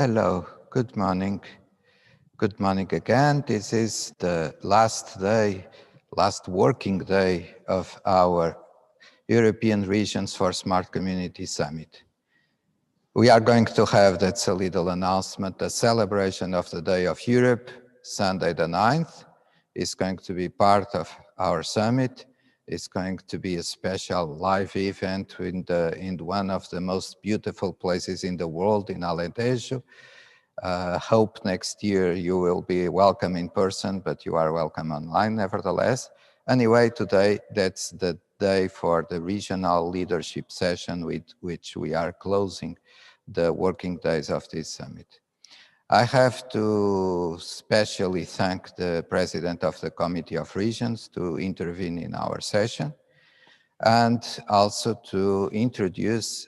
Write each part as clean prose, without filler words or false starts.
Hello, good morning. Good morning again. This is the last working day of our European Regions for Smart Community Summit. We are going to have, that's a little announcement, a celebration of the Day of Europe, Sunday the 9th. It's going to be part of our summit. It's going to be a special live event in one of the most beautiful places in the world, in Alentejo. Hope next year you will be welcome in person, but you are welcome online nevertheless. Anyway, today that's the day for the regional leadership session with which we are closing the working days of this summit. I have to specially thank the President of the Committee of Regions to intervene in our session, and also to introduce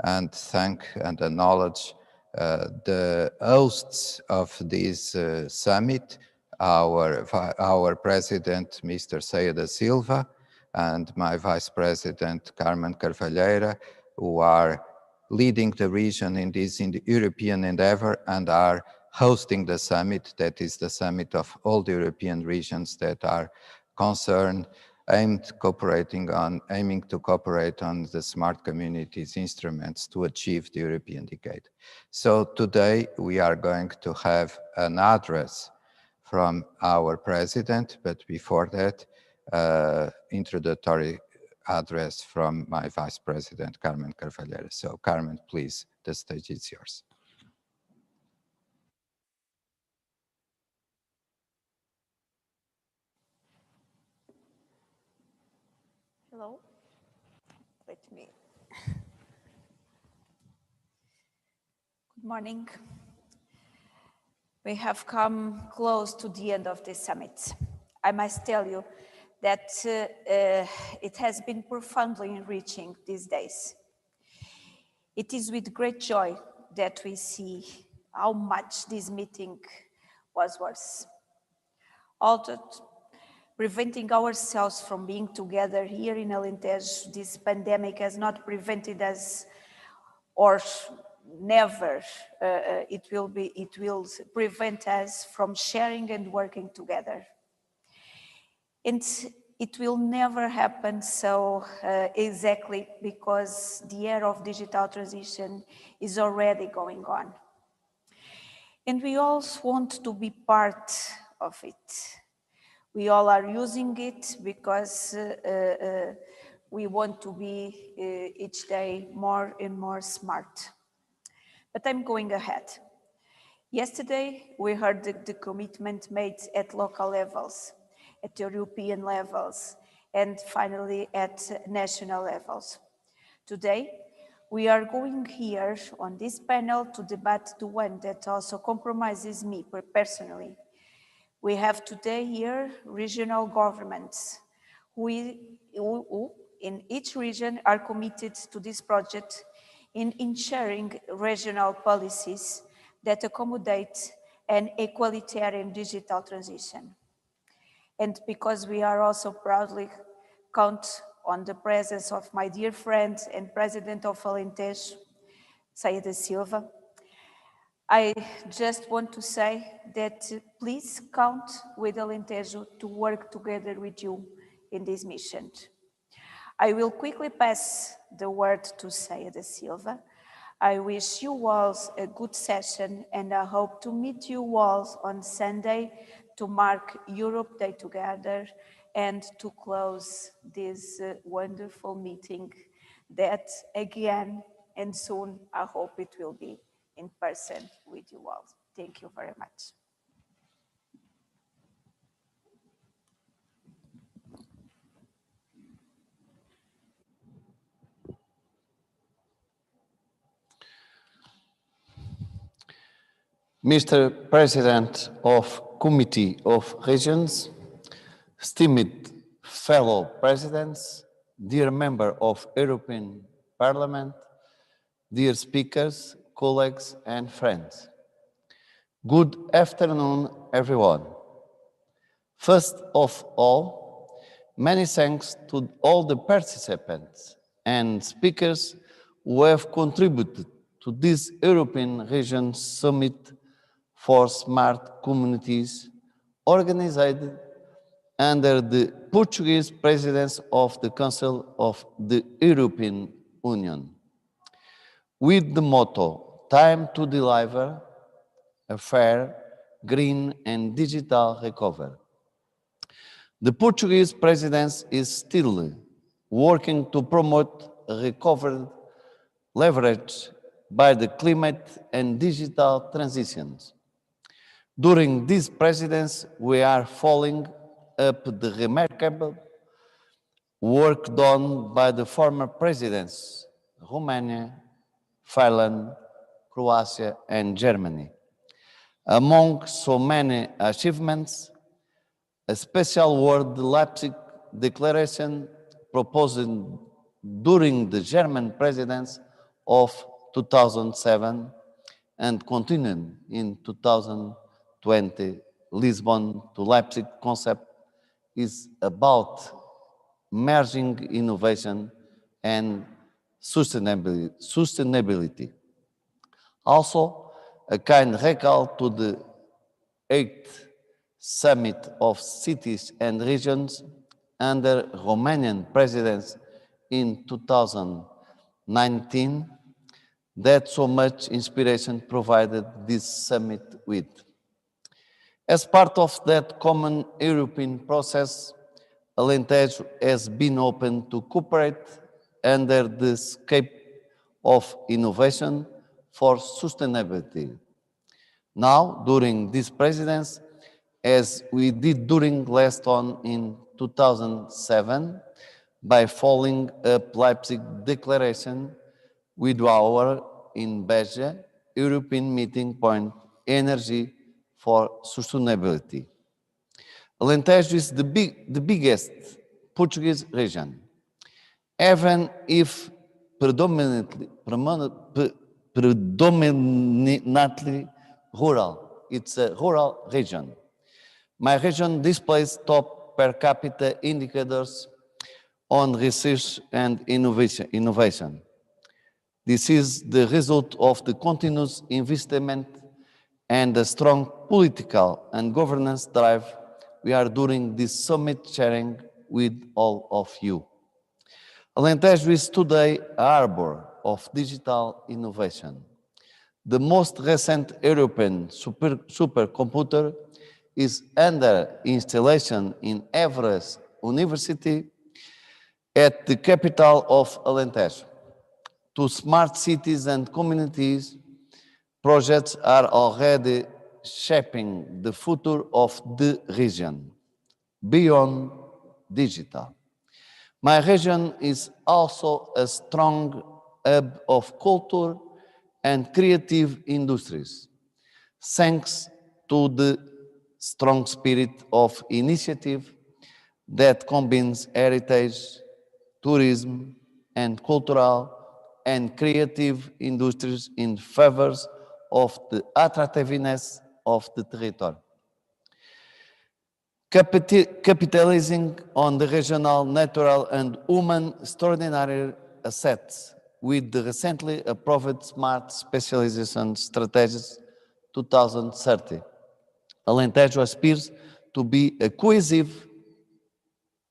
and thank and acknowledge the hosts of this summit, our President, Mr. Ceia da Silva, and my Vice President, Carmen Carvalheira, who are leading the region in the European endeavor and are hosting the summit. That is the summit of all the European regions that are concerned, aiming to cooperate on the smart communities instruments to achieve the European decade. So today we are going to have an address from our president, but before that, introductory address from my Vice President, Carmen Carvalheira. So Carmen, please, the stage is yours. Hello. Let me. Good morning. We have come close to the end of this summit. I must tell you that it has been profoundly enriching these days. It is with great joy that we see how much this meeting was worth. Although preventing ourselves from being together here in Alentejo, this pandemic has not prevented us, or never it will prevent us from sharing and working together. And it will never happen so exactly because the era of digital transition is already going on. And we all want to be part of it. We all are using it because we want to be each day more and more smart. But I'm going ahead. Yesterday, we heard the commitment made at local levels, at European levels, and finally at national levels. Today, we are going here on this panel to debate the one that also compromises me personally. We have today here regional governments who in each region are committed to this project in ensuring regional policies that accommodate an equalitarian digital transition. And because we are also proudly count on the presence of my dear friend and President of Alentejo, Ceia da Silva, I just want to say that please count with Alentejo to work together with you in this mission. I will quickly pass the word to Ceia da Silva. I wish you all a good session and I hope to meet you all on Sunday to mark Europe Day together and to close this wonderful meeting that again and soon I hope it will be in person with you all. Thank you very much. Mr. President of Committee of Regions, esteemed fellow presidents, dear member of European Parliament, dear speakers, colleagues and friends. Good afternoon, everyone. First of all, many thanks to all the participants and speakers who have contributed to this European Region Summit for Smart Communities, organized under the Portuguese presidency of the Council of the European Union, with the motto, "Time to deliver a fair, green and digital recovery." The Portuguese presidency is still working to promote a recovery leveraged by the climate and digital transitions. During this presidency, we are following up the remarkable work done by the former presidents, Romania, Finland, Croatia, and Germany. Among so many achievements, a special word, the Leipzig Declaration, proposed during the German presidency of 2007 and continued in 2020, Lisbon to Leipzig concept is about merging innovation and sustainability. Also, a kind recall to the 8th Summit of Cities and Regions under Romanian presidency in 2019 that so much inspiration provided this summit with. As part of that common European process, Alentejo has been open to cooperate under the scope of innovation for sustainability. Now, during this presidency, as we did during last one in 2007, by following up Leipzig Declaration with our, in Beja, European meeting point, Energy for Sustainability. Alentejo is the biggest Portuguese region, even if predominantly rural. It's a rural region. My region displays top per capita indicators on research and innovation. This is the result of the continuous investment and the strong political and governance drive we are doing this summit sharing with all of you. Alentejo is today a harbor of digital innovation. The most recent European supercomputer is under installation in Évora University at the capital of Alentejo. To smart cities and communities, projects are already shaping the future of the region, beyond digital. My region is also a strong hub of culture and creative industries, thanks to the strong spirit of initiative that combines heritage, tourism, and cultural and creative industries in favor of the attractiveness of the territory. Capitalizing on the regional, natural, and human extraordinary assets with the recently approved Smart Specialization Strategies 2030, Alentejo aspires to be a cohesive,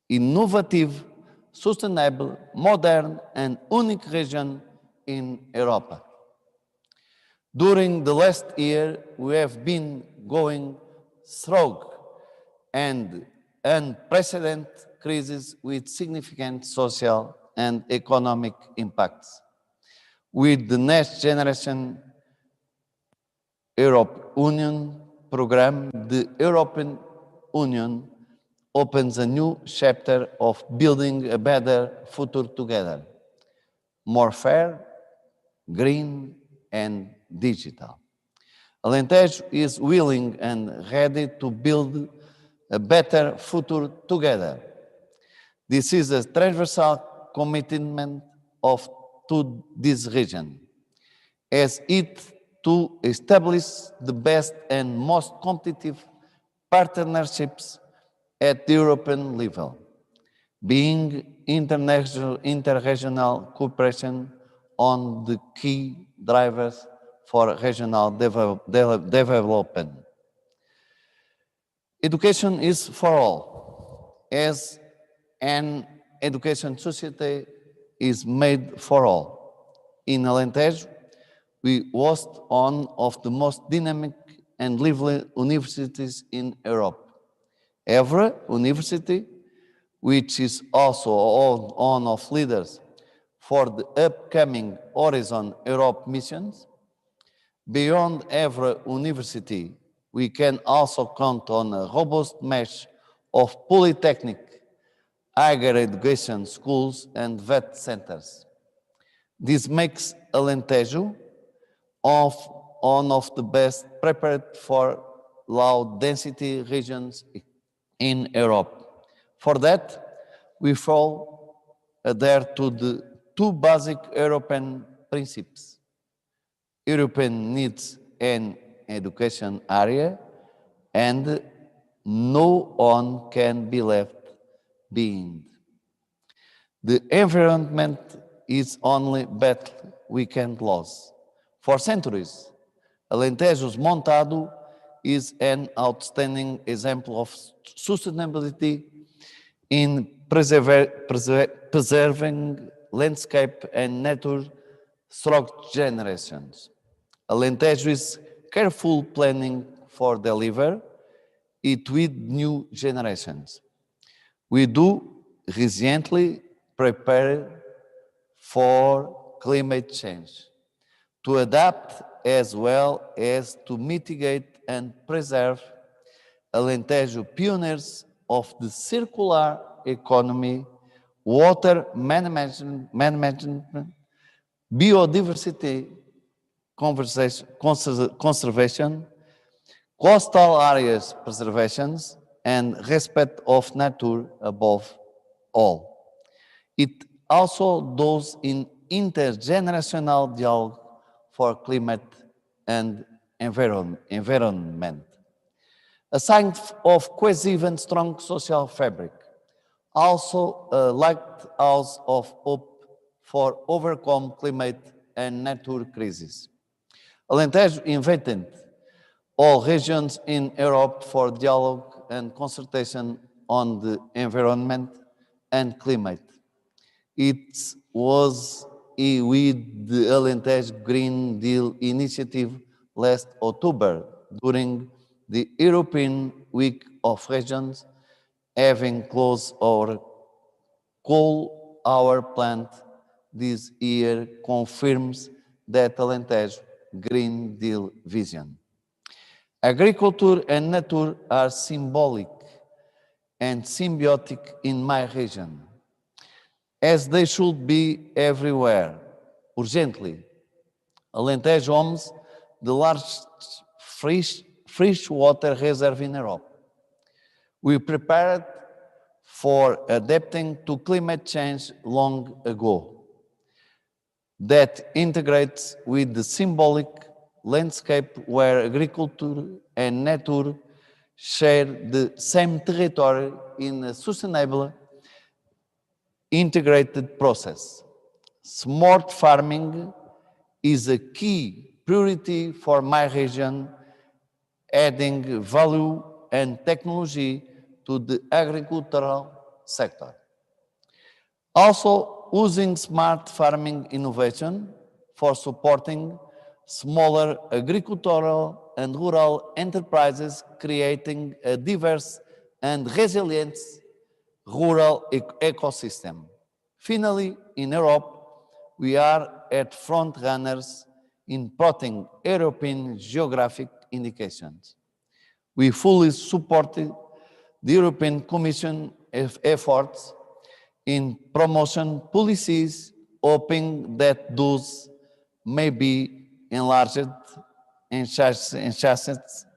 innovative, sustainable, modern, and unique region in Europe. During the last year, we have been going through an unprecedented crisis with significant social and economic impacts. With the Next Generation Europe Union program, the European Union opens a new chapter of building a better future together, more fair, green, and digital. Alentejo is willing and ready to build a better future together. This is a transversal commitment to this region, as it to establish the best and most competitive partnerships at the European level, being interregional cooperation on the key drivers for regional development. Education is for all, as an education society is made for all. In Alentejo, we host one of the most dynamic and lively universities in Europe. Every university, which is also one of leaders for the upcoming Horizon Europe missions. Beyond every university, we can also count on a robust mesh of polytechnic, higher education schools, and vet centers. This makes Alentejo one of the best prepared for low-density regions in Europe. For that, we fall adhere to the two basic European principles. European needs an education area, and no one can be left behind. The environment is only battle we can lose. For centuries, Alentejo's Montado is an outstanding example of sustainability in preserving landscape and nature through generations. Alentejo is careful planning for deliver it with new generations. We do resiliently prepare for climate change, to adapt as well as to mitigate and preserve. Alentejo pioneers of the circular economy, water management, biodiversity conservation, coastal areas preservations, and respect of nature above all. It also does in intergenerational dialogue for climate and environment. A sign of cohesive and strong social fabric, also a lighthouse of hope for overcome climate and nature crisis. Alentejo invited all regions in Europe for dialogue and consultation on the environment and climate. It was with the Alentejo Green Deal initiative last October during the European Week of Regions, having closed our coal hour plant this year confirms that Alentejo Green Deal vision. Agriculture and nature are symbolic and symbiotic in my region, as they should be everywhere, urgently. Alentejo owns the largest freshwater reserve in Europe. We prepared for adapting to climate change long ago. That integrates with the symbolic landscape where agriculture and nature share the same territory in a sustainable, integrated process. Smart farming is a key priority for my region, adding value and technology to the agricultural sector. Also, using smart farming innovation for supporting smaller agricultural and rural enterprises, creating a diverse and resilient rural ecosystem. Finally, in Europe, we are at front runners in plotting European geographic indications. We fully supported the European Commission efforts in promotion policies, hoping that those may be enlarged, enhanced,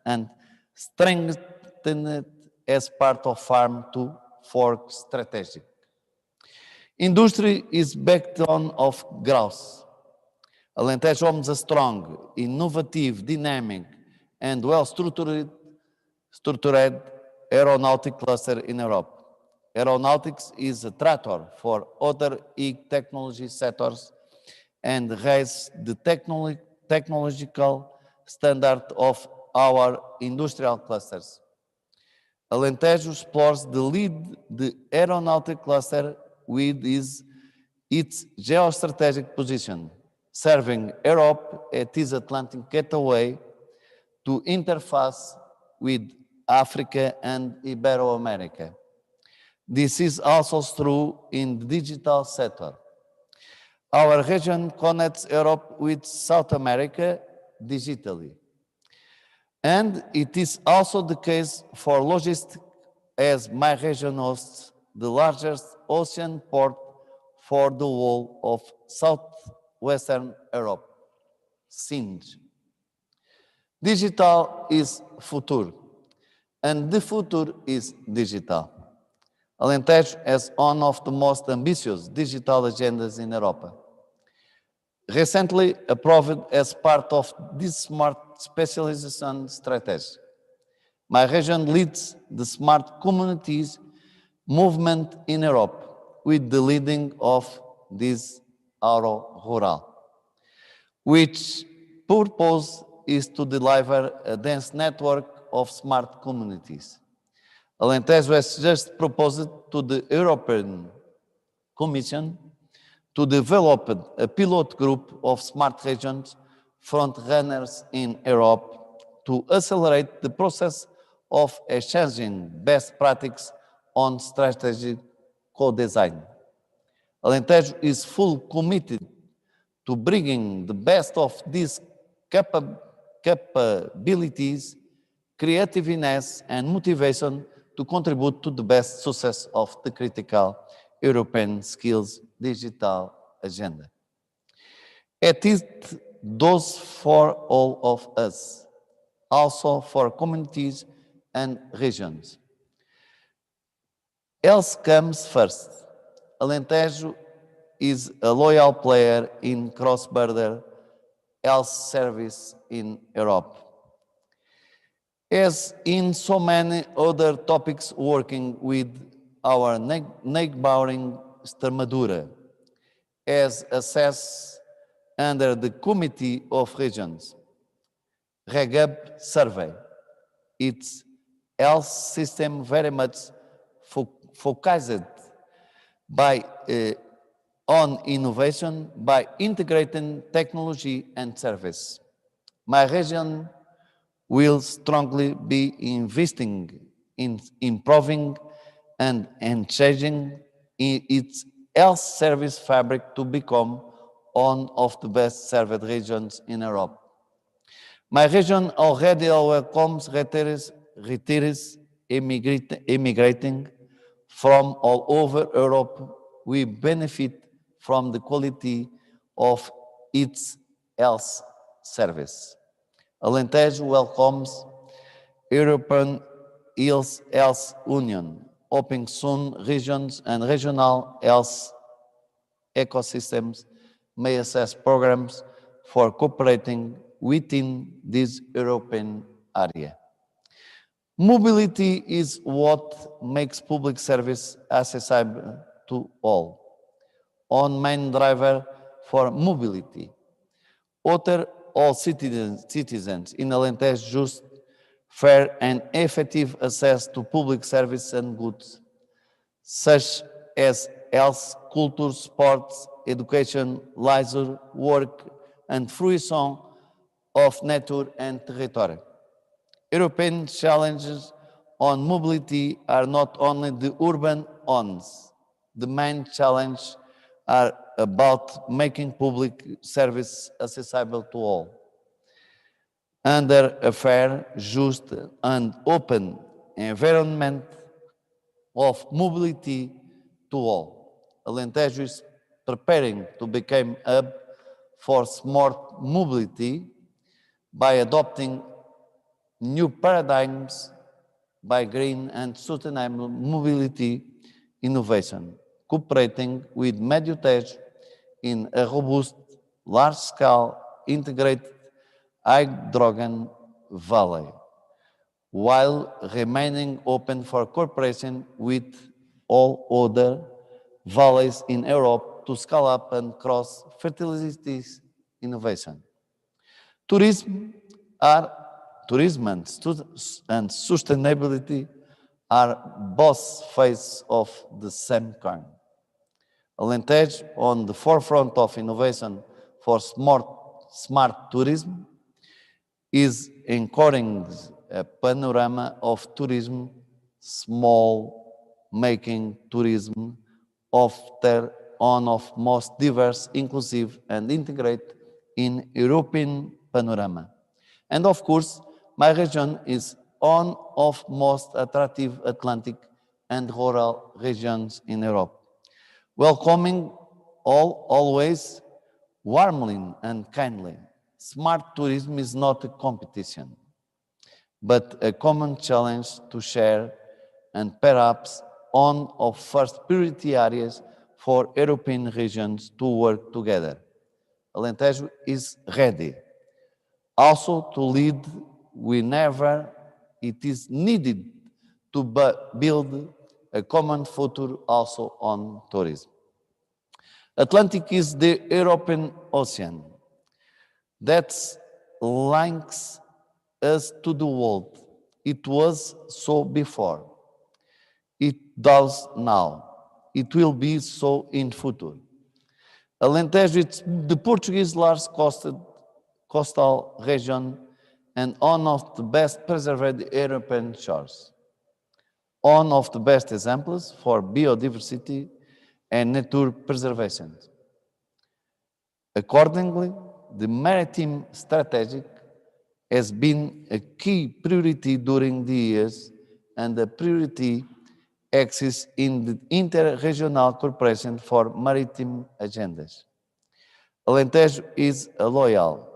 and strengthened as part of Farm to Fork strategy. Industry is backbone of growth. Alentejo owns a strong, innovative, dynamic, and well-structured aeronautic cluster in Europe. Aeronautics is a tractor for other technology sectors and raise the technological standard of our industrial clusters. Alentejo explores the aeronautic cluster with its geostrategic position, serving Europe at its Atlantic gateway to interface with Africa and Ibero-America. This is also true in the digital sector. Our region connects Europe with South America digitally. And it is also the case for logistics, as my region hosts the largest ocean port for the whole of southwestern Europe, SING. Digital is future, and the future is digital. Alentejo has one of the most ambitious digital agendas in Europe. Recently approved as part of this smart specialization strategy. My region leads the smart communities movement in Europe with the leading of this Auro Rural, which purpose is to deliver a dense network of smart communities. Alentejo has just proposed to the European Commission to develop a pilot group of smart regions front-runners in Europe to accelerate the process of exchanging best practices on strategic co-design. Alentejo is fully committed to bringing the best of these capabilities, creativeness, and motivation to contribute to the best success of the critical European skills digital agenda. It does for all of us, also for communities and regions. Health comes first. Alentejo is a loyal player in cross-border health service in Europe. As in so many other topics working with our neighboring Extremadura, as assessed under the Committee of Regions, REGAB survey, its health system very much focused on innovation by integrating technology and service. My region will strongly be investing in improving and changing its health service fabric to become one of the best served regions in Europe. My region already welcomes retirees immigrating from all over Europe. We benefit from the quality of its health service. Alentejo welcomes European Health Union, opening soon regions and regional health ecosystems may assess programs for cooperating within this European area. Mobility is what makes public service accessible to all. One main driver for mobility. All citizens in Alentejo just fair and effective access to public service and goods, such as health, culture, sports, education, leisure, work, and fruition of nature and territory. European challenges on mobility are not only the urban ones. The main challenge are about making public service accessible to all, under a fair, just, and open environment of mobility to all. Alentejo is preparing to become a hub for smart mobility by adopting new paradigms by green and sustainable mobility innovation, cooperating with Mediotejo in a robust, large-scale, integrated hydrogen valley, while remaining open for cooperation with all other valleys in Europe to scale up and cross fertility innovation. Tourism and sustainability are both faces of the same coin. Alentejo, on the forefront of innovation for smart tourism, is encouraging a panorama of tourism, small making tourism, one of most diverse, inclusive, and integrated in European panorama. And of course, my region is one of most attractive Atlantic and rural regions in Europe, welcoming all always warmly and kindly. Smart tourism is not a competition, but a common challenge to share and perhaps one of first priority areas for European regions to work together. Alentejo is ready also to lead whenever it is needed to build a common future also on tourism. Atlantic is the European Ocean that links us to the world. It was so before. It does now. It will be so in future. Alentejo is the Portuguese large coastal region and one of the best preserved European shores. One of the best examples for biodiversity and nature preservation. Accordingly, the maritime strategy has been a key priority during the years and a priority axis in the inter-regional cooperation for maritime agendas. Alentejo is a loyal,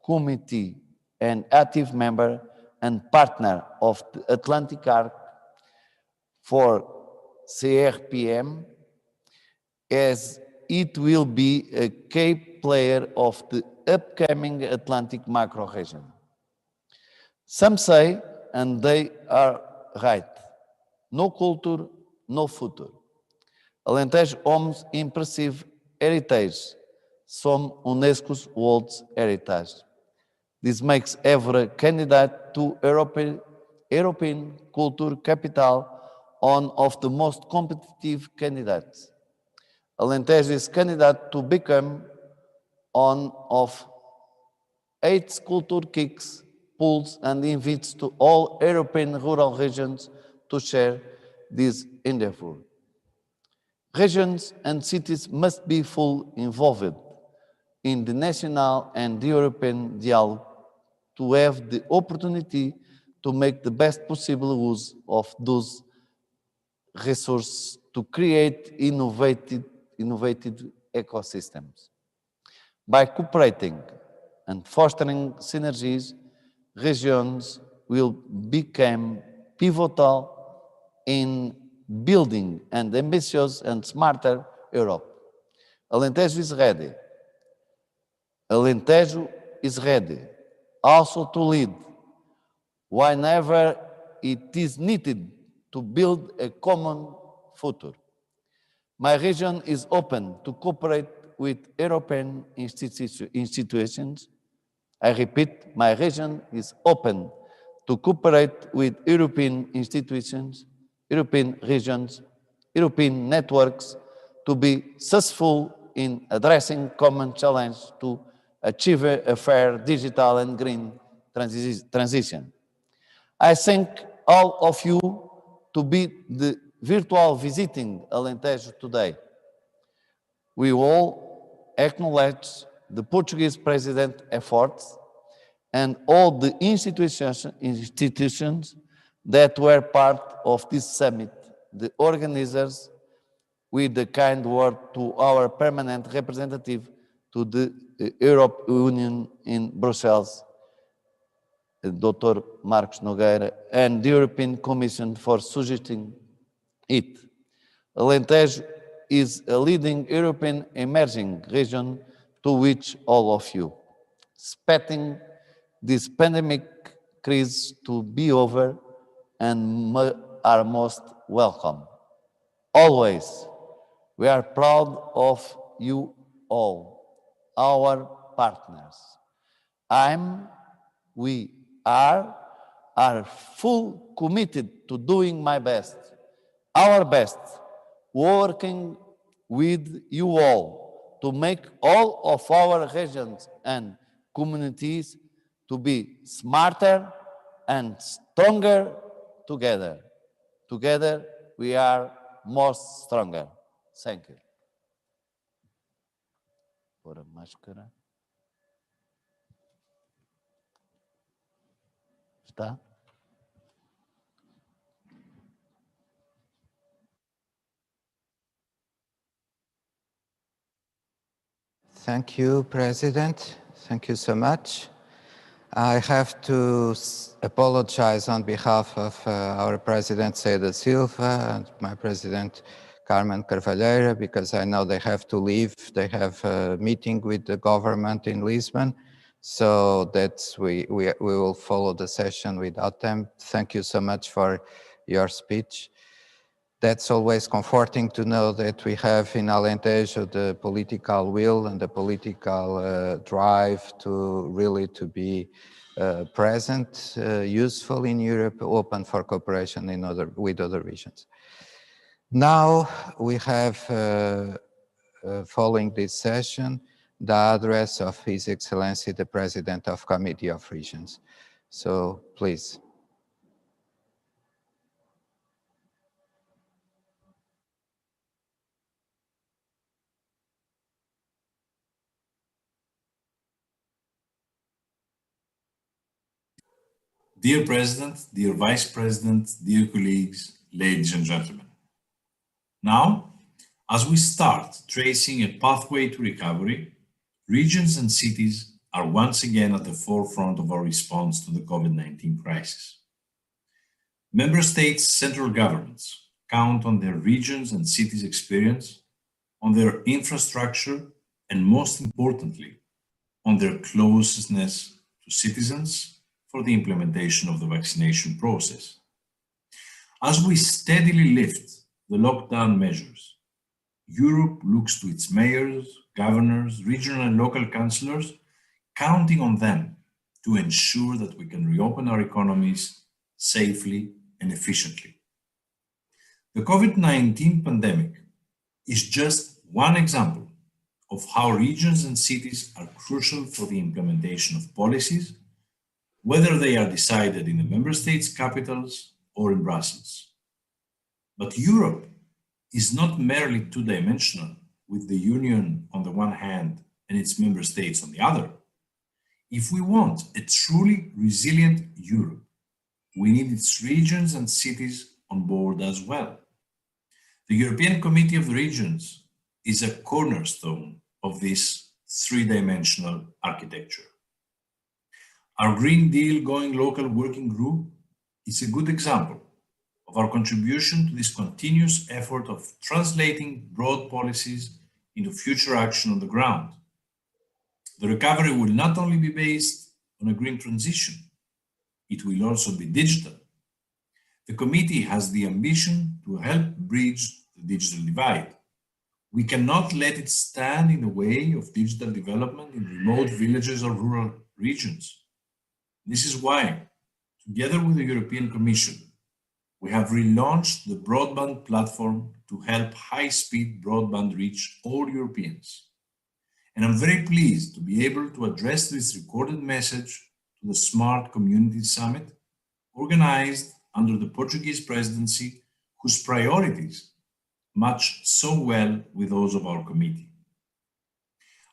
committee, and active member and partner of the Atlantic Arc for CRPM, as it will be a key player of the upcoming Atlantic macro region. Some say, and they are right, no culture, no future. Alentejo owns impressive heritage, some UNESCO's World Heritage. This makes every candidate to European Culture Capital one of the most competitive candidates. Alentejo is candidate to become one of 8 culture kicks, pools, and invites to all European rural regions to share this endeavor. Regions and cities must be fully involved in the national and the European dialogue to have the opportunity to make the best possible use of those resources to create innovative ecosystems. By cooperating and fostering synergies, regions will become pivotal in building an ambitious and smarter Europe. Alentejo is ready. Alentejo is ready also to lead whenever it is needed to build a common future. My region is open to cooperate with European institutions. I repeat, my region is open to cooperate with European institutions, European regions, European networks to be successful in addressing common challenges to achieve a fair digital and green transition. I thank all of you to be the virtual visiting Alentejo today. We all acknowledge the Portuguese President's efforts and all the institutions that were part of this summit, the organizers, with the kind word to our permanent representative to the European Union in Brussels, Dr. Marcos Nogueira, and the European Commission for suggesting it. Alentejo is a leading European emerging region to which all of you, expecting this pandemic crisis to be over, and are most welcome. Always, we are proud of you all, our partners. We are full committed to doing my best, our best, working with you all to make all of our regions and communities to be smarter and stronger together. Together we are more stronger. Thank you. Pôr a máscara. Está? Thank you, President. Thank you so much. I have to apologize on behalf of our President, Ceuta Silva, and my President, Carmen Carvalheira, because I know they have to leave. They have a meeting with the government in Lisbon, so that's we will follow the session without them. Thank you so much for your speech. That's always comforting to know that we have in Alentejo the political will and the political drive to really to be present, useful in Europe, open for cooperation with other regions. Now we have, following this session, the address of His Excellency, the President of Committee of Regions. So please. Dear President, dear Vice President, dear colleagues, ladies and gentlemen. Now, as we start tracing a pathway to recovery, regions and cities are once again at the forefront of our response to the COVID-19 crisis. Member States' central governments count on their regions and cities' experience, on their infrastructure, and most importantly, on their closeness to citizens for the implementation of the vaccination process. As we steadily lift the lockdown measures, Europe looks to its mayors, governors, regional and local councillors, counting on them to ensure that we can reopen our economies safely and efficiently. The COVID-19 pandemic is just one example of how regions and cities are crucial for the implementation of policies, whether they are decided in the member states' capitals or in Brussels. But Europe is not merely two-dimensional, with the Union on the one hand and its member states on the other. If we want a truly resilient Europe, we need its regions and cities on board as well. The European Committee of the Regions is a cornerstone of this three-dimensional architecture. Our Green Deal Going Local working group is a good example of our contribution to this continuous effort of translating broad policies into future action on the ground. The recovery will not only be based on a green transition, it will also be digital. The committee has the ambition to help bridge the digital divide. We cannot let it stand in the way of digital development in remote villages or rural regions. This is why, together with the European Commission, we have relaunched the broadband platform to help high-speed broadband reach all Europeans. And I'm very pleased to be able to address this recorded message to the Smart Communities Summit, organized under the Portuguese presidency, whose priorities match so well with those of our committee.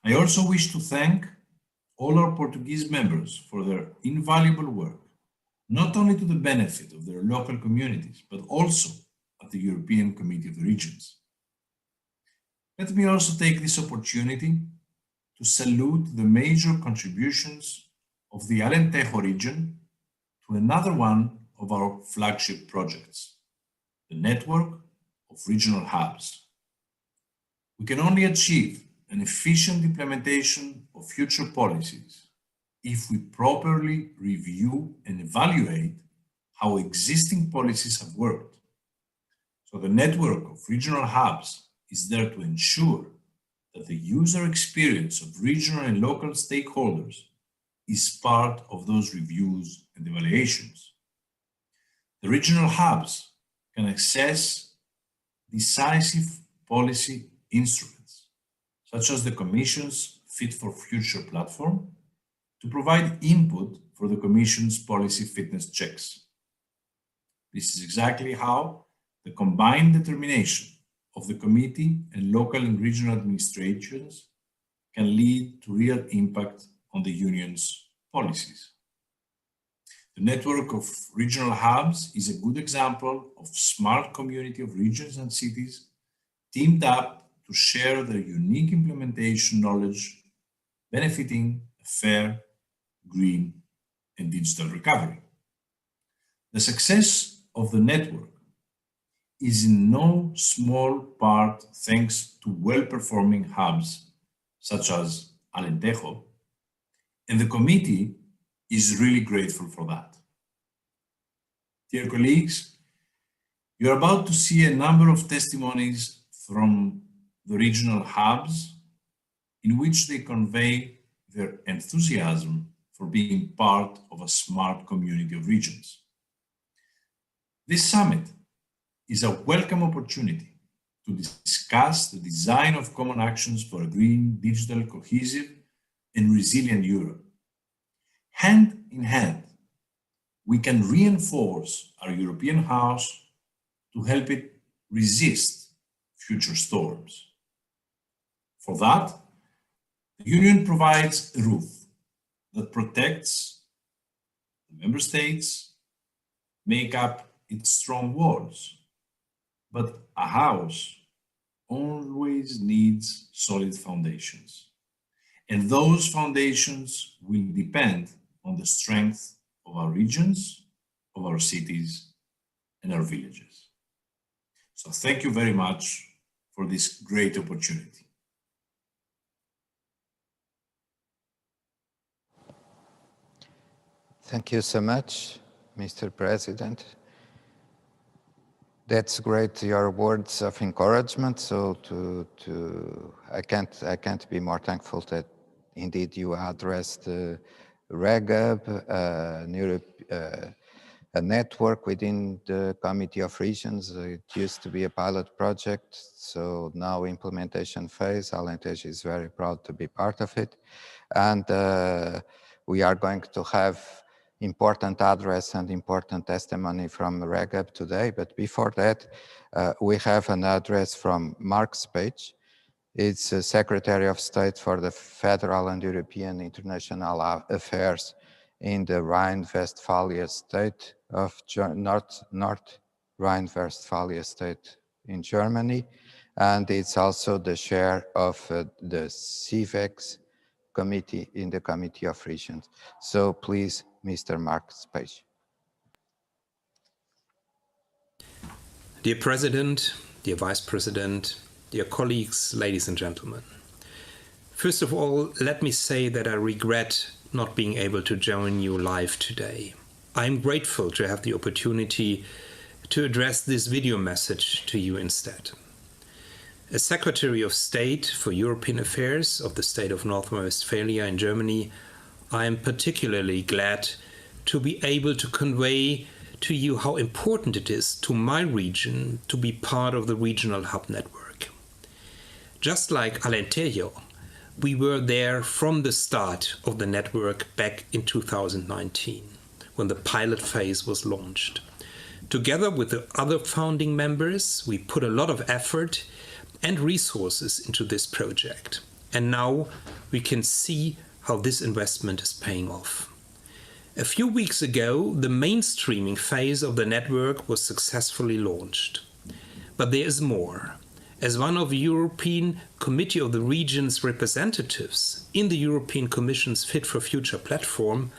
I also wish to thank all our Portuguese members for their invaluable work, not only to the benefit of their local communities, but also at the European Committee of the Regions. Let me also take this opportunity to salute the major contributions of the Alentejo region to another one of our flagship projects, the network of regional hubs. We can only achieve an efficient implementation of future policies if we properly review and evaluate how existing policies have worked. So the network of regional hubs is there to ensure that the user experience of regional and local stakeholders is part of those reviews and evaluations. The regional hubs can access decisive policy instruments, such as the Commission's Fit for Future platform, to provide input for the Commission's policy fitness checks. This is exactly how the combined determination of the committee and local and regional administrations can lead to real impact on the Union's policies. The network of regional hubs is a good example of smart community of regions and cities teamed up to share their unique implementation knowledge, benefiting a fair, green, and digital recovery. The success of the network is in no small part thanks to well-performing hubs such as Alentejo, and the committee is really grateful for that. Dear colleagues, you're about to see a number of testimonies from the regional hubs in which they convey their enthusiasm for being part of a smart community of regions. This summit is a welcome opportunity to discuss the design of common actions for a green, digital, cohesive, and resilient Europe. Hand in hand, we can reinforce our European house to help it resist future storms. For that, the Union provides a roof that protects the member states, make up its strong walls. But a house always needs solid foundations. And those foundations will depend on the strength of our regions, of our cities, and our villages. So thank you very much for this great opportunity. Thank you so much, Mr. President. That's great, your words of encouragement. So I can't be more thankful that indeed you addressed REGAB, a network within the Committee of Regions. It used to be a pilot project, so now implementation phase. Alentejo is very proud to be part of it. And we are going to have important address and important testimony from REGAB today. But before that, we have an address from Mark Spage. It's Secretary of State for the Federal and European International Affairs in the Rhine-Westphalia state of North Rhine-Westphalia state in Germany. And it's also the chair of the CIVEX committee in the Committee of Regions. So please, Mr. Mark Spage. Dear President, dear Vice President, dear colleagues, ladies and gentlemen. First of all, let me say that I regret not being able to join you live today. I'm grateful to have the opportunity to address this video message to you instead. As Secretary of State for European Affairs of the state of North Rhine-Westphalia in Germany, I am particularly glad to be able to convey to you how important it is to my region to be part of the regional hub network. Just like Alentejo, we were there from the start of the network back in 2019, when the pilot phase was launched. Together with the other founding members, we put a lot of effort and resources into this project. And now we can see how this investment is paying off. A few weeks ago, the mainstreaming phase of the network was successfully launched. But there is more. As one of the European Committee of the Regions representatives in the European Commission's Fit for Future platform,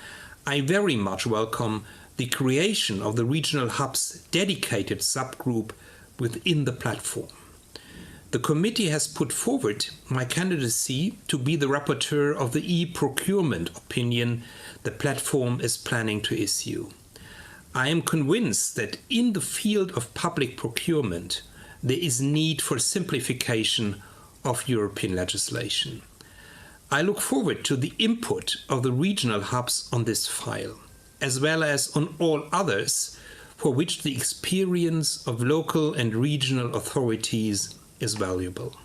I very much welcome the creation of the Regional Hub's dedicated subgroup within the platform. The committee has put forward my candidacy to be the rapporteur of the e-procurement opinion the platform is planning to issue. I am convinced that in the field of public procurement, there is need for simplification of European legislation. I look forward to the input of the regional hubs on this file, as well as on all others for which the experience of local and regional authorities is valuable.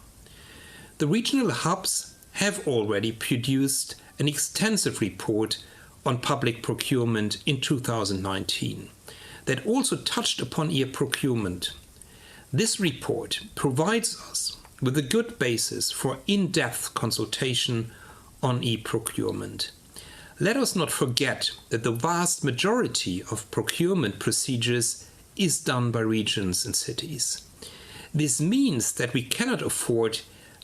The regional hubs have already produced an extensive report on public procurement in 2019 that also touched upon e-procurement. This report provides us with a good basis for in-depth consultation on e-procurement. Let us not forget that the vast majority of procurement procedures is done by regions and cities. This means that we cannot afford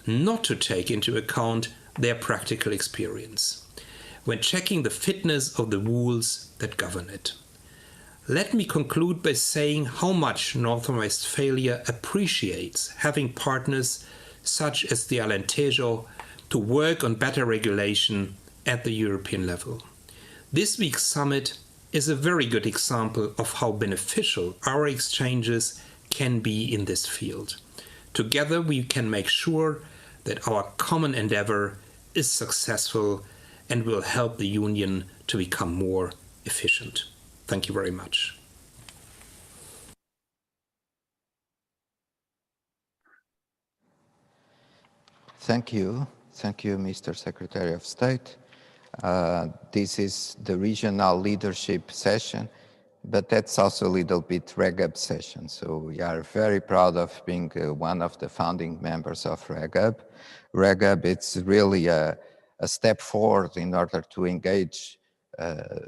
not to take into account their practical experience when checking the fitness of the rules that govern it. Let me conclude by saying how much North Rhine-Westphalia appreciates having partners such as the Alentejo to work on better regulation at the European level. This week's summit is a very good example of how beneficial our exchanges can be in this field. Together we can make sure that our common endeavor is successful and will help the Union to become more efficient. Thank you very much. Thank you. Thank you, Mr. Secretary of State. This is the regional leadership session, but that's also a little bit REGAB session. So we are very proud of being one of the founding members of REGAB. REGAB, it's really a step forward in order to engage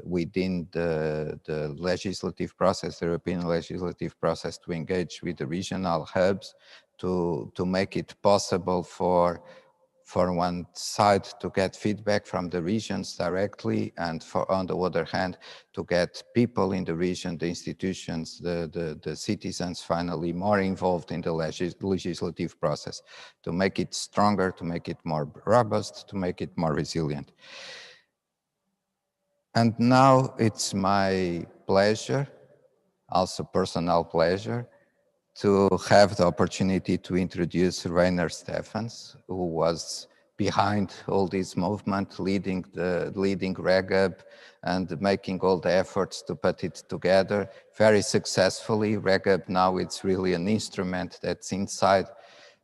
within the legislative process, the European legislative process, to engage with the regional hubs to make it possible for one side to get feedback from the regions directly, and on the other hand to get people in the region, the institutions, the citizens finally more involved in the legislative process, to make it stronger, to make it more robust, to make it more resilient. And now it's my pleasure, also personal pleasure, to have the opportunity to introduce Rainer Stephens, who was behind all this movement, leading REGAB and making all the efforts to put it together very successfully. REGAB now it's really an instrument that's inside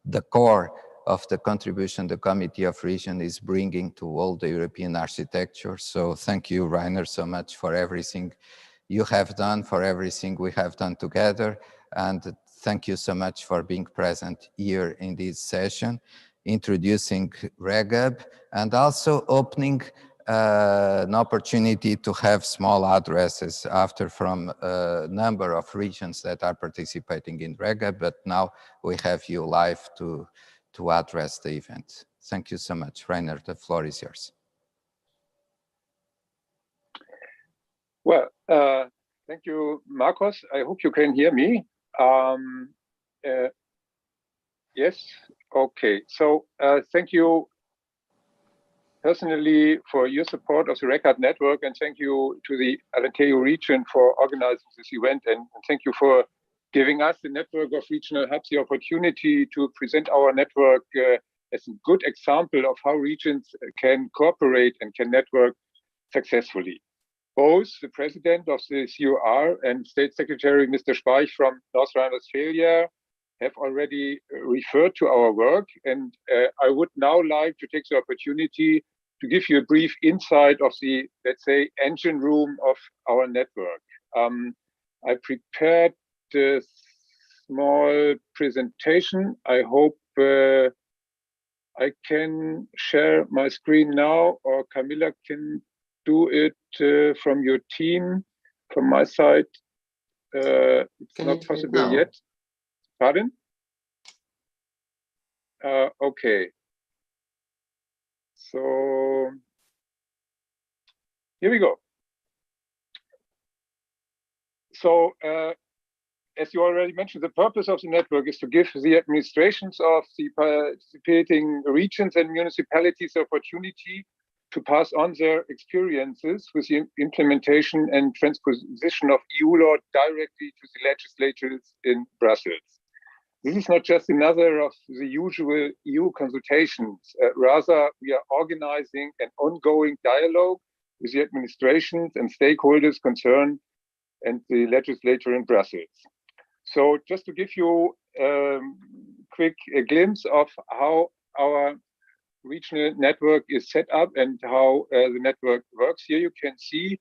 the core of the contribution the Committee of Region is bringing to all the European architecture. So thank you, Rainer, so much for everything you have done, for everything we have done together. And thank you so much for being present here in this session, introducing REGAB, and also opening an opportunity to have small addresses after from a number of regions that are participating in REGAB, but now we have you live to address the event. Thank you so much. Rainer, the floor is yours. Well, thank you, Marcos. I hope you can hear me. Yes, okay. So thank you personally for your support of the REGAB network, and thank you to the Alentejo region for organizing this event, and thank you for giving us, the network of regional hubs, the opportunity to present our network as a good example of how regions can cooperate and can network successfully. Both the president of the COR and State Secretary Mr. Sparch from North Rhine-Westphalia have already referred to our work, and I would now like to take the opportunity to give you a brief insight of the, let's say, engine room of our network. I prepared a small presentation. I hope I can share my screen now, or Camilla can do it from your team. From my side, it's not possible yet. Pardon? Okay. So here we go. So as you already mentioned, the purpose of the network is to give the administrations of the participating regions and municipalities the opportunity to pass on their experiences with the implementation and transposition of EU law directly to the legislators in Brussels. This is not just another of the usual EU consultations. Rather, we are organizing an ongoing dialogue with the administrations and stakeholders concerned and the legislature in Brussels. So just to give you a quick glimpse of how our regional network is set up and how the network works, here you can see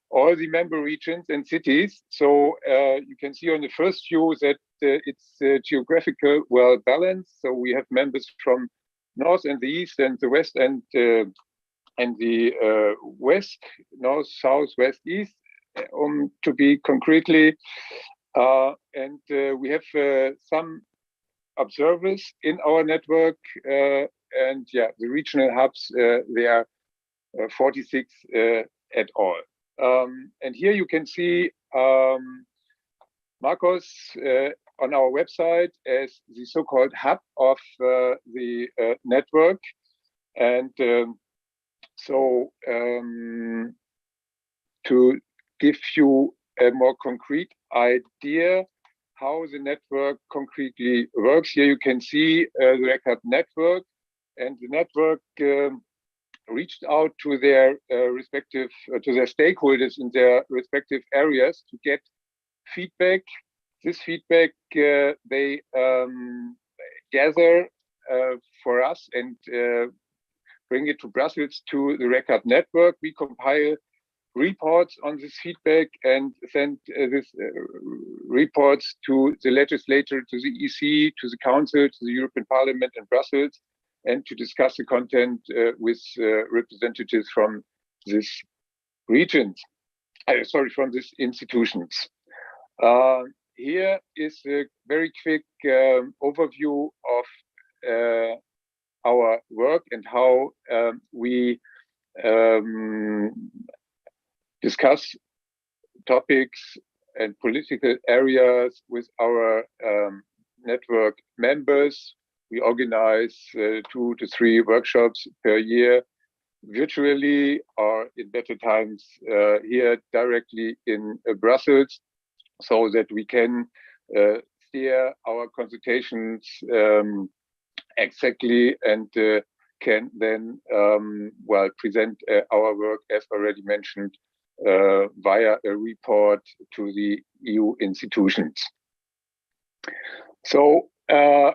all the member regions and cities. So you can see on the first view that it's geographical well balanced. So we have members from north and the east and the west and the west, north, south, west, east, to be concretely. And we have some observers in our network. And yeah, the regional hubs, they are 46 at all. And here you can see Marcos on our website as the so-called hub of the network. And so to give you a more concrete idea how the network concretely works, here you can see the RECAP network, and the network reached out to their respective, to their stakeholders in their respective areas to get feedback. This feedback they gather for us and bring it to Brussels to the RECAP network. We compile reports on this feedback and send these reports to the legislature, to the EC, to the Council, to the European Parliament in Brussels, and to discuss the content with representatives from this regions, from these institutions. Here is a very quick overview of our work and how we discuss topics and political areas with our network members. We organize 2 to 3 workshops per year, virtually or in better times here directly in Brussels, so that we can steer our consultations exactly and can then present our work, as already mentioned, via a report to the EU institutions. So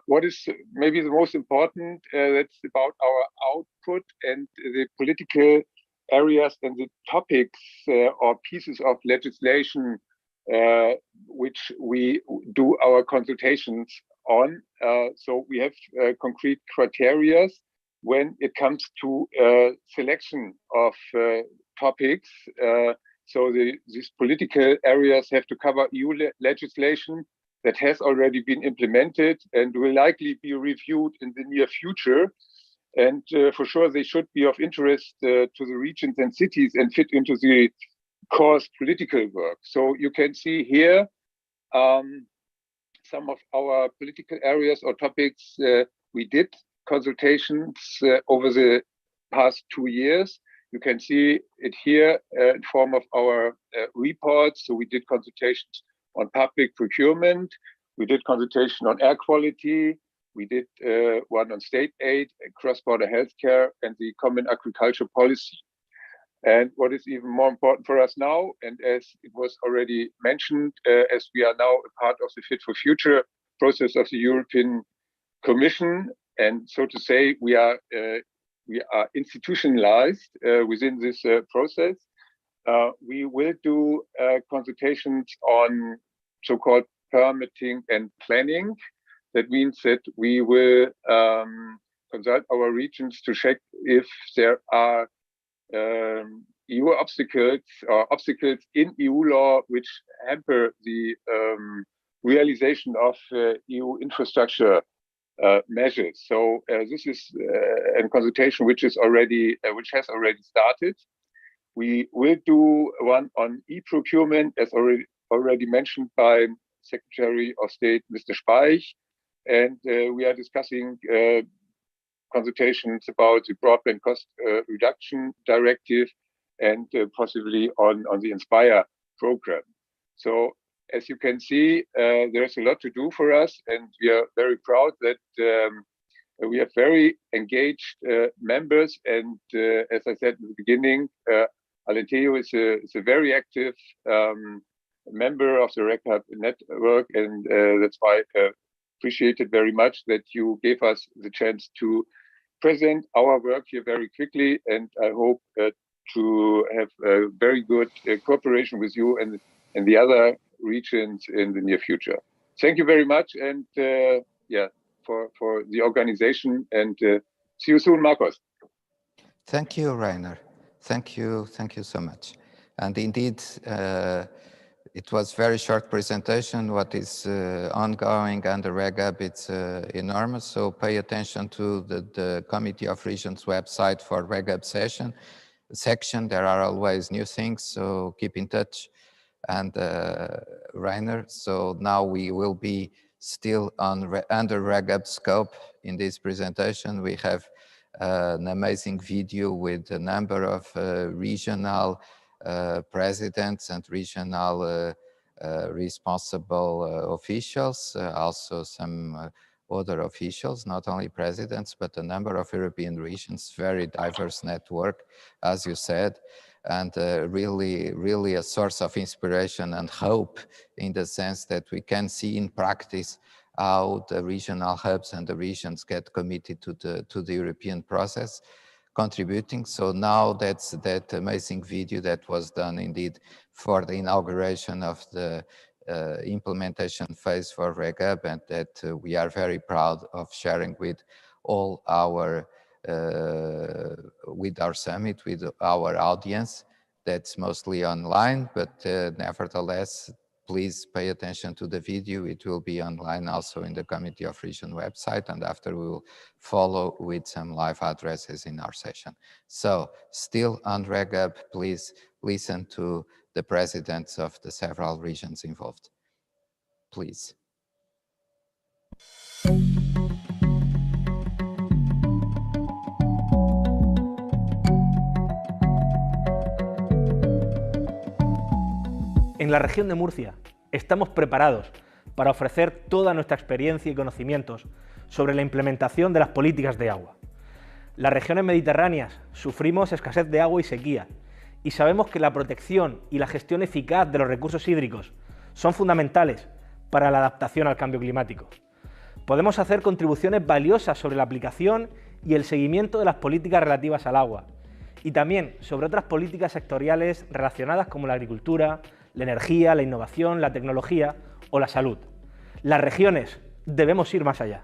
what is maybe the most important, that's about our output and the political areas and the topics or pieces of legislation which we do our consultations on. So we have concrete criteria when it comes to selection of topics. So these political areas have to cover EU legislation that has already been implemented and will likely be reviewed in the near future. And for sure, they should be of interest to the regions and cities and fit into the course political work. So you can see here some of our political areas or topics we did consultations over the past 2 years. You can see it here in form of our reports. So we did consultations on public procurement. We did consultation on air quality. We did one on state aid, cross-border healthcare, and the common agriculture policy. And what is even more important for us now, and as it was already mentioned, as we are now a part of the Fit for Future process of the European Commission, and so to say, we are institutionalized within this process. We will do consultations on so-called permitting and planning. That means that we will consult our regions to check if there are EU obstacles or obstacles in EU law which hamper the realization of EU infrastructure measures. So this is a consultation which has already started. We will do one on e-procurement, as already mentioned by Secretary of State Mr. Speich, and we are discussing consultations about the broadband cost reduction directive and possibly on the Inspire program. So as you can see, there's a lot to do for us, and we are very proud that we have very engaged members. And as I said in the beginning, Alentejo is a very active member of the RECAB network, and that's why I appreciate it very much that you gave us the chance to present our work here very quickly. And I hope to have a very good cooperation with you and the other regions in the near future. Thank you very much, and for the organization, and see you soon, Marcos. Thank you, Rainer. Thank you so much. And indeed, it was very short presentation. What is ongoing under REGAB, it's enormous. So pay attention to the Committee of Regions website for REGAB section. There are always new things, so keep in touch. And Rainer, so now we will be still under REGAB scope in this presentation. We have an amazing video with a number of regional presidents and regional responsible officials, also some other officials, not only presidents, but a number of European regions, very diverse network, as you said, and really a source of inspiration and hope, in the sense that we can see in practice how the regional hubs and the regions get committed to the European process, contributing. So now that's that amazing video that was done indeed for the inauguration of the implementation phase for REGAB, and that we are very proud of sharing with all our with our summit, with our audience. That's mostly online, but nevertheless, please pay attention to the video. It will be online also in the Committee of Region website, and after we will follow with some live addresses in our session. So still on REGAB, please listen to the presidents of the several regions involved. Please. En la región de Murcia estamos preparados para ofrecer toda nuestra experiencia y conocimientos sobre la implementación de las políticas de agua. Las regiones mediterráneas sufrimos escasez de agua y sequía, y sabemos que la protección y la gestión eficaz de los recursos hídricos son fundamentales para la adaptación al cambio climático. Podemos hacer contribuciones valiosas sobre la aplicación y el seguimiento de las políticas relativas al agua, y también sobre otras políticas sectoriales relacionadas como la agricultura, la energía, la innovación, la tecnología o la salud. Las regiones debemos ir más allá.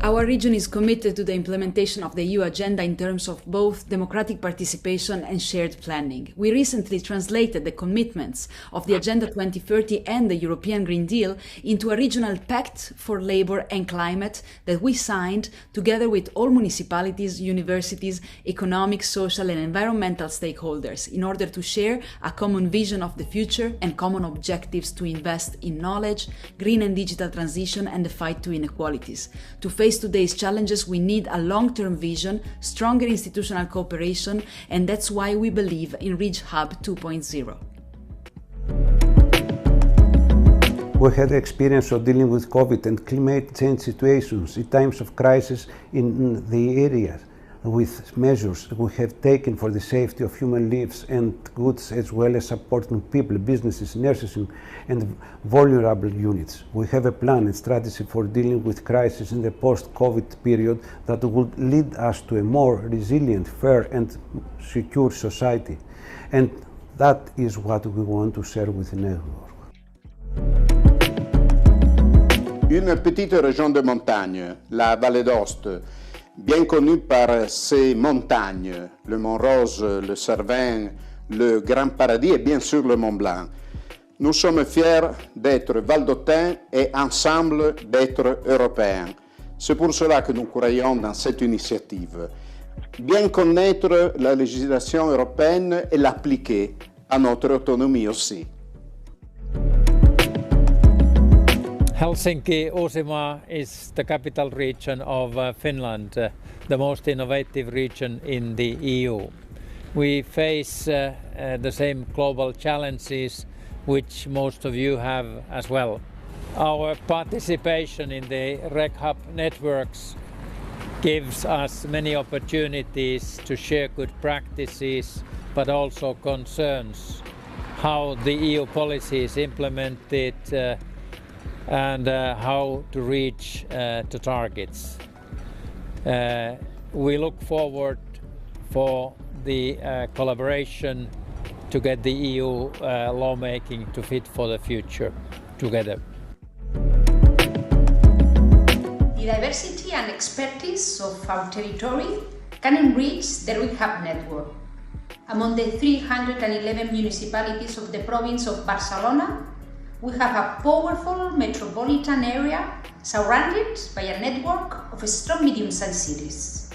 Our region is committed to the implementation of the EU agenda in terms of both democratic participation and shared planning. We recently translated the commitments of the Agenda 2030 and the European Green Deal into a regional pact for labour and climate that we signed together with all municipalities, universities, economic, social and environmental stakeholders in order to share a common vision of the future and common objectives to invest in knowledge, green and digital transition and the fight to inequalities. To face today's challenges, we need a long-term vision, stronger institutional cooperation, and that's why we believe in RegHub 2.0. We had experience of dealing with COVID and climate change situations in times of crisis in the areas, with measures we have taken for the safety of human lives and goods, as well as supporting people, businesses, nurses and vulnerable units. We have a plan and strategy for dealing with crisis in the post-COVID period that would lead us to a more resilient, fair and secure society. And that is what we want to share with the network. Une petite région de montagne, la Vallée d'Aoste, bien connue par ses montagnes, le Mont Rose, le Cervin, le Grand Paradis et bien sûr le Mont Blanc. Nous sommes fiers d'être valdôtains et ensemble d'être européens. C'est pour cela que nous croyons dans cette initiative. Bien connaître la législation européenne et l'appliquer à notre autonomie aussi. Helsinki Uusimaa is the capital region of Finland, the most innovative region in the EU. we face the same global challenges which most of you have as well. Our participation in the RegHub networks gives us many opportunities to share good practices, but also concerns how the EU policy is implemented and how to reach the targets. We look forward for the collaboration to get the EU lawmaking to fit for the future together. The diversity and expertise of our territory can enrich the RegHub network. Among the 311 municipalities of the province of Barcelona, we have a powerful metropolitan area surrounded by a network of strong medium-sized cities,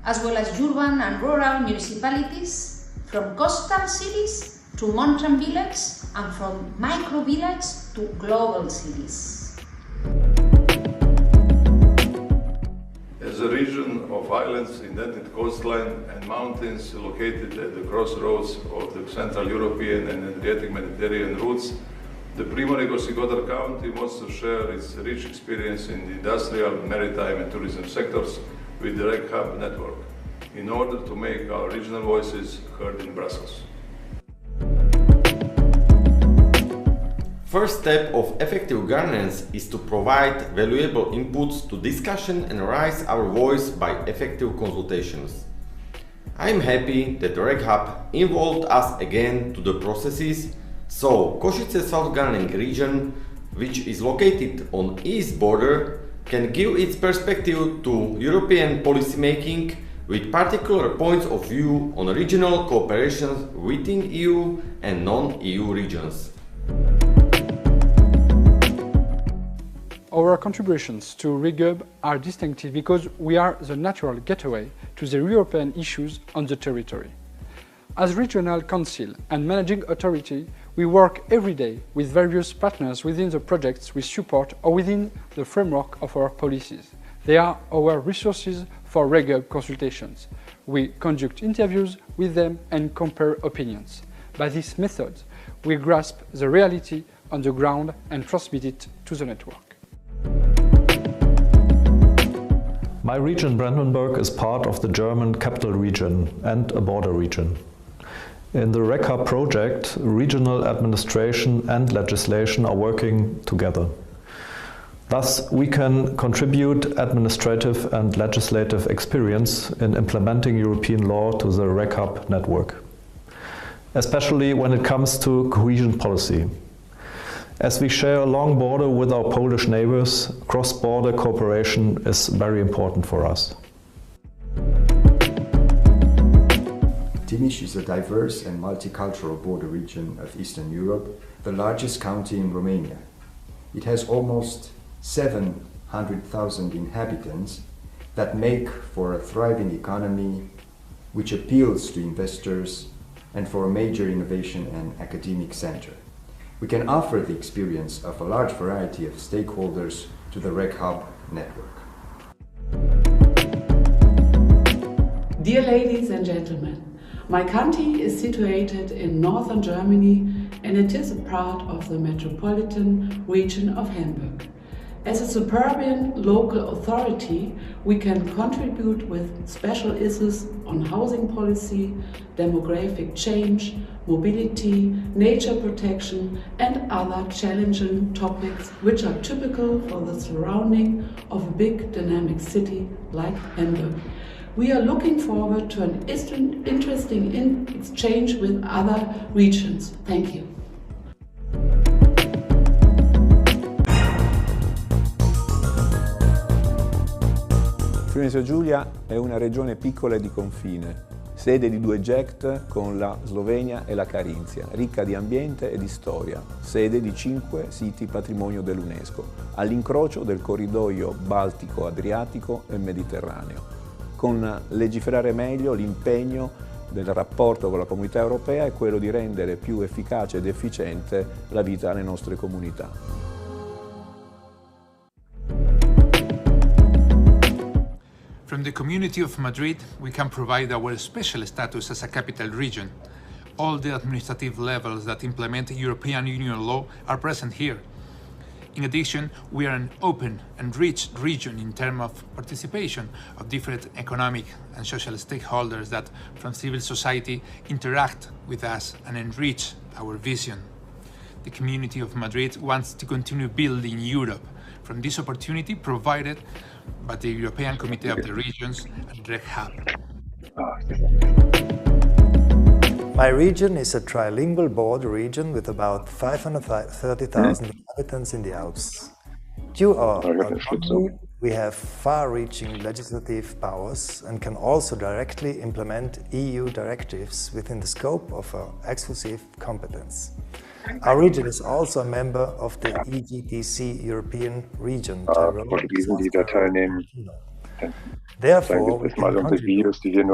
as well as urban and rural municipalities, from coastal cities to mountain villages and from micro-villages to global cities. As a region of islands, indented coastline and mountains located at the crossroads of the Central European and Adriatic Mediterranean routes, the Primorje-Gorski County wants to share its rich experience in the industrial, maritime and tourism sectors with the RegHub network in order to make our regional voices heard in Brussels. First step of effective governance is to provide valuable inputs to discussion and raise our voice by effective consultations. I am happy that RegHub involved us again to the processes, so Košice South Governing Region, which is located on east border, can give its perspective to European policymaking with particular points of view on regional cooperation within EU and non-EU regions. Our contributions to RegHub are distinctive because we are the natural gateway to the European issues on the territory. As Regional Council and Managing Authority, we work every day with various partners within the projects we support or within the framework of our policies. They are our resources for RegHub consultations. We conduct interviews with them and compare opinions. By this method, we grasp the reality on the ground and transmit it to the network. My region, Brandenburg, is part of the German capital region and a border region. In the RegHub project, regional administration and legislation are working together. Thus, we can contribute administrative and legislative experience in implementing European law to the RegHub network, especially when it comes to cohesion policy. As we share a long border with our Polish neighbors, cross-border cooperation is very important for us. Timiș is a diverse and multicultural border region of Eastern Europe, the largest county in Romania. It has almost 700,000 inhabitants that make for a thriving economy which appeals to investors and for a major innovation and academic center. We can offer the experience of a large variety of stakeholders to the RegHub network. Dear ladies and gentlemen, my country is situated in northern Germany and it is a part of the metropolitan region of Hamburg. As a suburban local authority, we can contribute with special issues on housing policy, demographic change, mobility, nature protection and other challenging topics which are typical for the surrounding of a big dynamic city like Hamburg. We are looking forward to an interesting exchange with other regions. Thank you. Friuli-Venezia Giulia è una regione piccola e di confine, sede di 2 GECT con la Slovenia e la Carinzia, ricca di ambiente e di storia, sede di 5 siti patrimonio dell'UNESCO, all'incrocio del corridoio Baltico-Adriatico e Mediterraneo, con legiferare meglio l'impegno del rapporto con la Comunità Europea è quello di rendere più efficace ed efficiente la vita alle nostre comunità. From the Community of Madrid, we can provide our special status as a capital region. All the administrative levels that implement European Union law are present here. In addition, we are an open and rich region in terms of participation of different economic and social stakeholders that, from civil society, interact with us and enrich our vision. The Community of Madrid wants to continue building Europe from this opportunity provided by the European Committee of the Regions and RegHub. My region is a trilingual border region with about 530,000 inhabitants in the Alps. Due to our autonomy, we have far-reaching legislative powers and can also directly implement EU directives within the scope of our exclusive competence. Our region is also a member of the EGTC European Region. Therefore, we can contribute specific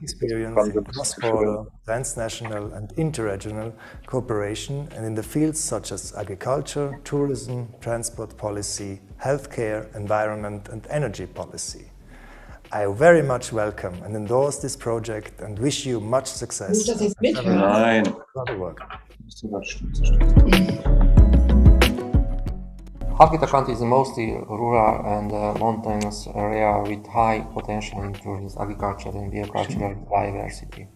experience in cross-border, transnational and interregional cooperation and in the fields such as agriculture, tourism, transport policy, healthcare, environment and energy policy. I very much welcome and endorse this project and wish you much success. Harghita country is a mostly rural and mountainous area with high potential in tourism, agriculture and biocultural diversity.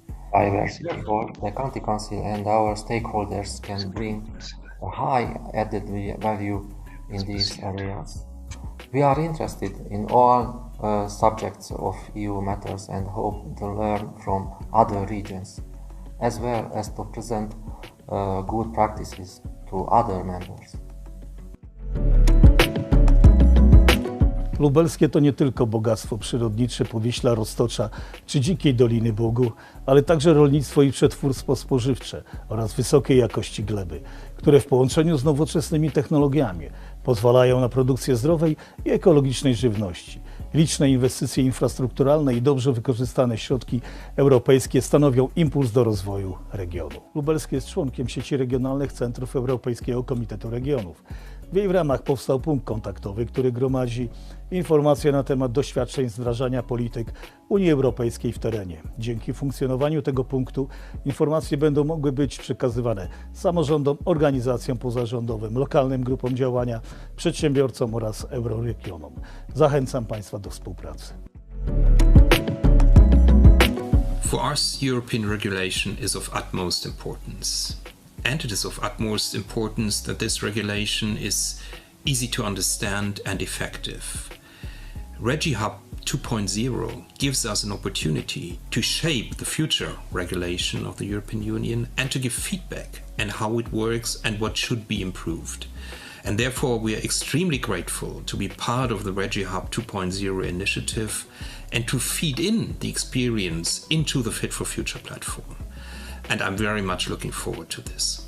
For the county council and our stakeholders can bring a high added value in these areas. We are interested in all subjects of EU matters and hope to learn from other regions, as well as to present good practices to other members. Lubelskie to nie tylko bogactwo przyrodnicze Powiśla, Roztocza czy dzikiej Doliny Bugu, ale także rolnictwo i przetwórstwo spożywcze oraz wysokiej jakości gleby, które w połączeniu z nowoczesnymi technologiami pozwalają na produkcję zdrowej i ekologicznej żywności. Liczne inwestycje infrastrukturalne i dobrze wykorzystane środki europejskie stanowią impuls do rozwoju regionu. Lubelskie jest członkiem sieci regionalnych centrów Europejskiego Komitetu Regionów. W jej ramach powstał punkt kontaktowy, który gromadzi informacje na temat doświadczeń z wdrażania polityk Unii Europejskiej w terenie. Dzięki funkcjonowaniu tego punktu informacje będą mogły być przekazywane samorządom, organizacjom pozarządowym, lokalnym grupom działania, przedsiębiorcom oraz euroregionom. Zachęcam Państwa do współpracy. For us, European regulation is of utmost importance. And it is of utmost importance that this regulation is easy to understand and effective. RegHub 2.0 gives us an opportunity to shape the future regulation of the European Union and to give feedback on how it works and what should be improved. And therefore we are extremely grateful to be part of the RegHub 2.0 initiative and to feed in the experience into the Fit for Future platform. And I'm very much looking forward to this.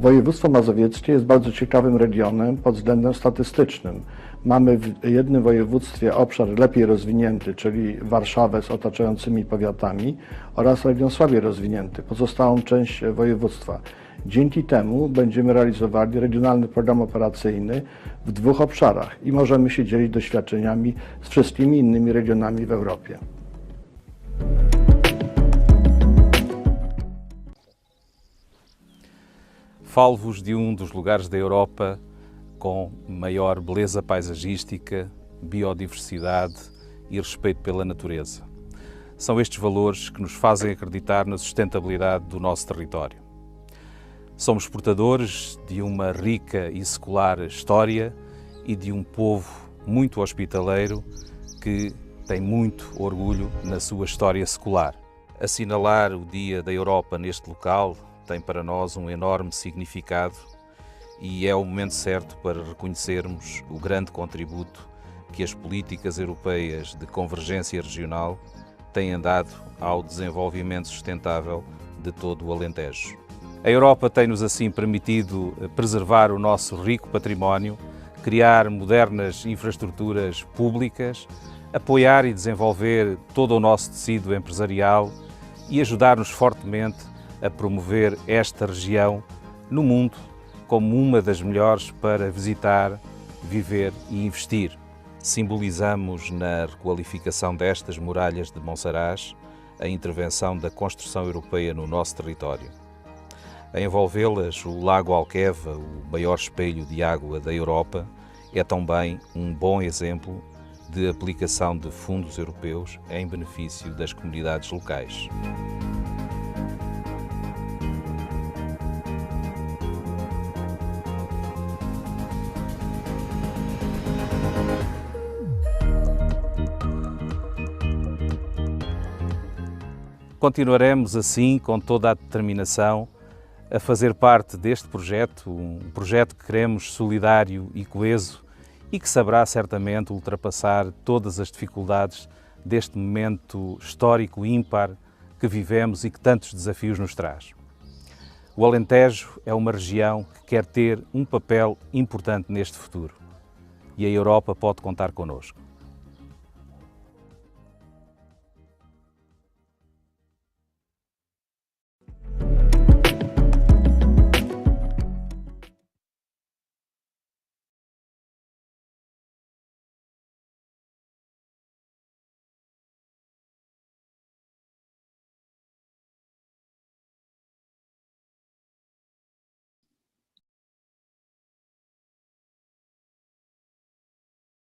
Województwo mazowieckie jest bardzo ciekawym regionem pod względem statystycznym. Mamy w jednym województwie obszar lepiej rozwinięty, czyli Warszawę z otaczającymi powiatami oraz region słabiej rozwinięty, pozostałą część województwa. Dzięki temu będziemy realizowali regionalny program operacyjny w 2 obszarach i możemy się dzielić doświadczeniami z wszystkimi innymi regionami w Europie. Falo-vos de dos lugares da Europa com maior beleza paisagística, biodiversidade e respeito pela natureza. São estes valores que nos fazem acreditar na sustentabilidade do nosso território. Somos portadores de uma rica e secular história e de um povo muito hospitaleiro que tem muito orgulho na sua história secular. Assinalar o Dia da Europa neste local tem para nós um enorme significado e é o momento certo para reconhecermos o grande contributo que as políticas europeias de convergência regional têm dado ao desenvolvimento sustentável de todo o Alentejo. A Europa tem-nos assim permitido preservar o nosso rico património, criar modernas infraestruturas públicas, apoiar e desenvolver todo o nosso tecido empresarial e ajudar-nos fortemente a promover esta região no mundo como uma das melhores para visitar viver e investir. Simbolizamos na requalificação destas muralhas de Monsaraz a intervenção da construção europeia no nosso território. A envolvê-las, o Lago Alqueva, o maior espelho de água da Europa, é também um bom exemplo de aplicação de fundos europeus em benefício das comunidades locais. Continuaremos assim, com toda a determinação, a fazer parte deste projeto, um projeto que queremos solidário e coeso e que saberá certamente ultrapassar todas as dificuldades deste momento histórico ímpar que vivemos e que tantos desafios nos traz. O Alentejo é uma região que quer ter um papel importante neste futuro e a Europa pode contar connosco.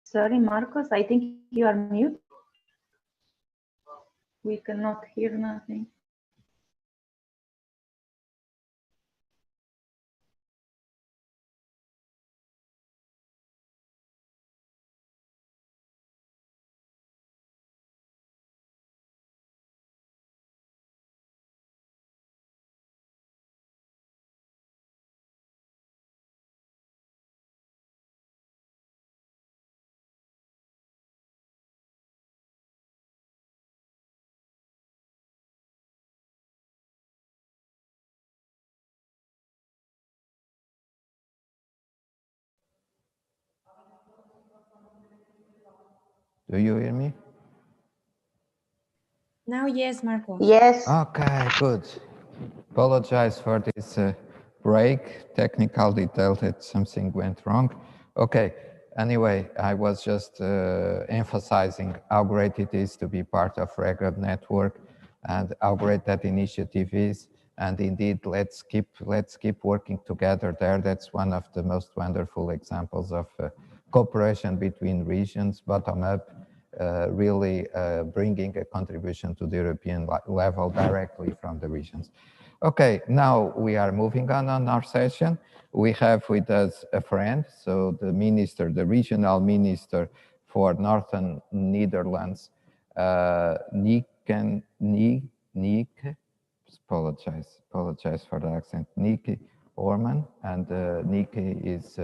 Sorry, Marcos, I think you are mute. We cannot hear nothing. Do you hear me? Now, yes, Marcos. Yes. Okay, good. Apologize for this break. Technical detail that something went wrong. Okay, anyway, I was just emphasizing how great it is to be part of RegHub network and how great that initiative is. And indeed, let's keep working together there. That's one of the most wonderful examples of cooperation between regions, bottom up, really bringing a contribution to the European level directly from the regions. Okay, now we are moving on our session. We have with us a friend, so the minister, the regional minister for Northern Netherlands, Nieke, apologize for the accent, Nieke Oorman, and Nieke is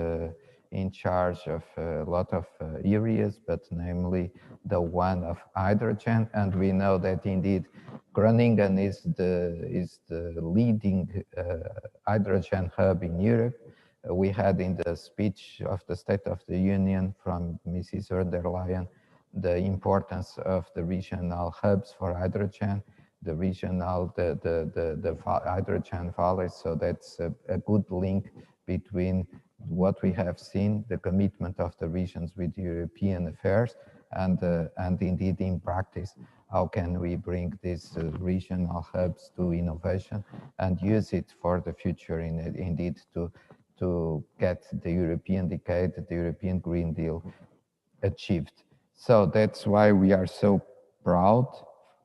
in charge of a lot of areas, but namely the one of hydrogen. And we know that indeed Groningen is the leading hydrogen hub in Europe. We had in the speech of the State of the Union from Mrs. von der Leyen the importance of the regional hubs for hydrogen, the regional, the hydrogen valleys. So that's a good link between what we have seen, the commitment of the regions with European affairs, and indeed in practice, how can we bring these regional hubs to innovation and use it for the future, indeed to get the European decade, the European Green Deal achieved. So that's why we are so proud,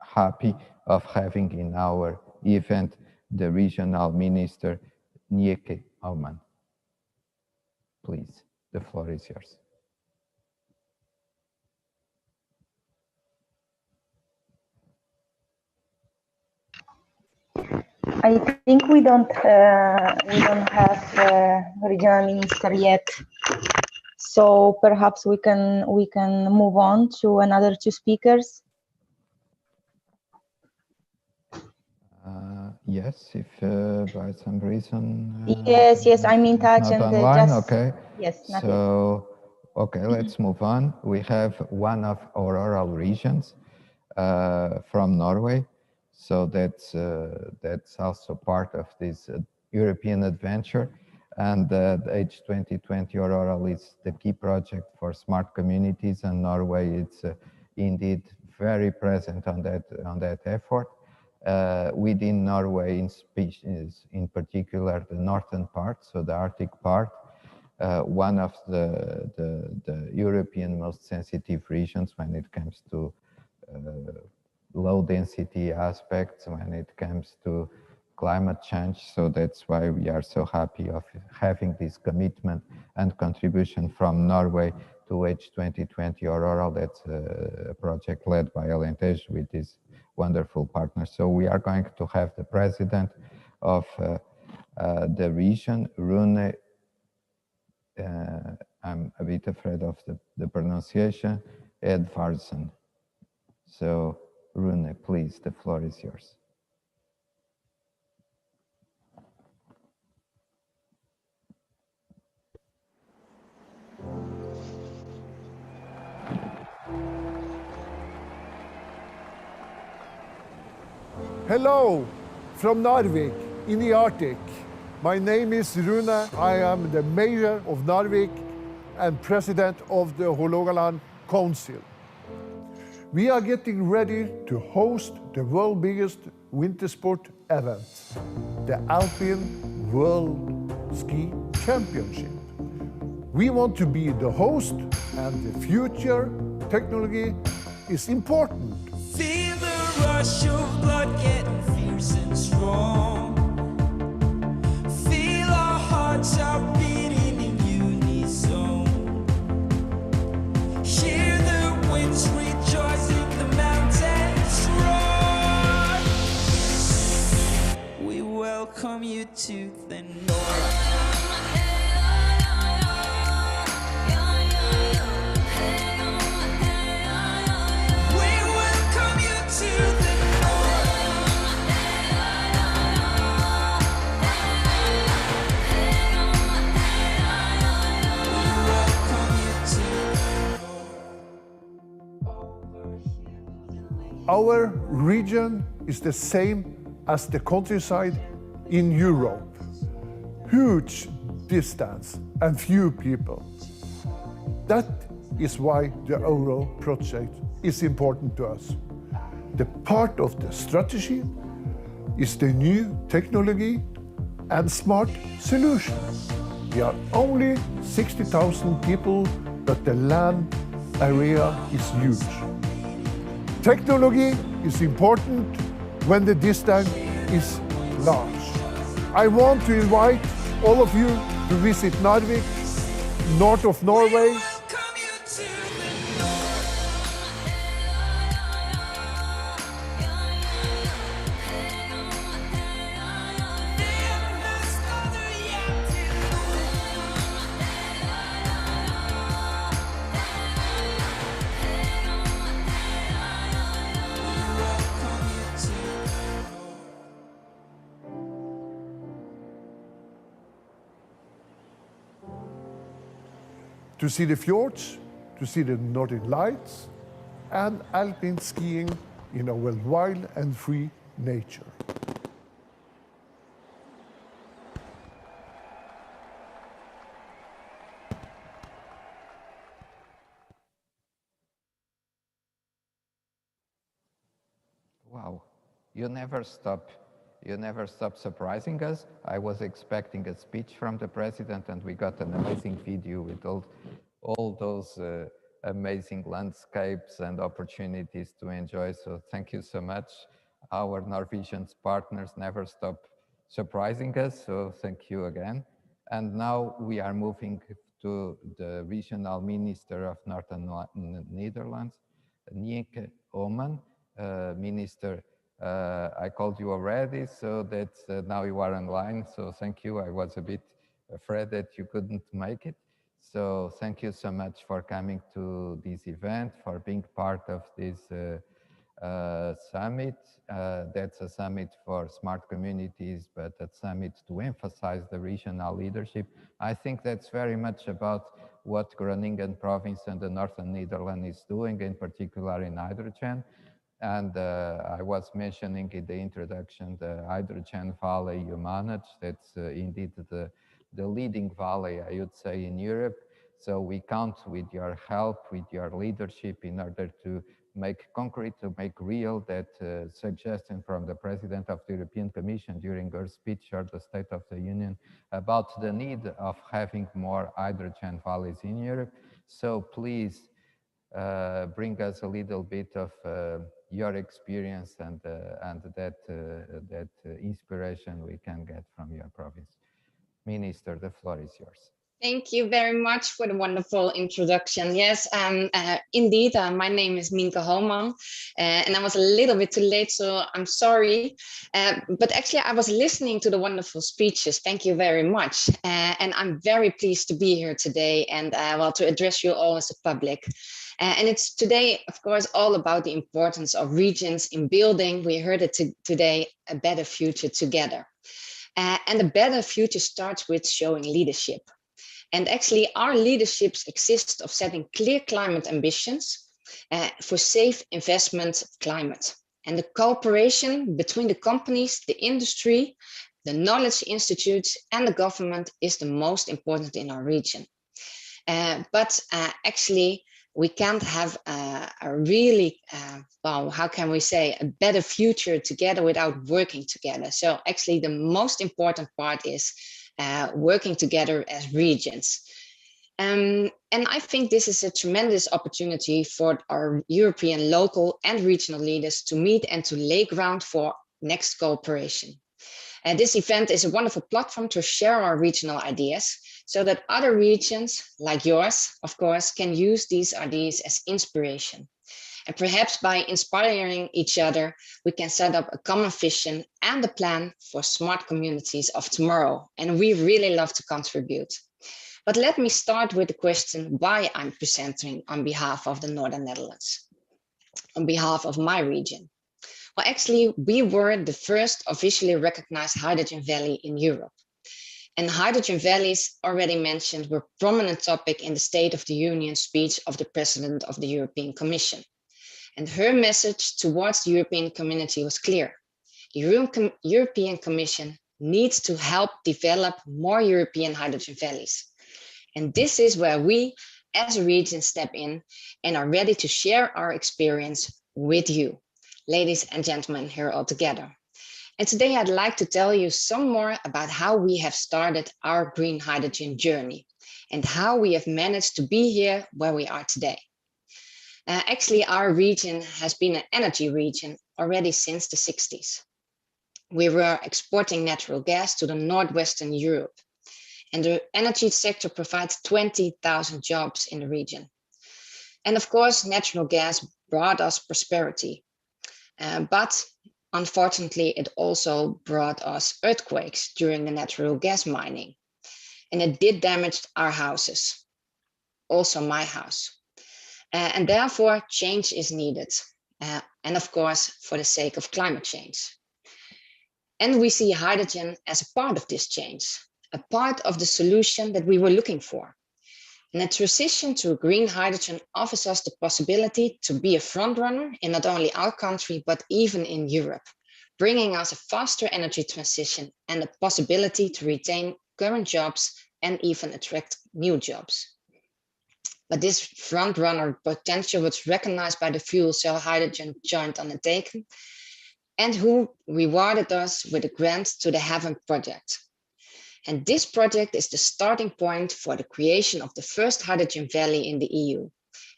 happy of having in our event the regional minister, Nieke Oorman. Please, the floor is yours. I think we don't have a regional minister yet, so perhaps we can move on to another two speakers. Yes, if by some reason. Yes, I'm in touch not and online, just, okay. Yes, not so yet. Okay, let's move on. We have one of our rural regions from Norway, so that's also part of this European adventure. And the H2020 Aurora is the key project for smart communities, and Norway is indeed very present on that effort. Within Norway, in particular, the northern part, so the Arctic part, one of the European most sensitive regions when it comes to low density aspects, when it comes to climate change. So that's why we are so happy of having this commitment and contribution from Norway to H2020 Aurora. That's a project led by Alentejo with this wonderful partner. So we are going to have the president of the region, Rune, I'm a bit afraid of the pronunciation, Edvardsen. So Rune, please, the floor is yours. Hello from Narvik in the Arctic. My name is Rune. I am the mayor of Narvik and president of the Hålogaland Council. We are getting ready to host the world's biggest winter sport event, the Alpine World Ski Championship. We want to be the host, and the future technology is important. Feel the rush of blood getting fierce and strong. Feel our hearts are beating in unison. Hear the winds rejoicing, the mountains roar. We welcome you to the north. Our region is the same as the countryside in Europe. Huge distance and few people. That is why the Aurora project is important to us. The part of the strategy is the new technology and smart solutions. We are only 60,000 people, but the land area is huge. Technology is important when the distance is large. I want to invite all of you to visit Narvik, north of Norway. To see the fjords, to see the northern lights, and alpine skiing in our wild and free nature. Wow, you never stop surprising us. I was expecting a speech from the president, and we got an amazing video with all those amazing landscapes and opportunities to enjoy. So thank you so much. Our Norwegian partners never stop surprising us, so thank you again. And now we are moving to the regional minister of Northern Netherlands, Nienke Oomen. Minister, I called you already, so that now you are online, so thank you. I was a bit afraid that you couldn't make it. So thank you so much for coming to this event, for being part of this summit. That's a summit for smart communities, but a summit to emphasize the regional leadership. I think that's very much about what Groningen province and the Northern Netherlands is doing, in particular in hydrogen. And I was mentioning in the introduction the hydrogen valley you manage. That's indeed the the leading valley, I would say, in Europe. So we count with your help, with your leadership in order to make concrete, to make real that suggestion from the President of the European Commission during her speech or the State of the Union about the need of having more hydrogen valleys in Europe. So please bring us a little bit of your experience and that inspiration we can get from your province. Minister, the floor is yours. Thank you very much for the wonderful introduction. Yes, indeed, my name is Minke Holman, and I was a little bit too late, so I'm sorry. But actually, I was listening to the wonderful speeches. Thank you very much. And I'm very pleased to be here today and well, to address you all as a public. And it's today, of course, all about the importance of regions in building, we heard it today, a better future together. And a better future starts with showing leadership. And actually, our leaderships exist of setting clear climate ambitions for safe investment climate. And the cooperation between the companies, the industry, the knowledge institutes, and the government is the most important in our region. But actually, we can't have a really, well, how can we say, a better future together without working together. So actually, the most important part is working together as regions. And I think this is a tremendous opportunity for our European local and regional leaders to meet and to lay ground for next cooperation. And this event is a wonderful platform to share our regional ideas so that other regions like yours, of course, can use these ideas as inspiration. And perhaps by inspiring each other, we can set up a common vision and a plan for smart communities of tomorrow. And we really love to contribute. But let me start with the question why I'm presenting on behalf of the Northern Netherlands, on behalf of my region. Well, actually, we were the first officially recognized hydrogen valley in Europe. And hydrogen valleys, already mentioned, were a prominent topic in the State of the Union speech of the President of the European Commission. And her message towards the European community was clear. The European Commission needs to help develop more European hydrogen valleys. And this is where we, as a region, step in and are ready to share our experience with you, ladies and gentlemen, here all together. And today I'd like to tell you some more about how we have started our green hydrogen journey and how we have managed to be here where we are today. Actually, our region has been an energy region already since the 60s. We were exporting natural gas to the Northwestern Europe, and the energy sector provides 20,000 jobs in the region. And of course, natural gas brought us prosperity, but unfortunately, it also brought us earthquakes during the natural gas mining, and it did damage our houses, also my house. And therefore, change is needed. And of course, for the sake of climate change. And we see hydrogen as a part of this change, a part of the solution that we were looking for. And the transition to green hydrogen offers us the possibility to be a frontrunner in not only our country, but even in Europe, bringing us a faster energy transition and the possibility to retain current jobs and even attract new jobs. But this front-runner potential was recognized by the Fuel Cell Hydrogen Joint Undertaking, and who rewarded us with a grant to the Heaven Project. And this project is the starting point for the creation of the first hydrogen valley in the EU,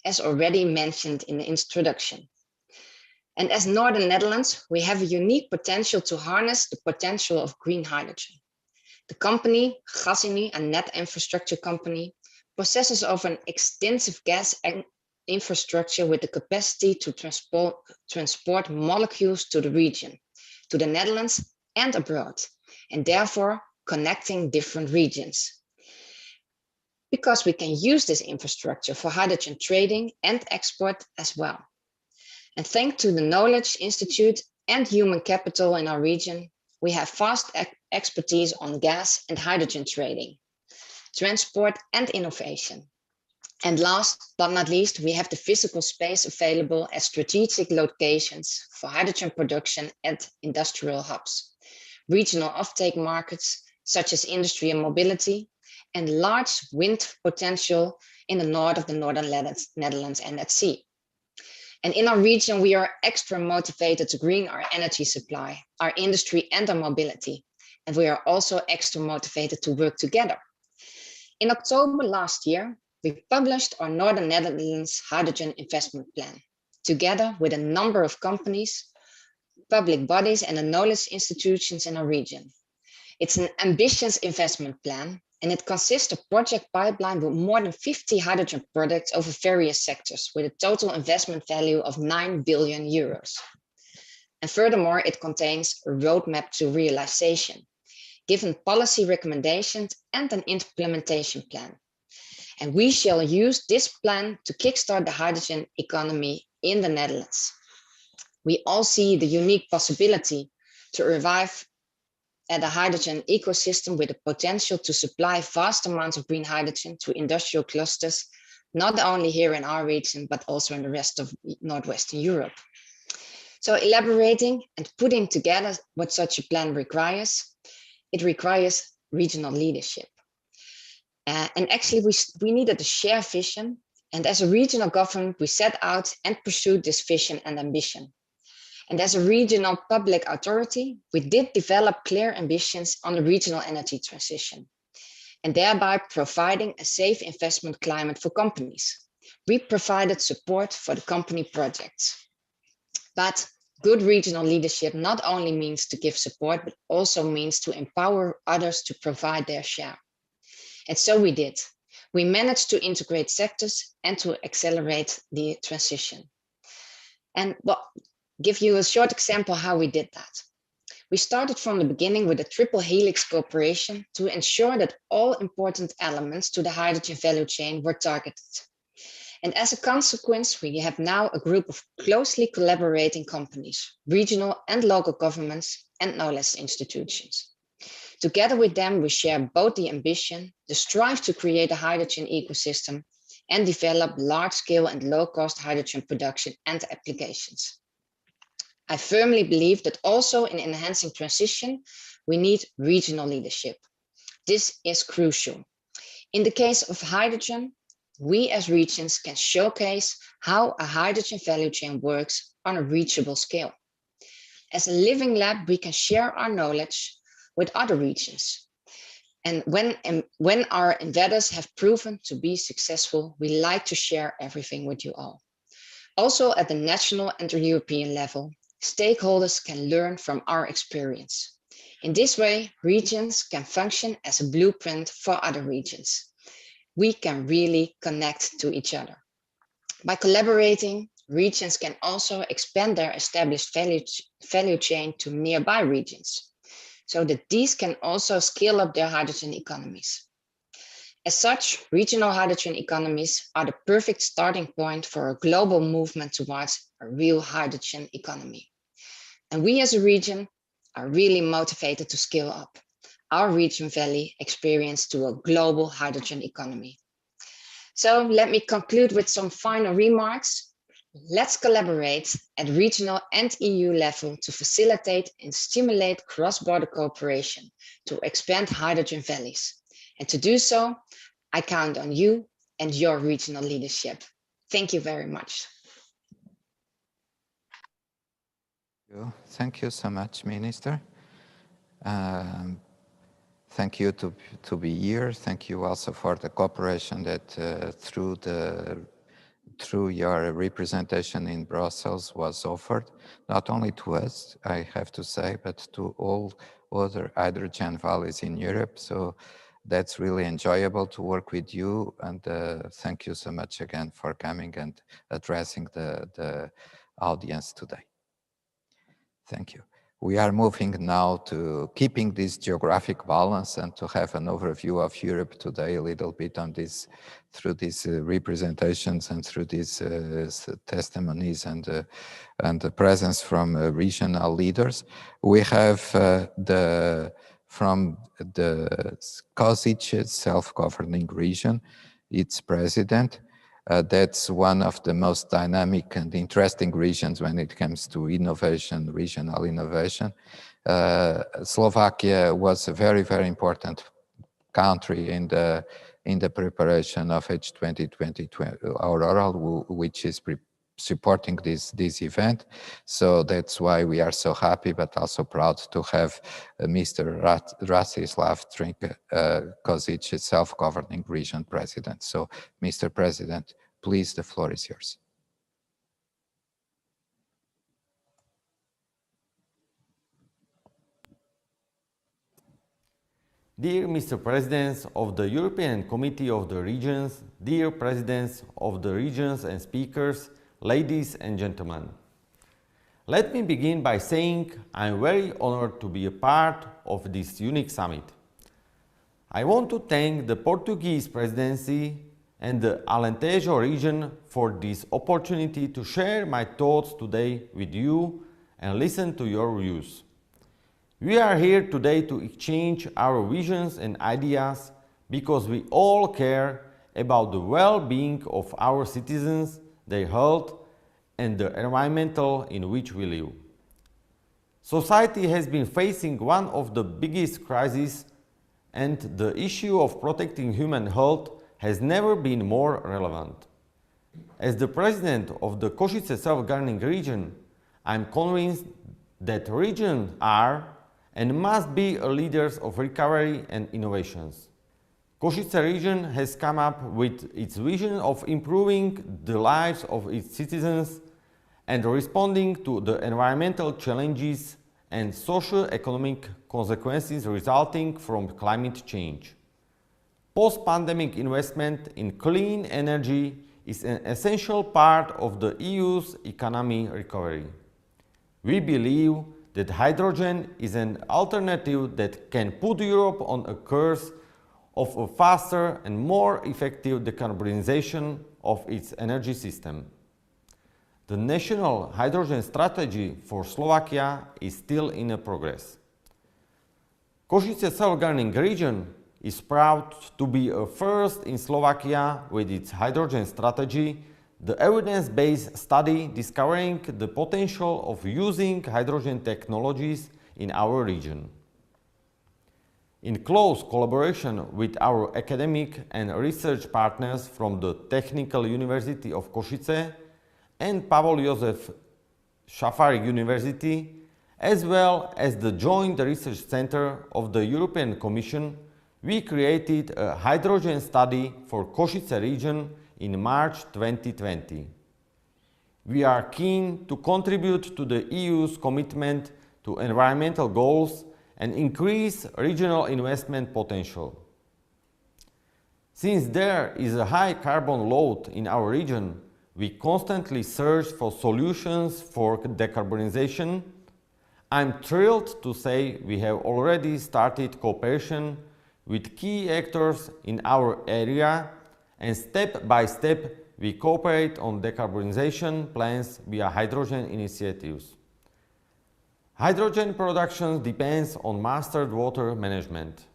as already mentioned in the introduction. And as Northern Netherlands, we have a unique potential to harness the potential of green hydrogen. The company, Gasunie, a net infrastructure company, possesses of an extensive gas infrastructure with the capacity to transport molecules to the region, to the Netherlands and abroad, and therefore connecting different regions. Because we can use this infrastructure for hydrogen trading and export as well. And thanks to the Knowledge Institute and human capital in our region, we have vast expertise on gas and hydrogen trading, transport and innovation. And last but not least, we have the physical space available at strategic locations for hydrogen production at industrial hubs, regional offtake markets, such as industry and mobility, and large wind potential in the north of the northern Netherlands and at sea. And in our region, we are extra motivated to green our energy supply, our industry and our mobility. And we are also extra motivated to work together. In October last year, we published our Northern Netherlands Hydrogen Investment Plan, together with a number of companies, public bodies, and the knowledge institutions in our region. It's an ambitious investment plan, and it consists of project pipeline with more than 50 hydrogen projects over various sectors, with a total investment value of 9 billion euros. And furthermore, it contains a roadmap to realization, given policy recommendations and an implementation plan. And we shall use this plan to kickstart the hydrogen economy in the Netherlands. We all see the unique possibility to revive the hydrogen ecosystem with the potential to supply vast amounts of green hydrogen to industrial clusters, not only here in our region, but also in the rest of Northwestern Europe. So elaborating and putting together what such a plan requires, it requires regional leadership. And actually we needed a shared vision. And as a regional government, we set out and pursued this vision and ambition. And as a regional public authority, we did develop clear ambitions on the regional energy transition, and thereby providing a safe investment climate for companies. We provided support for the company projects. But good regional leadership not only means to give support, but also means to empower others to provide their share. And so we did. We managed to integrate sectors and to accelerate the transition. And give you a short example how we did that. We started from the beginning with a triple helix cooperation to ensure that all important elements to the hydrogen value chain were targeted. And as a consequence, we have now a group of closely collaborating companies, regional and local governments, and knowledge institutions. Together with them, we share both the ambition, the strive to create a hydrogen ecosystem, and develop large-scale and low-cost hydrogen production and applications. I firmly believe that also in enhancing transition, we need regional leadership. This is crucial. In the case of hydrogen, we as regions can showcase how a hydrogen value chain works on a reachable scale. As a living lab, we can share our knowledge with other regions. And when our endeavors have proven to be successful, we like to share everything with you all. Also at the national and the European level, stakeholders can learn from our experience. In this way, regions can function as a blueprint for other regions. We can really connect to each other. By collaborating, regions can also expand their established value chain to nearby regions, so that these can also scale up their hydrogen economies. As such, regional hydrogen economies are the perfect starting point for a global movement towards a real hydrogen economy. And we as a region are really motivated to scale up our region valley experience to a global hydrogen economy. So let me conclude with some final remarks. Let's collaborate at regional and EU level to facilitate and stimulate cross-border cooperation to expand hydrogen valleys. And to do so, I count on you and your regional leadership. Thank you very much. Thank you so much, Minister. Thank you to be here. Thank you also for the cooperation that through your representation in Brussels was offered, not only to us, I have to say, but to all other hydrogen valleys in Europe. So that's really enjoyable to work with you. And thank you so much again for coming and addressing the audience today. Thank you. We are moving now to keeping this geographic balance and to have an overview of Europe today a little bit on this, through these representations and through these testimonies and the presence from regional leaders. We have from the Košice self-governing region, its president. That's one of the most dynamic and interesting regions when it comes to innovation, regional innovation. Slovakia was a very, very important country in the preparation of H2020 Aurora, which is supporting this event. So that's why we are so happy, but also proud to have Mr. Rastislav Trnka-Kozic, self-governing region president. So, Mr. President, please, the floor is yours. Dear Mr. Presidents of the European Committee of the Regions, dear Presidents of the Regions and speakers, ladies and gentlemen. Let me begin by saying I'm very honored to be a part of this unique summit. I want to thank the Portuguese presidency and the Alentejo region for this opportunity to share my thoughts today with you and listen to your views. We are here today to exchange our visions and ideas because we all care about the well-being of our citizens, their health, and the environment in which we live. Society has been facing one of the biggest crises, and the issue of protecting human health has never been more relevant. As the president of the Košice self-governing region, I am convinced that regions are and must be leaders of recovery and innovations. Košice region has come up with its vision of improving the lives of its citizens and responding to the environmental challenges and socio-economic consequences resulting from climate change. Post-pandemic investment in clean energy is an essential part of the EU's economy recovery. We believe that hydrogen is an alternative that can put Europe on a course of a faster and more effective decarbonization of its energy system. The national hydrogen strategy for Slovakia is still in progress. Košice self-governing region is proud to be a first in Slovakia with its hydrogen strategy, the evidence-based study discovering the potential of using hydrogen technologies in our region. In close collaboration with our academic and research partners from the Technical University of Košice and Pavol Jozef Šafárik University, as well as the Joint Research Center of the European Commission, we created a hydrogen study for Košice region in March 2020. We are keen to contribute to the EU's commitment to environmental goals and increase regional investment potential. Since there is a high carbon load in our region, we constantly search for solutions for decarbonization. I'm thrilled to say we have already started cooperation with key actors in our area, and step by step we cooperate on decarbonization plans via hydrogen initiatives. Hydrogen production depends on mastered water management.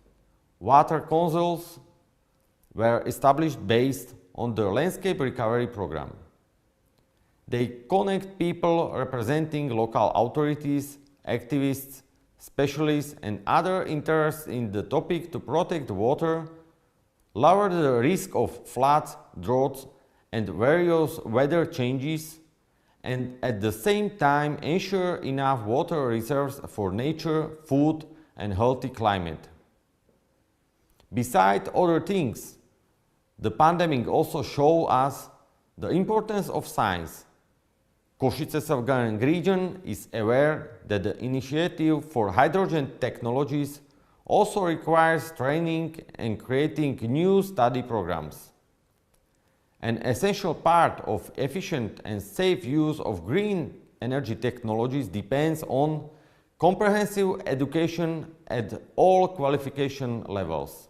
Water councils were established based on the Landscape Recovery Program. They connect people representing local authorities, activists, specialists, and other interests in the topic to protect water, lower the risk of floods, droughts, and various weather changes, and at the same time ensure enough water reserves for nature, food, and healthy climate. Besides other things, the pandemic also showed us the importance of science. Košice self-governing region is aware that the initiative for hydrogen technologies also requires training and creating new study programs. An essential part of efficient and safe use of green energy technologies depends on comprehensive education at all qualification levels.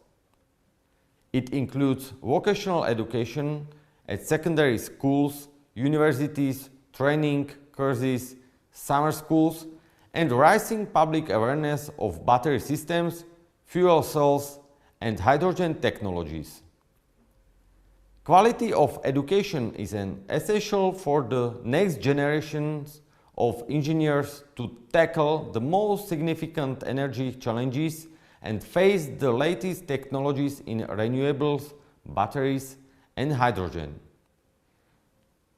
It includes vocational education at secondary schools, universities, training courses, summer schools, and rising public awareness of battery systems, fuel cells, and hydrogen technologies. Quality of education is an essential for the next generations of engineers to tackle the most significant energy challenges and face the latest technologies in renewables, batteries, and hydrogen.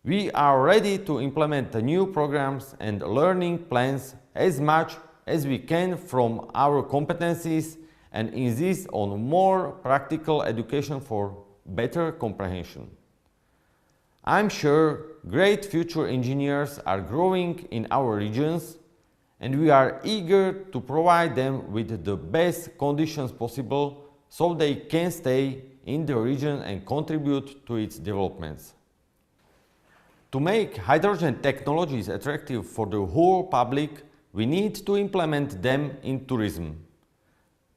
We are ready to implement the new programs and learning plans as much as we can from our competencies and insist on more practical education for better comprehension. I'm sure great future engineers are growing in our regions, and we are eager to provide them with the best conditions possible so they can stay in the region and contribute to its developments. To make hydrogen technologies attractive for the whole public, we need to implement them in tourism.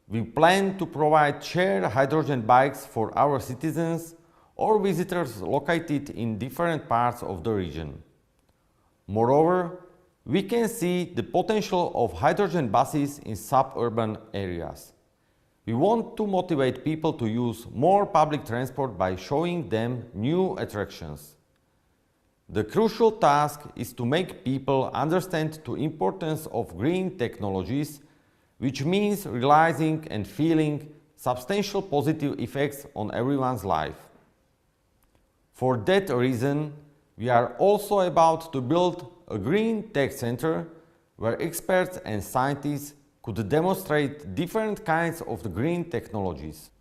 We plan to provide shared hydrogen bikes for our citizens or visitors located in different parts of the region. Moreover, we can see the potential of hydrogen buses in suburban areas. We want to motivate people to use more public transport by showing them new attractions. The crucial task is to make people understand the importance of green technologies, which means realizing and feeling substantial positive effects on everyone's life. For that reason, we are also about to build a green tech center where experts and scientists could demonstrate different kinds of the green technologies.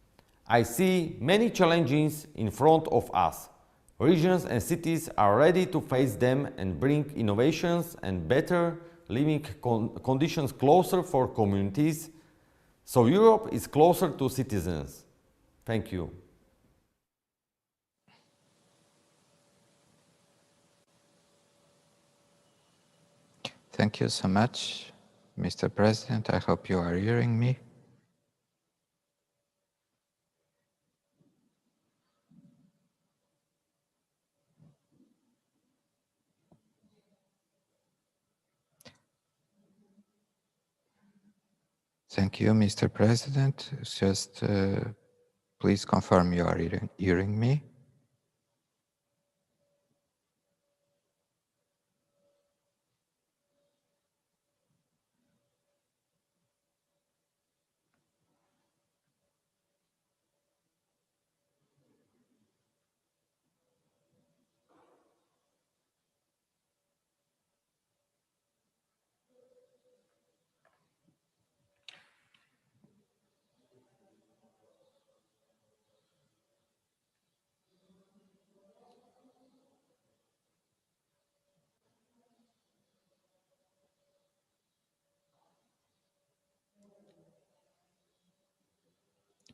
I see many challenges in front of us. Regions and cities are ready to face them and bring innovations and better living conditions closer for communities, so Europe is closer to citizens. Thank you. Thank you so much, Mr. President. I hope you are hearing me. Thank you, Mr. President. Just please confirm you are hearing me.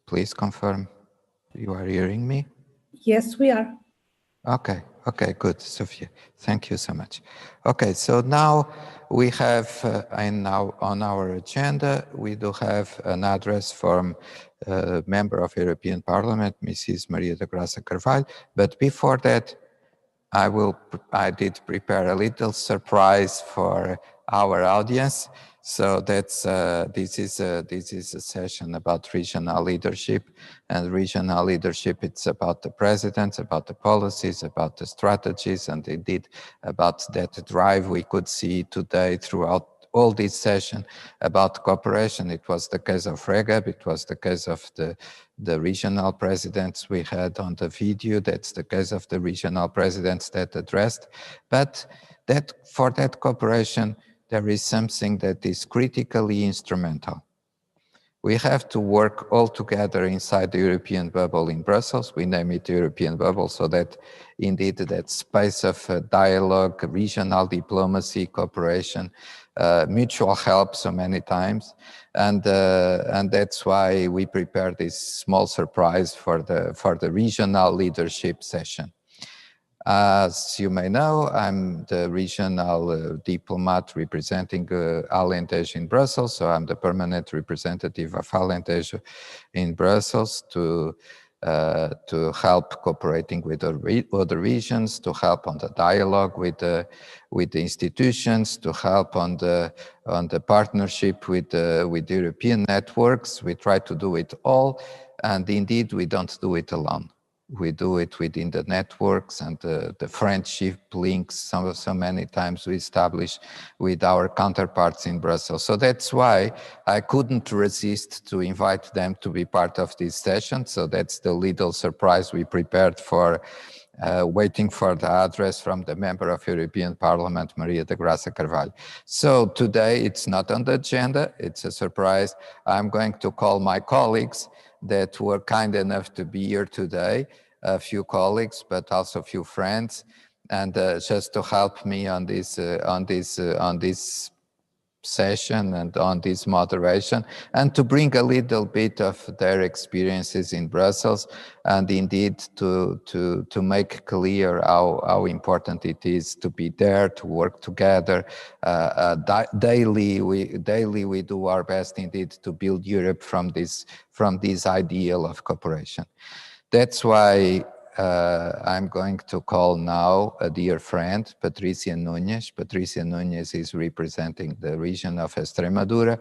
Please confirm you are hearing me. Yes, we are. Okay, good, Sophia. Thank you so much. Okay, so now we have, now on our agenda, we do have an address from a member of European Parliament, Mrs. Maria da Graça Carvalho. But before that, I did prepare a little surprise for our audience. So that's this is a session about regional leadership, and regional leadership, it's about the presidents, about the policies, about the strategies, and indeed about that drive we could see today throughout all this session about cooperation. It was the case of REGAB, it was the case of the regional presidents we had on the video, that's the case of the regional presidents that addressed. But for that cooperation, there is something that is critically instrumental. We have to work all together inside the European bubble in Brussels. We name it the European bubble so that indeed that space of dialogue, regional diplomacy, cooperation, mutual help so many times. And that's why we prepared this small surprise for the regional leadership session. As you may know, I'm the regional diplomat representing Alentejo in Brussels, so I'm the permanent representative of Alentejo in Brussels to help cooperating with other regions, to help on the dialogue with the institutions, to help on the partnership with European networks. We try to do it all, and indeed we don't do it alone. We do it within the networks and the friendship links so many times we establish with our counterparts in Brussels. So that's why I couldn't resist to invite them to be part of this session. So that's the little surprise we prepared for waiting for the address from the member of European Parliament, Maria da Graça Carvalho. So today it's not on the agenda, it's a surprise. I'm going to call my colleagues that were kind enough to be here today, a few colleagues, but also a few friends, and just to help me on this session and on this moderation, and to bring a little bit of their experiences in Brussels, and indeed to make clear how important it is to be there, to work together. Daily we do our best indeed to build Europe from this ideal of cooperation. That's why I'm going to call now a dear friend, Patricia Núñez. Patricia Núñez is representing the region of Extremadura.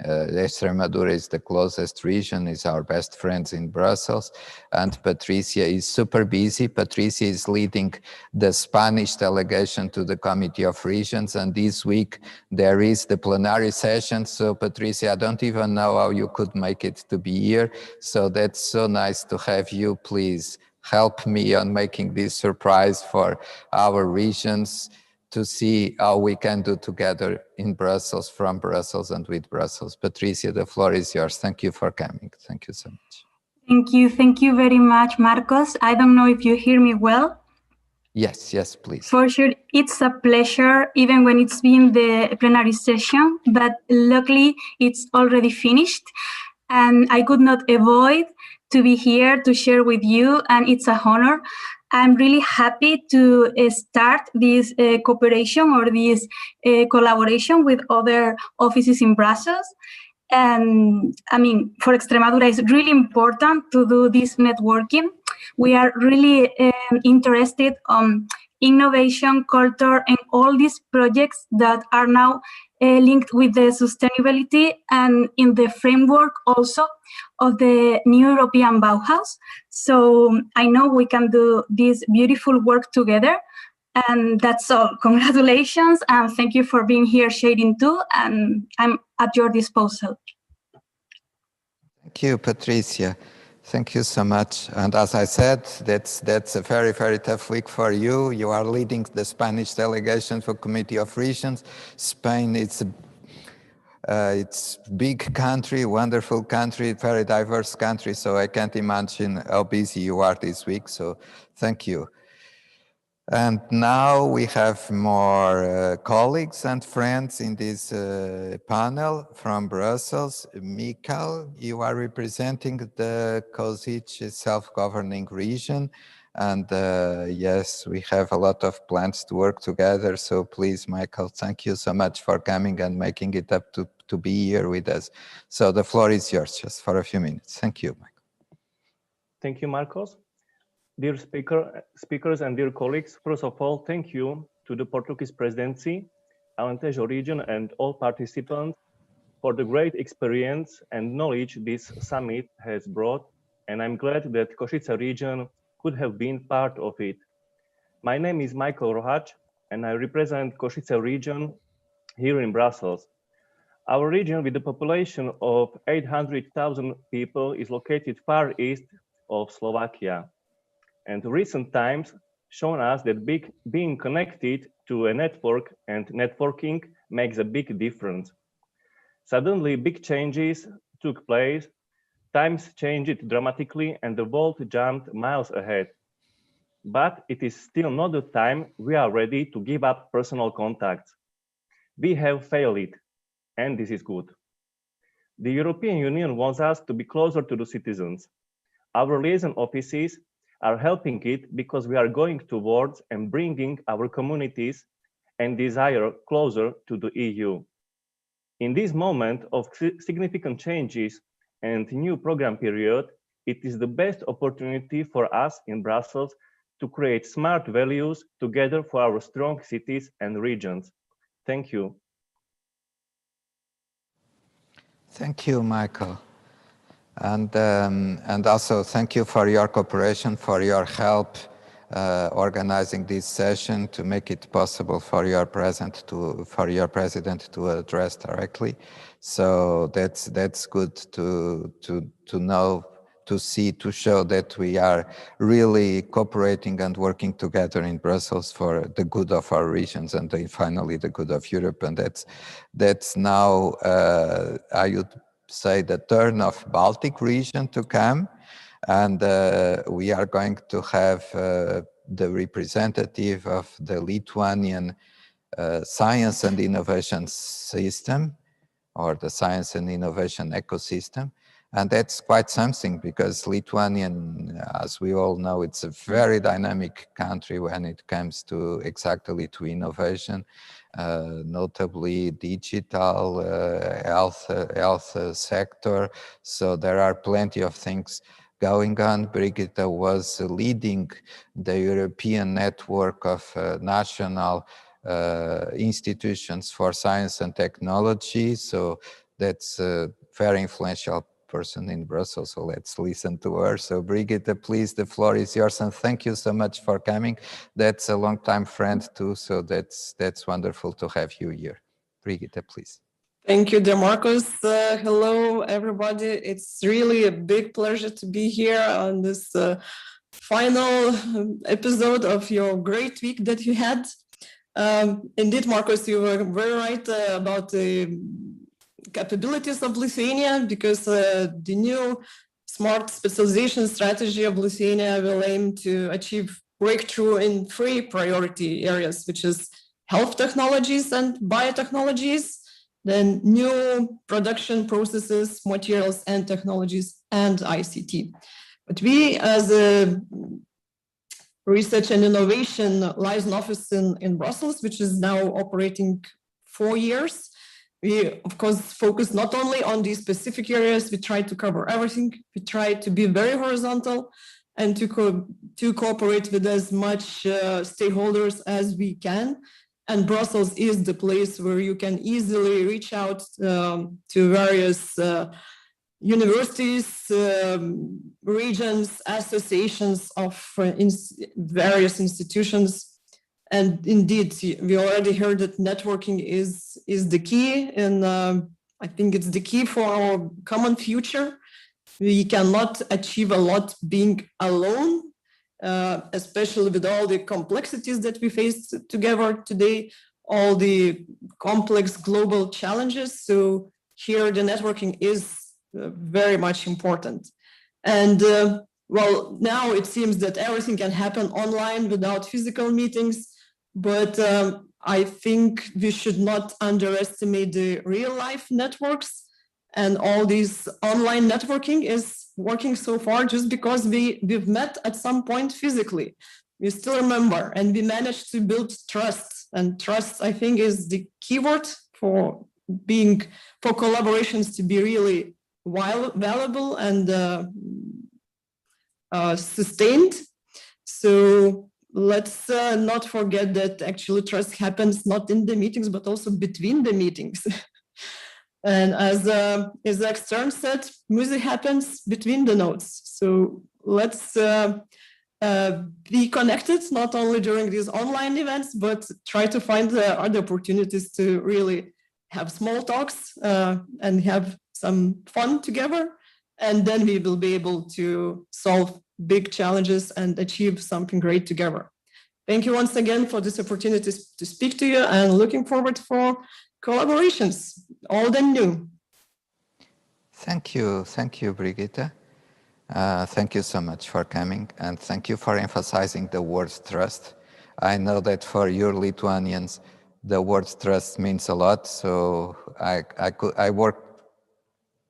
Extremadura is the closest region, is our best friends in Brussels, and Patricia is super busy. Patricia is leading the Spanish delegation to the Committee of Regions, and this week there is the plenary session. So Patricia, I don't even know how you could make it to be here. So that's so nice to have you. Please help me on making this surprise for our regions to see how we can do together in Brussels, from Brussels and with Brussels. Patricia, the floor is yours. Thank you for coming. Thank you so much. Thank you very much, Marcos. I don't know if you hear me well. Yes, please. For sure, it's a pleasure, even when it's been the plenary session, but luckily it's already finished, and I could not avoid to be here to share with you, and it's an honor. I'm really happy to start this cooperation or this collaboration with other offices in Brussels. And I mean, for Extremadura, it's really important to do this networking. We are really interested on innovation, culture, and all these projects that are now linked with the sustainability and in the framework also of the new European Bauhaus. So I know we can do this beautiful work together. And that's all. Congratulations, and thank you for being here sharing too, and I'm at your disposal. Thank you, Patricia. Thank you so much. And as I said, that's a very, very tough week for you. You are leading the Spanish delegation for Committee of Regions. Spain, it's big country, wonderful country, very diverse country. So I can't imagine how busy you are this week. So thank you. And now we have more colleagues and friends in this panel from Brussels. Michal, you are representing the Košice self-governing region. And yes, we have a lot of plans to work together. So please, Michal, thank you so much for coming and making it up to be here with us. So the floor is yours just for a few minutes. Thank you, Michal. Thank you, Marcos. Dear speakers and dear colleagues, first of all, thank you to the Portuguese presidency, Alentejo region, and all participants for the great experience and knowledge this summit has brought, and I'm glad that Košice region could have been part of it. My name is Michael Rohač, and I represent Košice region here in Brussels. Our region, with a population of 800,000 people, is located far east of Slovakia. And recent times shown us that being connected to a network and networking makes a big difference. Suddenly, big changes took place, times changed dramatically, and the world jumped miles ahead. But it is still not the time we are ready to give up personal contacts. We have failed it, and this is good. The European Union wants us to be closer to the citizens. Our liaison offices are helping it because we are going towards and bringing our communities and desire closer to the EU. In this moment of significant changes and new program period, it is the best opportunity for us in Brussels to create smart values together for our strong cities and regions. Thank you. Thank you, Michael. And also thank you for your cooperation, for your help organizing this session to make it possible for your president to address directly. So that's good to know, to see, to show that we are really cooperating and working together in Brussels for the good of our regions and finally the good of Europe. And that's now I would say the turn of Baltic region to come. And we are going to have the representative of the Lithuanian science and innovation system, or the science and innovation ecosystem. And that's quite something, because Lithuanian, as we all know, it's a very dynamic country when it comes to exactly to innovation, notably digital, health sector. So there are plenty of things going on. Brigitte was leading the European network of national institutions for science and technology. So that's a very influential person in Brussels. So let's listen to her. So Brigitte, please, the floor is yours. And thank you so much for coming. That's a long-time friend too. So that's wonderful to have you here. Brigitte, please. Thank you, dear Marcos. Hello, everybody. It's really a big pleasure to be here on this final episode of your great week that you had. Indeed, Marcos, you were very right about the capabilities of Lithuania, because the new smart specialization strategy of Lithuania will aim to achieve breakthrough in 3 priority areas, which is health technologies and biotechnologies, then new production processes, materials and technologies, and ICT. But we, as a research and innovation liaison office in Brussels, which is now operating 4 years, we, of course, focus not only on these specific areas, we try to cover everything. We try to be very horizontal and to cooperate with as much stakeholders as we can. And Brussels is the place where you can easily reach out to various universities, regions, associations of various institutions. And indeed, we already heard that networking is the key, and I think it's the key for our common future. We cannot achieve a lot being alone, especially with all the complexities that we face together today, all the complex global challenges. So here the networking is very much important. And well, now it seems that everything can happen online without physical meetings, but I think we should not underestimate the real life networks, and all this online networking is working so far just because we've met at some point physically. We still remember, and we managed to build trust, and trust, I think, is the keyword for collaborations to be really valuable and sustained. So let's not forget that actually trust happens not in the meetings, but also between the meetings. And as Isaac Stern said, music happens between the notes. So let's be connected, not only during these online events, but try to find other opportunities to really have small talks and have some fun together. And then we will be able to solve big challenges and achieve something great together. Thank you once again for this opportunity to speak to you, and looking forward for collaborations, old and new. Thank you, Brigitte. Thank you so much for coming, and thank you for emphasizing the word trust. I know that for your Lithuanians, the word trust means a lot, so I worked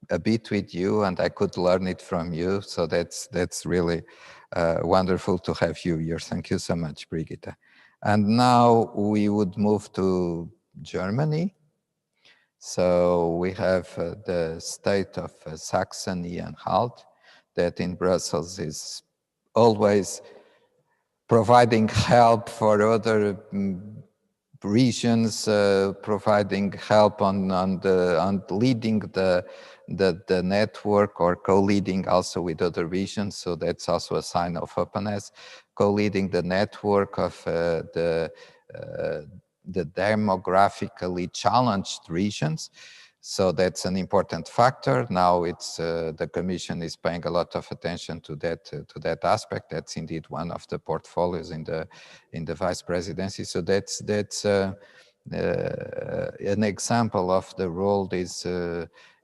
a bit with you and I could learn it from you, so that's really wonderful to have you here. Thank you so much, Brigitte. And now we would move to Germany. So we have the state of Saxony-Anhalt, that in Brussels is always providing help for other regions, providing help on leading the network, or co-leading also with other regions. So that's also a sign of openness. Co-leading the network of the demographically challenged regions. So that's an important factor. Now it's the Commission is paying a lot of attention to that aspect. That's indeed one of the portfolios in the Vice Presidency. So that's an example of the role these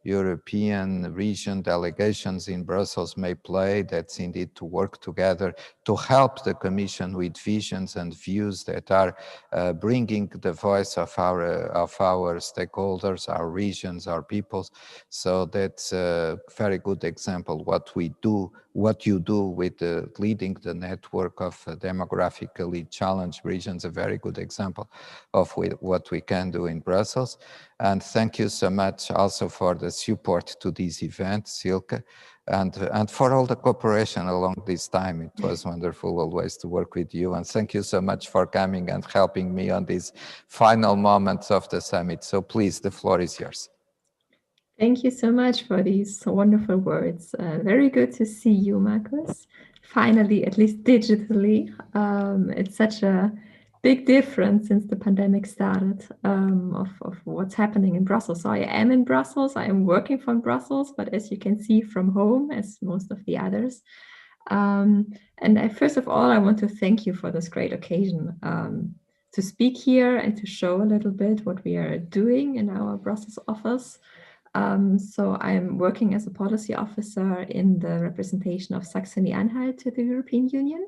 European region delegations in Brussels may play. That's indeed to work together to help the Commission with visions and views that are bringing the voice of our stakeholders, our regions, our peoples. So that's a very good example what you do with leading the network of demographically challenged regions, a very good example of what we can do in Brussels. And thank you so much also for the support to this event, Silke, and for all the cooperation along this time. It was wonderful always to work with you. And thank you so much for coming and helping me on these final moments of the summit. So please, the floor is yours. Thank you so much for these wonderful words. Very good to see you, Markus. Finally, at least digitally. It's such a big difference since the pandemic started of what's happening in Brussels. So I am in Brussels, I am working from Brussels, but as you can see from home, as most of the others. First of all, I want to thank you for this great occasion to speak here and to show a little bit what we are doing in our Brussels office. So I'm working as a policy officer in the representation of Saxony-Anhalt to the European Union.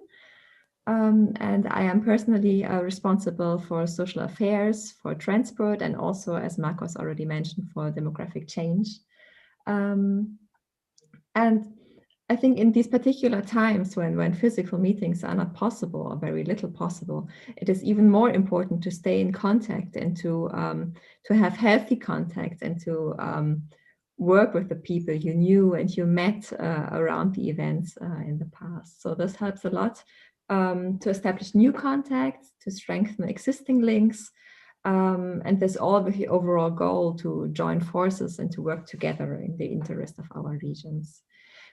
And I am personally responsible for social affairs, for transport, and also, as Markus already mentioned, for demographic change. And I think in these particular times when physical meetings are not possible or very little possible, it is even more important to stay in contact and to have healthy contact and to work with the people you knew and you met around the events in the past. So this helps a lot. To establish new contacts, to strengthen existing links, and this all with the overall goal to join forces and to work together in the interest of our regions.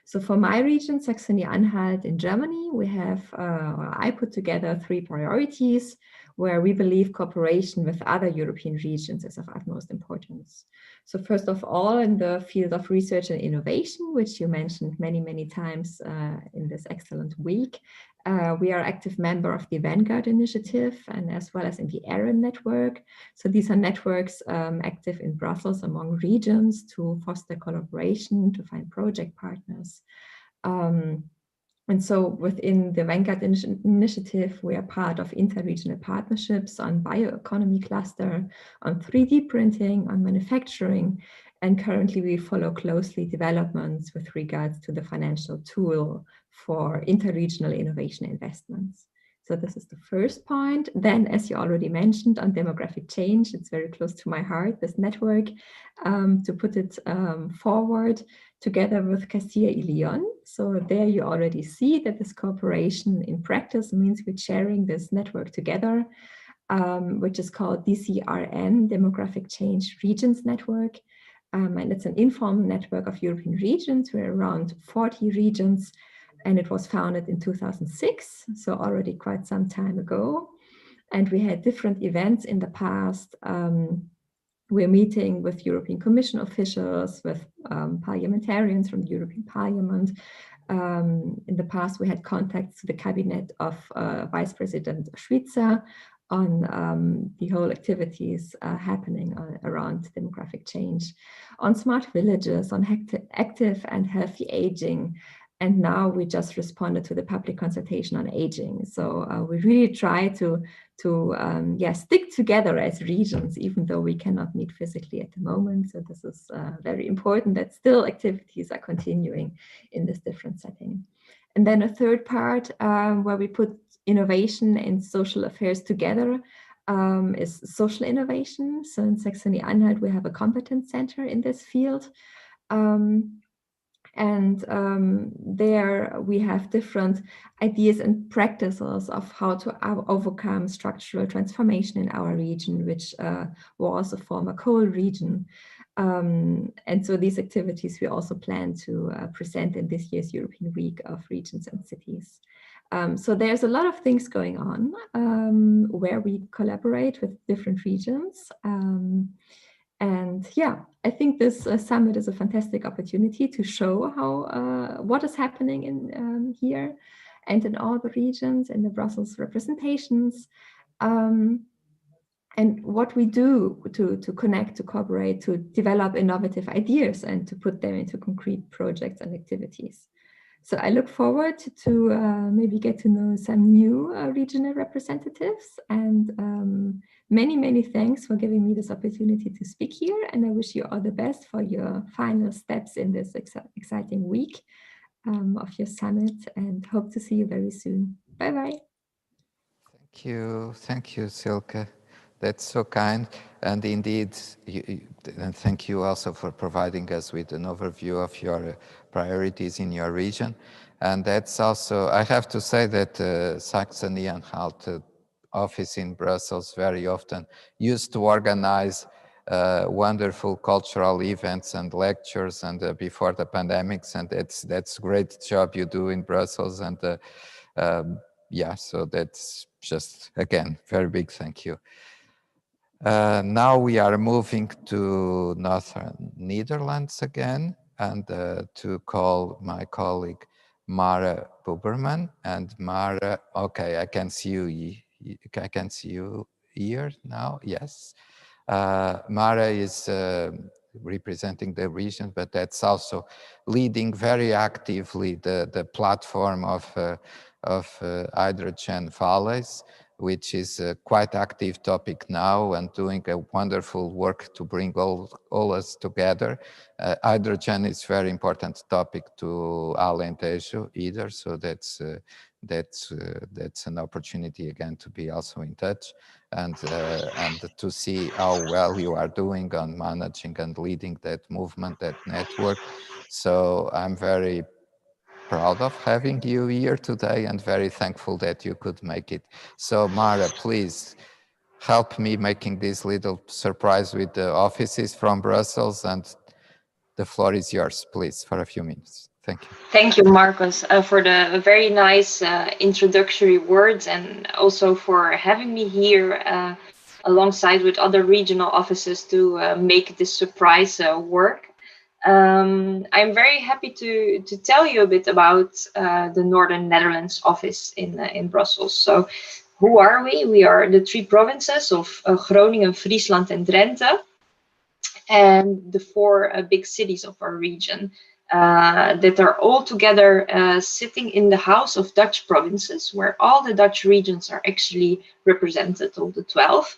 So for my region, Saxony-Anhalt in Germany, we have, I put together 3 priorities where we believe cooperation with other European regions is of utmost importance. So first of all, in the field of research and innovation, which you mentioned many, many times in this excellent week, we are active member of the Vanguard initiative and as well as in the AREN network. So these are networks active in Brussels among regions to foster collaboration, to find project partners. And so within the Vanguard initiative, we are part of interregional partnerships on bioeconomy cluster, on 3D printing, on manufacturing, and currently we follow closely developments with regards to the financial tool for interregional innovation investments. So this is the first point. Then, as you already mentioned, on demographic change, it's very close to my heart, this network, to put it forward together with Castilla y León. So there you already see that this cooperation in practice means we're sharing this network together, which is called DCRN, Demographic Change Regions Network. And it's an informal network of European regions. We're around 40 regions, and it was founded in 2006, so already quite some time ago. And we had different events in the past. We're meeting with European Commission officials, with parliamentarians from the European Parliament. In the past, we had contacts to the cabinet of Vice President Schwitzer on the whole activities happening around demographic change, on smart villages, on active and healthy aging. And now we just responded to the public consultation on aging. So we really try to stick together as regions, even though we cannot meet physically at the moment. So this is very important that still activities are continuing in this different setting. And then a third part where we put innovation and social affairs together is social innovation. So in Saxony-Anhalt, we have a competence center in this field. And there we have different ideas and practices of how to overcome structural transformation in our region, which was a former coal region. And so these activities we also plan to present in this year's European Week of Regions and Cities. So there's a lot of things going on where we collaborate with different regions. And yeah, I think this summit is a fantastic opportunity to show how what is happening in here and in all the regions and the Brussels representations. And what we do to connect, to cooperate, to develop innovative ideas and to put them into concrete projects and activities. So I look forward to maybe get to know some new regional representatives, and many thanks for giving me this opportunity to speak here, and I wish you all the best for your final steps in this exciting week of your summit, and hope to see you very soon. Bye-bye. Thank you, Silke. That's so kind, and indeed, and thank you also for providing us with an overview of your priorities in your region. And that's also, I have to say that Saxony-Anhalt office in Brussels very often used to organize wonderful cultural events and lectures, and before the pandemics, and that's a great job you do in Brussels, and yeah, so that's just, again, very big thank you. Now we are moving to Northern Netherlands again, and to call my colleague Mara Buberman. And Mara, okay, I can see you here now. Yes, Mara is representing the region, but that's also leading very actively the platform of Hydrogen Valleys, which is a quite active topic now, and doing a wonderful work to bring all us together. Hydrogen is very important topic to Alentejo either, so that's an opportunity again to be also in touch, and to see how well you are doing on managing and leading that movement, that network. So I'm very proud of having you here today, and very thankful that you could make it. So Mara, please help me making this little surprise with the offices from Brussels, and the floor is yours, please, for a few minutes. Thank you. Thank you, Marcus, for the very nice introductory words, and also for having me here alongside with other regional offices to make this surprise work. I'm very happy to tell you a bit about the Northern Netherlands office in Brussels. So who are we? We are the three provinces of Groningen, Friesland and Drenthe, and the four big cities of our region that are all together sitting in the House of Dutch Provinces, where all the Dutch regions are actually represented, all the 12.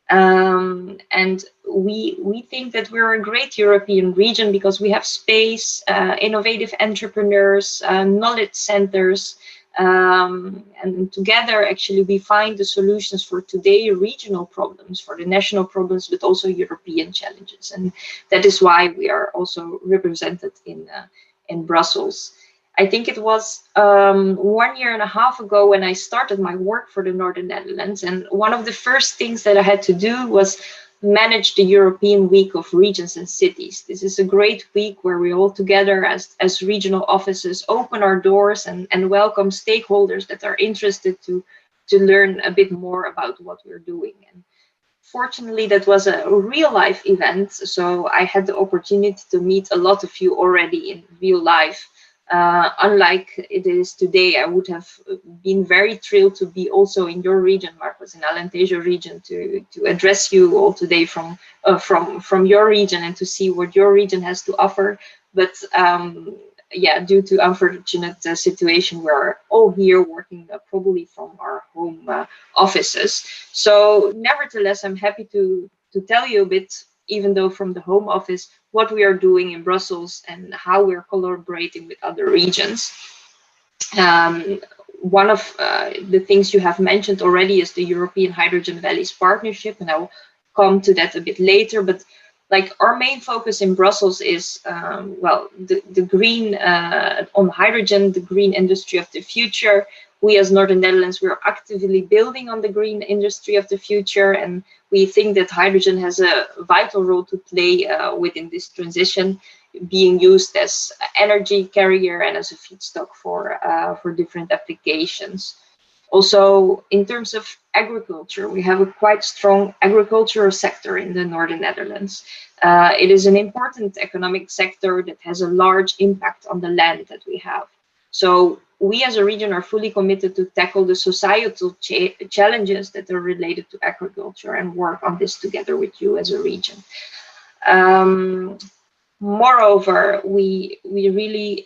And we think that we're a great European region because we have space, innovative entrepreneurs, knowledge centers, and together actually we find the solutions for today regional problems, for the national problems, but also European challenges. And that is why we are also represented in Brussels. I think it was 1.5 years ago when I started my work for the Northern Netherlands, and one of the first things that I had to do was manage the European Week of Regions and Cities. This is a great week where we all together as regional offices open our doors and welcome stakeholders that are interested to learn a bit more about what we're doing. And fortunately, that was a real life event, so I had the opportunity to meet a lot of you already in real life. Unlike it is today, I would have been very thrilled to be also in your region, Marcus, in Alentejo region, to address you all today from your region and to see what your region has to offer. But yeah, due to unfortunate situation, we're all here working probably from our home offices. So nevertheless, I'm happy to tell you a bit, even though from the home office, what we are doing in Brussels and how we're collaborating with other regions. One of the things you have mentioned already is the European Hydrogen Valleys Partnership, and I will come to that a bit later. But Like our main focus in Brussels is, well, the green, on hydrogen, the green industry of the future. We as Northern Netherlands, we're actively building on the green industry of the future, and we think that hydrogen has a vital role to play within this transition, being used as energy carrier and as a feedstock for different applications. Also, in terms of agriculture, we have a quite strong agricultural sector in the Northern Netherlands. It is an important economic sector that has a large impact on the land that we have. So we as a region are fully committed to tackle the societal challenges that are related to agriculture and work on this together with you as a region. Moreover, we really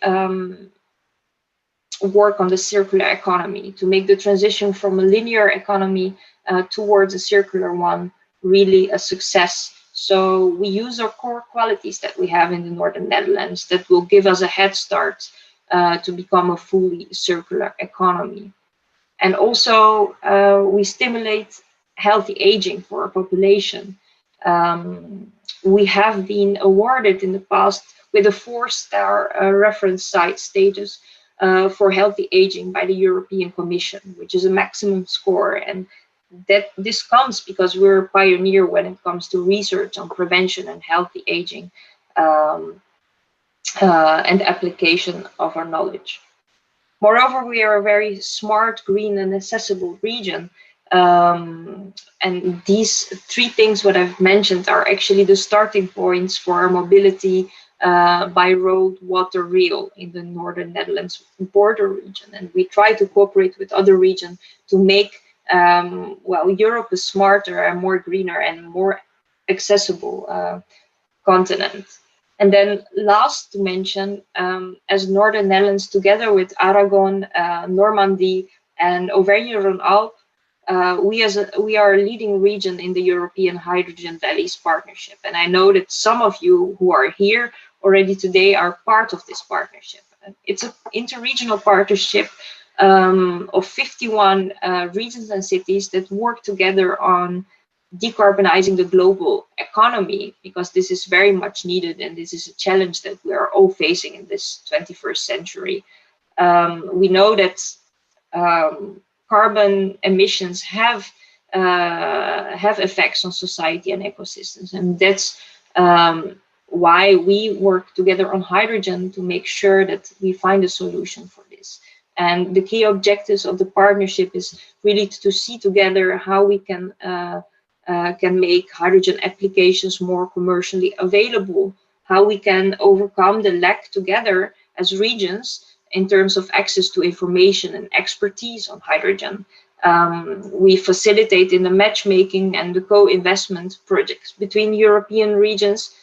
work on the circular economy to make the transition from a linear economy towards a circular one really a success. So we use our core qualities that we have in the Northern Netherlands that will give us a head start to become a fully circular economy. And also we stimulate healthy aging for our population. We have been awarded in the past with a 4-star reference site status for healthy aging by the European Commission, which is a maximum score. And that this comes because we're a pioneer when it comes to research on prevention and healthy aging and application of our knowledge. Moreover, we are a very smart, green and accessible region. And these 3 things what I've mentioned are actually the starting points for our mobility by road, water, rail in the Northern Netherlands border region. And we try to cooperate with other regions to make well, Europe a smarter and more greener and more accessible continent. And then last to mention, as Northern Netherlands, together with Aragon, Normandy and Auvergne-Rhône-Alpes, we are a leading region in the European Hydrogen Valleys Partnership. And I know that some of you who are here already today are part of this partnership. It's an interregional partnership of 51 regions and cities that work together on decarbonizing the global economy, because this is very much needed and this is a challenge that we are all facing in this 21st century. We know that carbon emissions have effects on society and ecosystems, and that's why we work together on hydrogen to make sure that we find a solution for this. And the key objectives of the partnership is really to see together how we can make hydrogen applications more commercially available, how we can overcome the lack together as regions in terms of access to information and expertise on hydrogen. We facilitate in the matchmaking and the co-investment projects between European regions.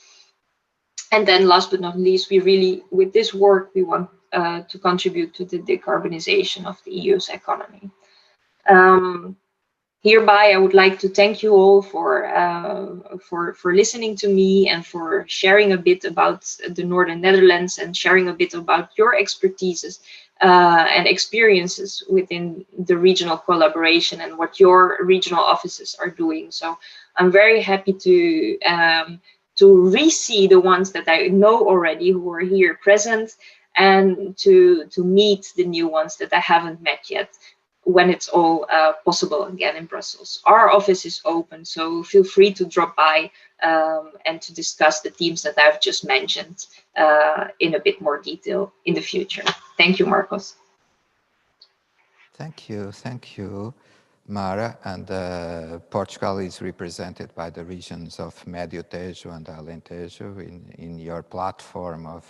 And then last but not least, we really, with this work, we want to contribute to the decarbonization of the EU's economy. Hereby, I would like to thank you all for listening to me and for sharing a bit about the Northern Netherlands and sharing a bit about your expertises and experiences within the regional collaboration and what your regional offices are doing. So I'm very happy to re-see the ones that I know already who are here present, and to meet the new ones that I haven't met yet, when it's all possible again in Brussels. Our office is open, so feel free to drop by and to discuss the themes that I've just mentioned in a bit more detail in the future. Thank you, Marcos. Thank you, Mara. And Portugal is represented by the regions of Médio Tejo and Alentejo in your platform of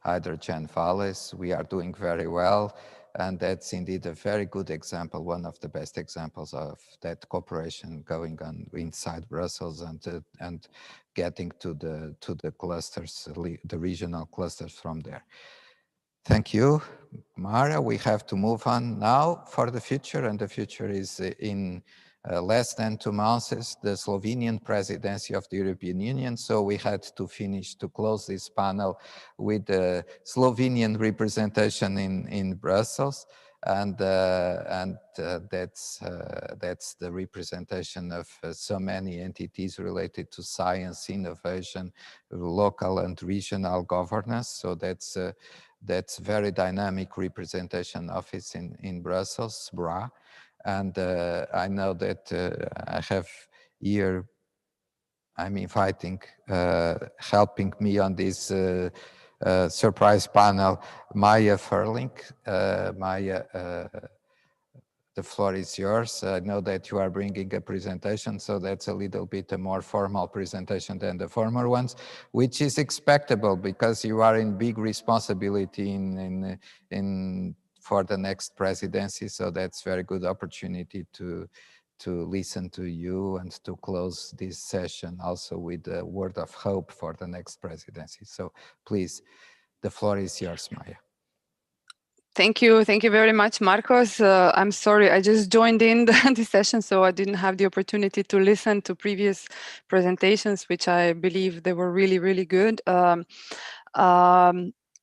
hydrogen valleys. We are doing very well. And that's indeed a very good example, one of the best examples of that cooperation going on inside Brussels and getting to the clusters, the regional clusters from there. Thank you, Mara. We have to move on now for the future, and the future is in less than 2 months, the Slovenian presidency of the European Union. So we had to close this panel with the Slovenian representation in Brussels. and that's the representation of so many entities related to science, innovation, local and regional governance. So that's very dynamic representation office in Brussels, BRA. And I know that I have here, I'm inviting, helping me on this surprise panel, Maya Ferling. Maya, the floor is yours. I know that you are bringing a presentation, so that's a little bit a more formal presentation than the former ones, which is expectable because you are in big responsibility for the next presidency. So that's very good opportunity to listen to you and to close this session also with a word of hope for the next presidency. So please, the floor is yours, Maya. Thank you very much, Marcos. I'm sorry, I just joined in this session, so I didn't have the opportunity to listen to previous presentations, which I believe they were really, really good.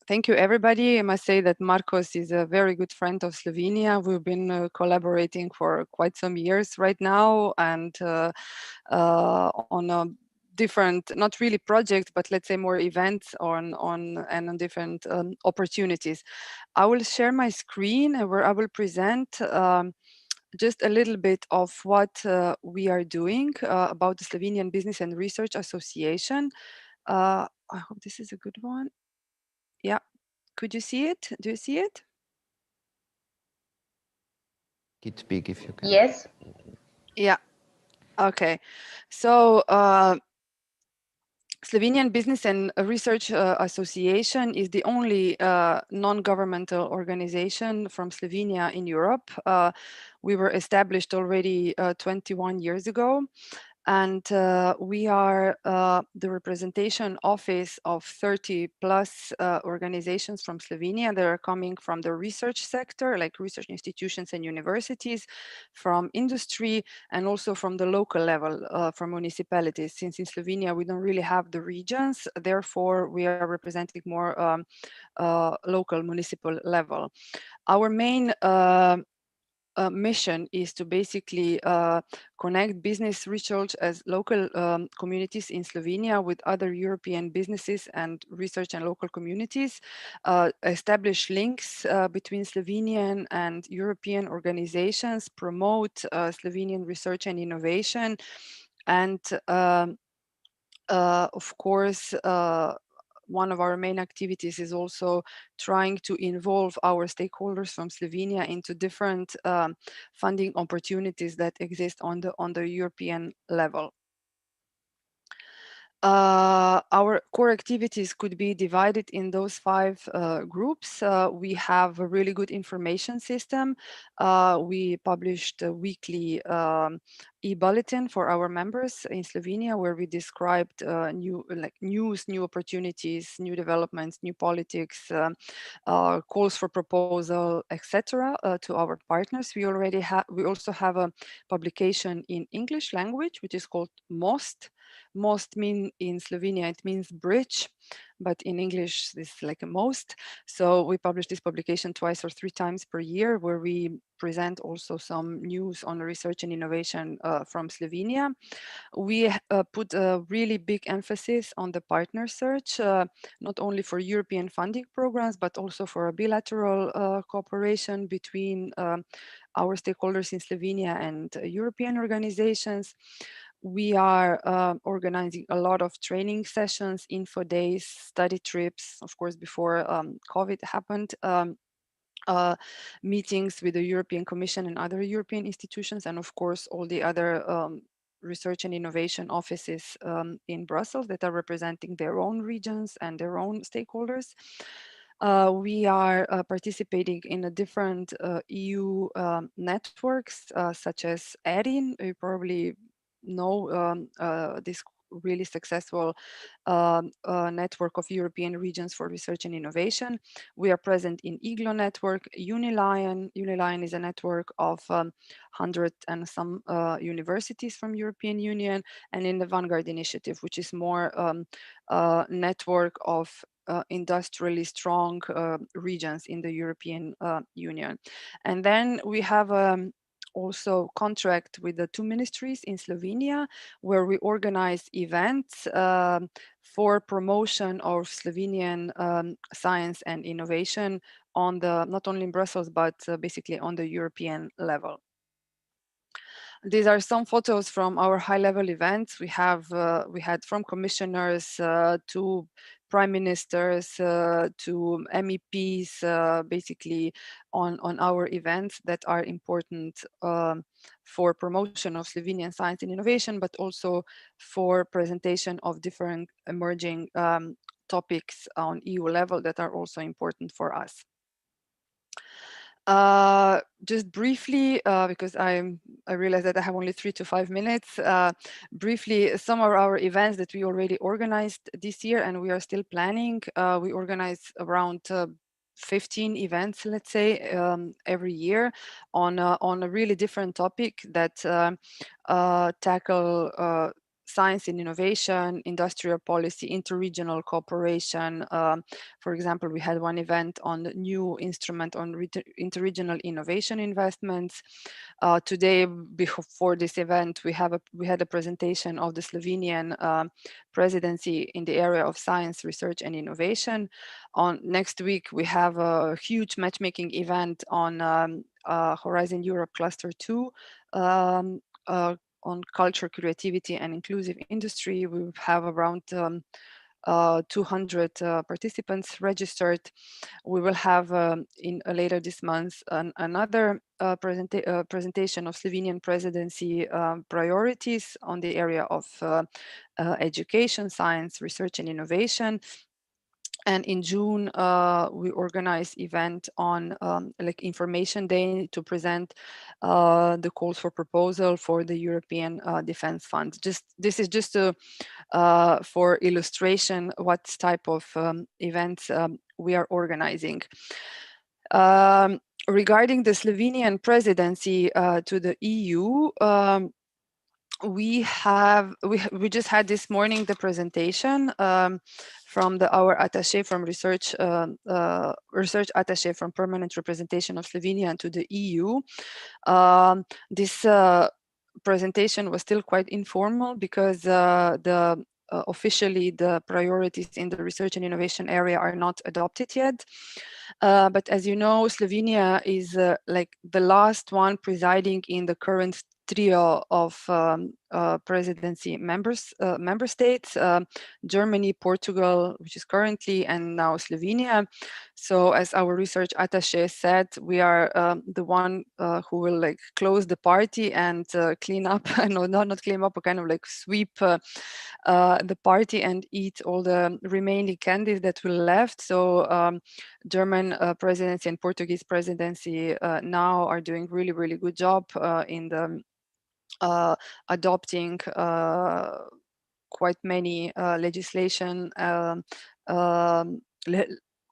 Thank you, everybody. I must say that Marcos is a very good friend of Slovenia. We've been collaborating for quite some years right now, and on a different, not really projects, but let's say more events on different opportunities. I will share my screen where I will present just a little bit of what we are doing about the Slovenian Business and Research Association. I hope this is a good one. Yeah, could you see it? Do you see it? It's big if you can. Yes. Yeah. Okay. So Slovenian Business and Research Association is the only non-governmental organization from Slovenia in Europe. We were established already 21 years ago. And we are the representation office of 30 plus organizations from Slovenia that are coming from the research sector, like research institutions and universities, from industry, and also from the local level, from municipalities. Since in Slovenia, we don't really have the regions, therefore we are representing more local municipal level. Our main mission is to basically connect business research as local communities in Slovenia with other European businesses and research and local communities, establish links between Slovenian and European organizations, promote Slovenian research and innovation, and of course, one of our main activities is also trying to involve our stakeholders from Slovenia into different funding opportunities that exist on the European level. Our core activities could be divided in those 5 groups. We have a really good information system. We published a weekly e-bulletin for our members in Slovenia, where we described news, new opportunities, new developments, new politics, calls for proposal, etc. To our partners. We also have a publication in English language, which is called Most. Most mean in Slovenia, it means bridge, but in English, it's like a most. So we publish this publication 2 or 3 times per year, where we present also some news on research and innovation from Slovenia. We put a really big emphasis on the partner search, not only for European funding programs, but also for a bilateral cooperation between our stakeholders in Slovenia and European organizations. We are organizing a lot of training sessions, info days, study trips, of course, before COVID happened, meetings with the European Commission and other European institutions, and of course, all the other research and innovation offices in Brussels that are representing their own regions and their own stakeholders. We are participating in a different EU networks, such as ERIN. You probably know this really successful network of European regions for research and innovation. We are present in IGLO network, Unilion. Unilion is a network of 100 and some universities from European Union, and in the Vanguard initiative, which is more network of industrially strong regions in the European Union. And then we have also contract with the 2 ministries in Slovenia, where we organize events for promotion of Slovenian science and innovation on the, not only in Brussels, but basically on the European level. These are some photos from our high-level events. We had from commissioners to prime ministers to MEPs, basically on our events that are important for promotion of Slovenian science and innovation, but also for presentation of different emerging topics on EU level that are also important for us. Just briefly, because I realize that I have only 3 to 5 minutes, briefly, some of our events that we already organized this year and we are still planning. We organize around 15 events, let's say, every year on a really different topic that tackle science and innovation, industrial policy, interregional cooperation. For example, we had one event on the new instrument on interregional innovation investments. Today, before this event, we had a presentation of the Slovenian presidency in the area of science, research, and innovation. On next week, we have a huge matchmaking event on Horizon Europe Cluster 2. On culture, creativity, and inclusive industry. We have around 200 participants registered. We will have in later this month another presentation of Slovenian presidency priorities on the area of education, science, research, and innovation. And in June, we organize event on like Information Day to present the calls for proposal for the European Defense Fund. This is just for illustration what type of events we are organizing. Regarding the Slovenian presidency to the EU, we just had this morning the presentation from our attaché from research attaché from permanent representation of Slovenia to the EU. This presentation was still quite informal because officially the priorities in the research and innovation area are not adopted yet. But as you know, Slovenia is like the last one presiding in the current trio of presidency member states, Germany, Portugal, which is currently, and now Slovenia. So as our research attaché said, we are the one who will like close the party and clean up, no, not clean up, but kind of like sweep the party and eat all the remaining candies that were left. So German presidency and Portuguese presidency now are doing really, really good job in the adopting quite many legislation,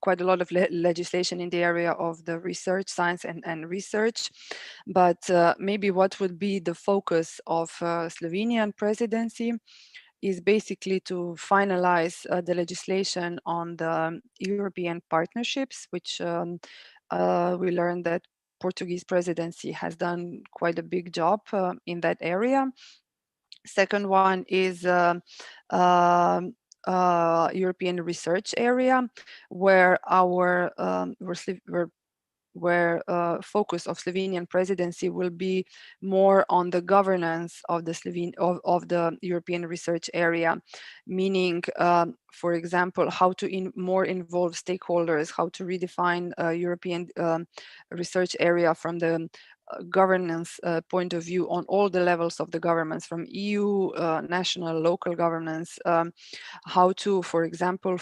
quite a lot of legislation in the area of the research, science and research. But maybe what would be the focus of Slovenian presidency is basically to finalize the legislation on the European partnerships, which we learned that Portuguese presidency has done quite a big job in that area. Second one is European research area, where our focus of Slovenian presidency will be more on the governance of the European research area, meaning, for example, how to more involve stakeholders, how to redefine European research area from the governance point of view on all the levels of the governments, from EU, national, local governments, how to, for example,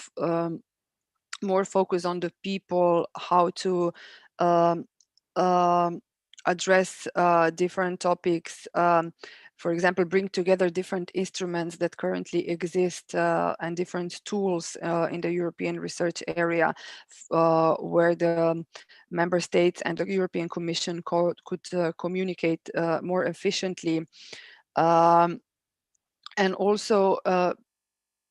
more focus on the people, how to address different topics, for example, bring together different instruments that currently exist and different tools in the European research area, where the member states and the European Commission could communicate more efficiently. And also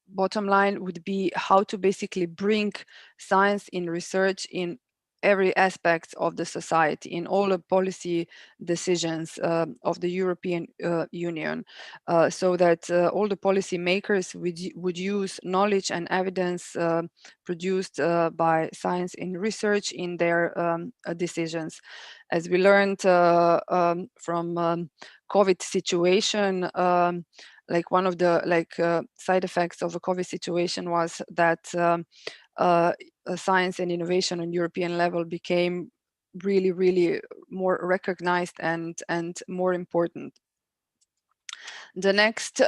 bottom line would be how to basically bring science in research in every aspect of the society, in all the policy decisions of the European Union, so that all the policy makers would use knowledge and evidence produced by science in research in their decisions. As we learned from COVID situation, like one of the side effects of a COVID situation was that science and innovation on European level became really more recognized and more important. The next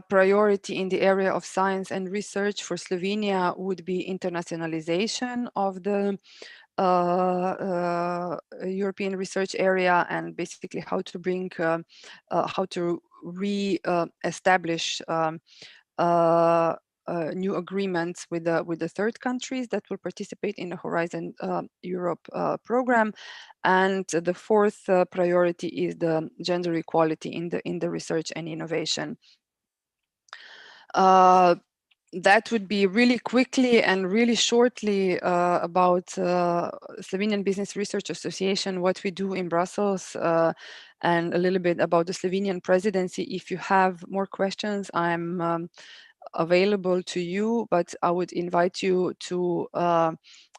priority in the area of science and research for Slovenia would be internationalization of the European research area, and basically how to bring, how to re-establish new agreements with the third countries that will participate in the Horizon Europe program. And the fourth priority is the gender equality in the research and innovation. That would be really quickly and really shortly about Slovenian Business Research Association, what we do in Brussels, and a little bit about the Slovenian presidency. If you have more questions, I'm available to you, but I would invite you to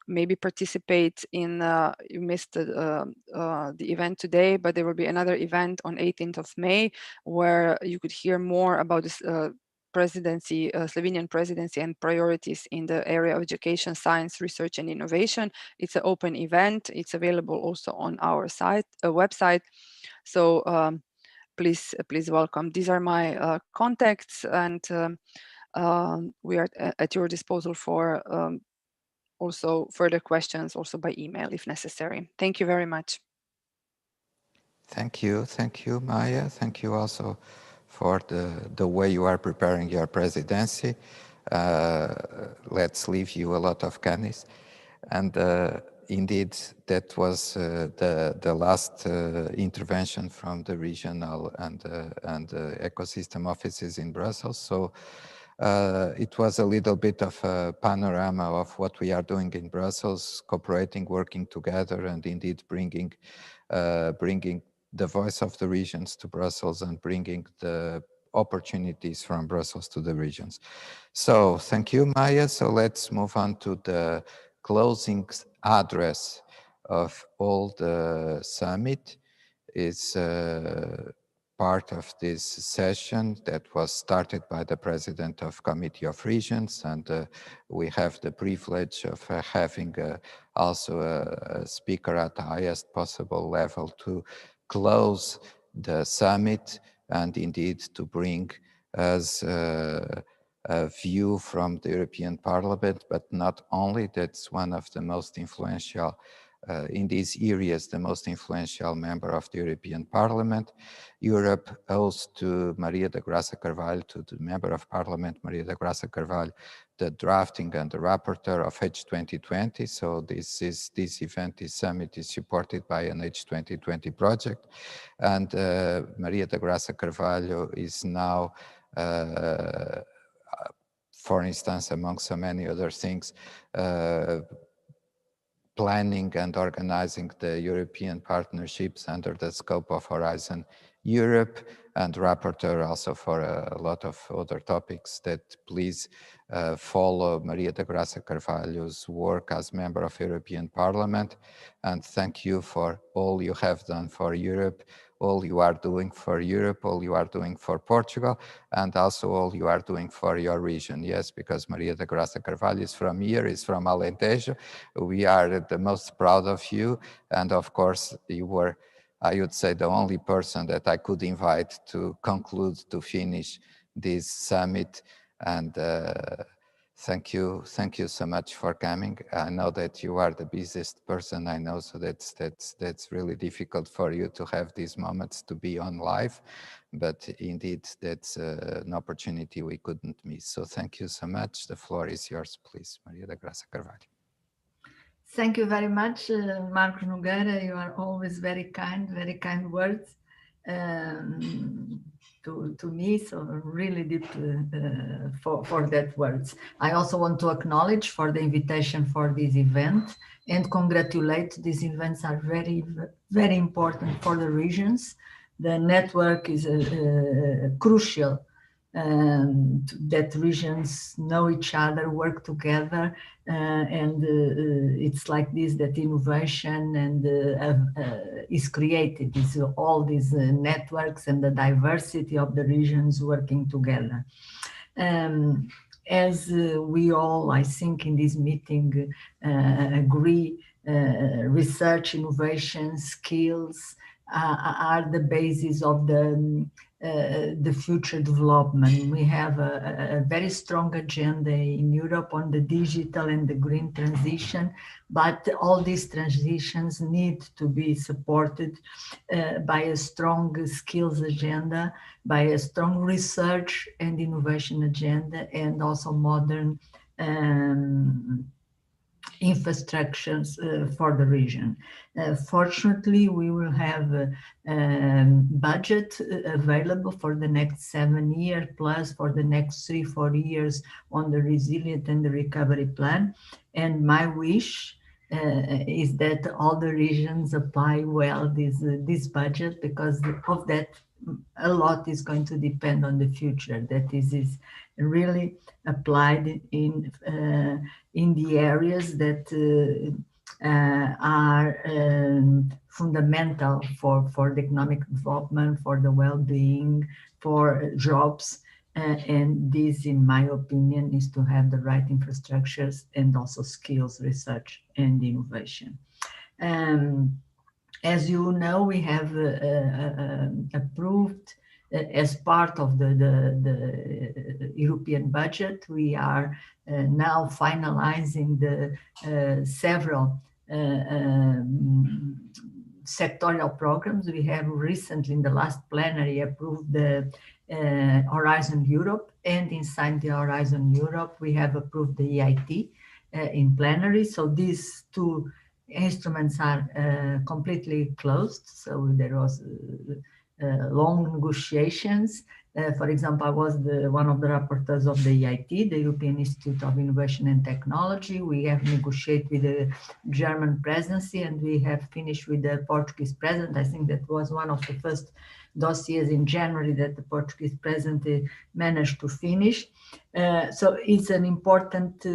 maybe participate in, you missed the event today, but there will be another event on 18th of May where you could hear more about this presidency, Slovenian presidency and priorities in the area of education, science, research and innovation. It's an open event. It's available also on our site, website. So please welcome. These are my contacts, and we are at your disposal for also further questions, also by email if necessary. Thank you very much. Thank you, Maya. Thank you also for the way you are preparing your presidency. Let's leave you a lot of kindness. And indeed, that was the last intervention from the regional and ecosystem offices in Brussels. So it was a little bit of a panorama of what we are doing in Brussels, cooperating, working together, and indeed bringing the voice of the regions to Brussels and bringing the opportunities from Brussels to the regions. So thank you, Maya. So let's move on to the closing address of all the summit. It's part of this session that was started by the President of Committee of Regions, and we have the privilege of having also a speaker at the highest possible level to close the summit and indeed to bring us a view from the European Parliament, but not only. That's one of the most influential in these areas, the most influential member of the European Parliament. Europe owes to Maria da Graça Carvalho, to the Member of Parliament, Maria da Graça Carvalho, the drafting and the rapporteur of H2020. So this event, this summit is supported by an H2020 project. And Maria da Graça Carvalho is now, for instance, among so many other things, planning and organizing the European partnerships under the scope of Horizon Europe, and rapporteur also for a lot of other topics. That please follow Maria da Graça Carvalho's work as member of European Parliament, and thank you for all you have done for Europe, all you are doing for Europe, all you are doing for Portugal, and also all you are doing for your region. Yes, because Maria da Graça Carvalho is from here, is from Alentejo. We are the most proud of you, and of course you were, I would say, the only person that I could invite to conclude, to finish this summit. And thank you so much for coming. I know that you are the busiest person I know, so that's really difficult for you to have these moments to be on live, but indeed that's an opportunity we couldn't miss. So thank you so much. The floor is yours, please, Maria da Graça Carvalho. Thank you very much, Marcos Nogueira. You are always very kind words. to me, so really deep for that words. I also want to acknowledge for the invitation for this event and congratulate. These events are very, very important for the regions. The network is crucial that regions know each other, work together, and it's like this that innovation and is created. It's all these networks and the diversity of the regions working together. As we all, I think, in this meeting agree, research, innovation, skills are the basis of the future development. We have a very strong agenda in Europe on the digital and the green transition, but all these transitions need to be supported by a strong skills agenda, by a strong research and innovation agenda, and also modern infrastructures for the region. Fortunately, we will have a budget available for the next 7 years, plus for the next 3-4 years on the resilient and the recovery plan. And my wish is that all the regions apply well this budget, because of that, a lot is going to depend on the future. That is really applied in the areas that are fundamental for the economic development, for the well-being, for jobs. And this, in my opinion, is to have the right infrastructures and also skills, research and innovation. As you know, we have approved as part of the European budget. We are now finalizing the several sectorial programs. We have recently, in the last plenary, approved the Horizon Europe, and inside the Horizon Europe, we have approved the EIT in plenary. So these two instruments are completely closed. So there was long negotiations. For example, I was one of the rapporteurs of the EIT, the European Institute of Innovation and Technology. We have negotiated with the German presidency, and we have finished with the Portuguese president. I think that was one of the first dossiers in January that the Portuguese presidency managed to finish. So it's an important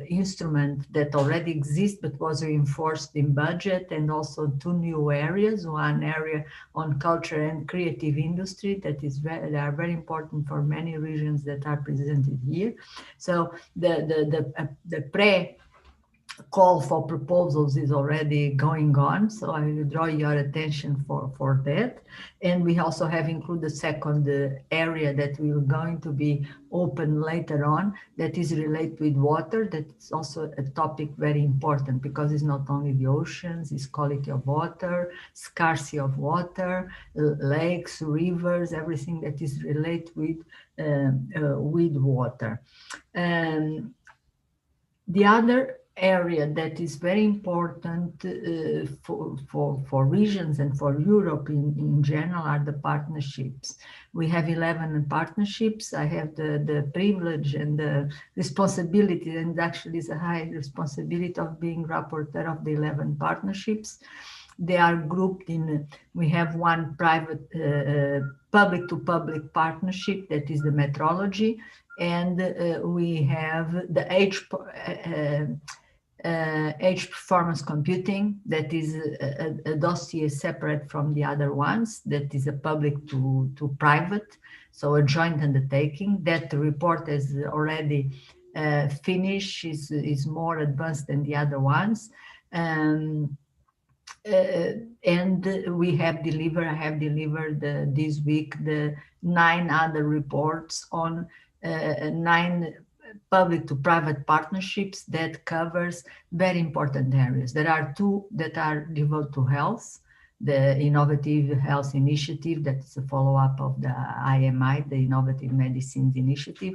instrument that already exists but was reinforced in budget, and also two new areas. One area on culture and creative industry that are very important for many regions that are presented here. So the call for proposals is already going on, so I will draw your attention for that. And we also have included the second area that we are going to be open later on, that is related with water. That's also a topic very important, because it's not only the oceans, it's quality of water, scarcity of water, lakes, rivers, everything that is related with water. The other area that is very important for regions and for Europe in general are the partnerships. We have 11 partnerships. I have the privilege and the responsibility, and actually it's a high responsibility, of being rapporteur of the 11 partnerships. They are grouped in, we have one private public-to-public partnership, that is the metrology, and we have the edge performance computing, that is a dossier separate from the other ones, that is a public to private, so a joint undertaking. That report is already finished, is more advanced than the other ones. And we have delivered, I have delivered this week the 9 other reports on 9 public to private partnerships that covers very important areas. There are 2 that are devoted to health, the Innovative Health Initiative, that is a follow-up of the IMI, the Innovative Medicines Initiative,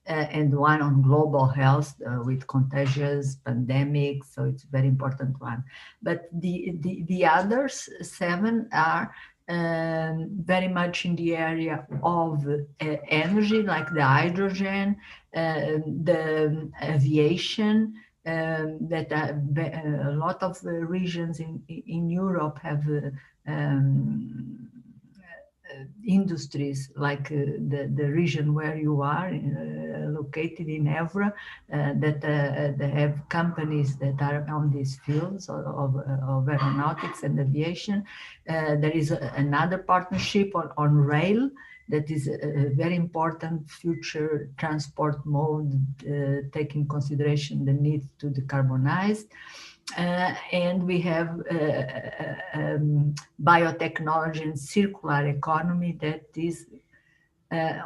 and one on global health with contagious pandemics, so it's a very important one. But the others 7 are very much in the area of energy, like the hydrogen, the aviation, that a lot of regions in Europe have industries, like the region where you are located in Évora, that they have companies that are on these fields of aeronautics and aviation. There is another partnership on rail that is a very important future transport mode, taking consideration the need to decarbonize. And we have biotechnology and circular economy that is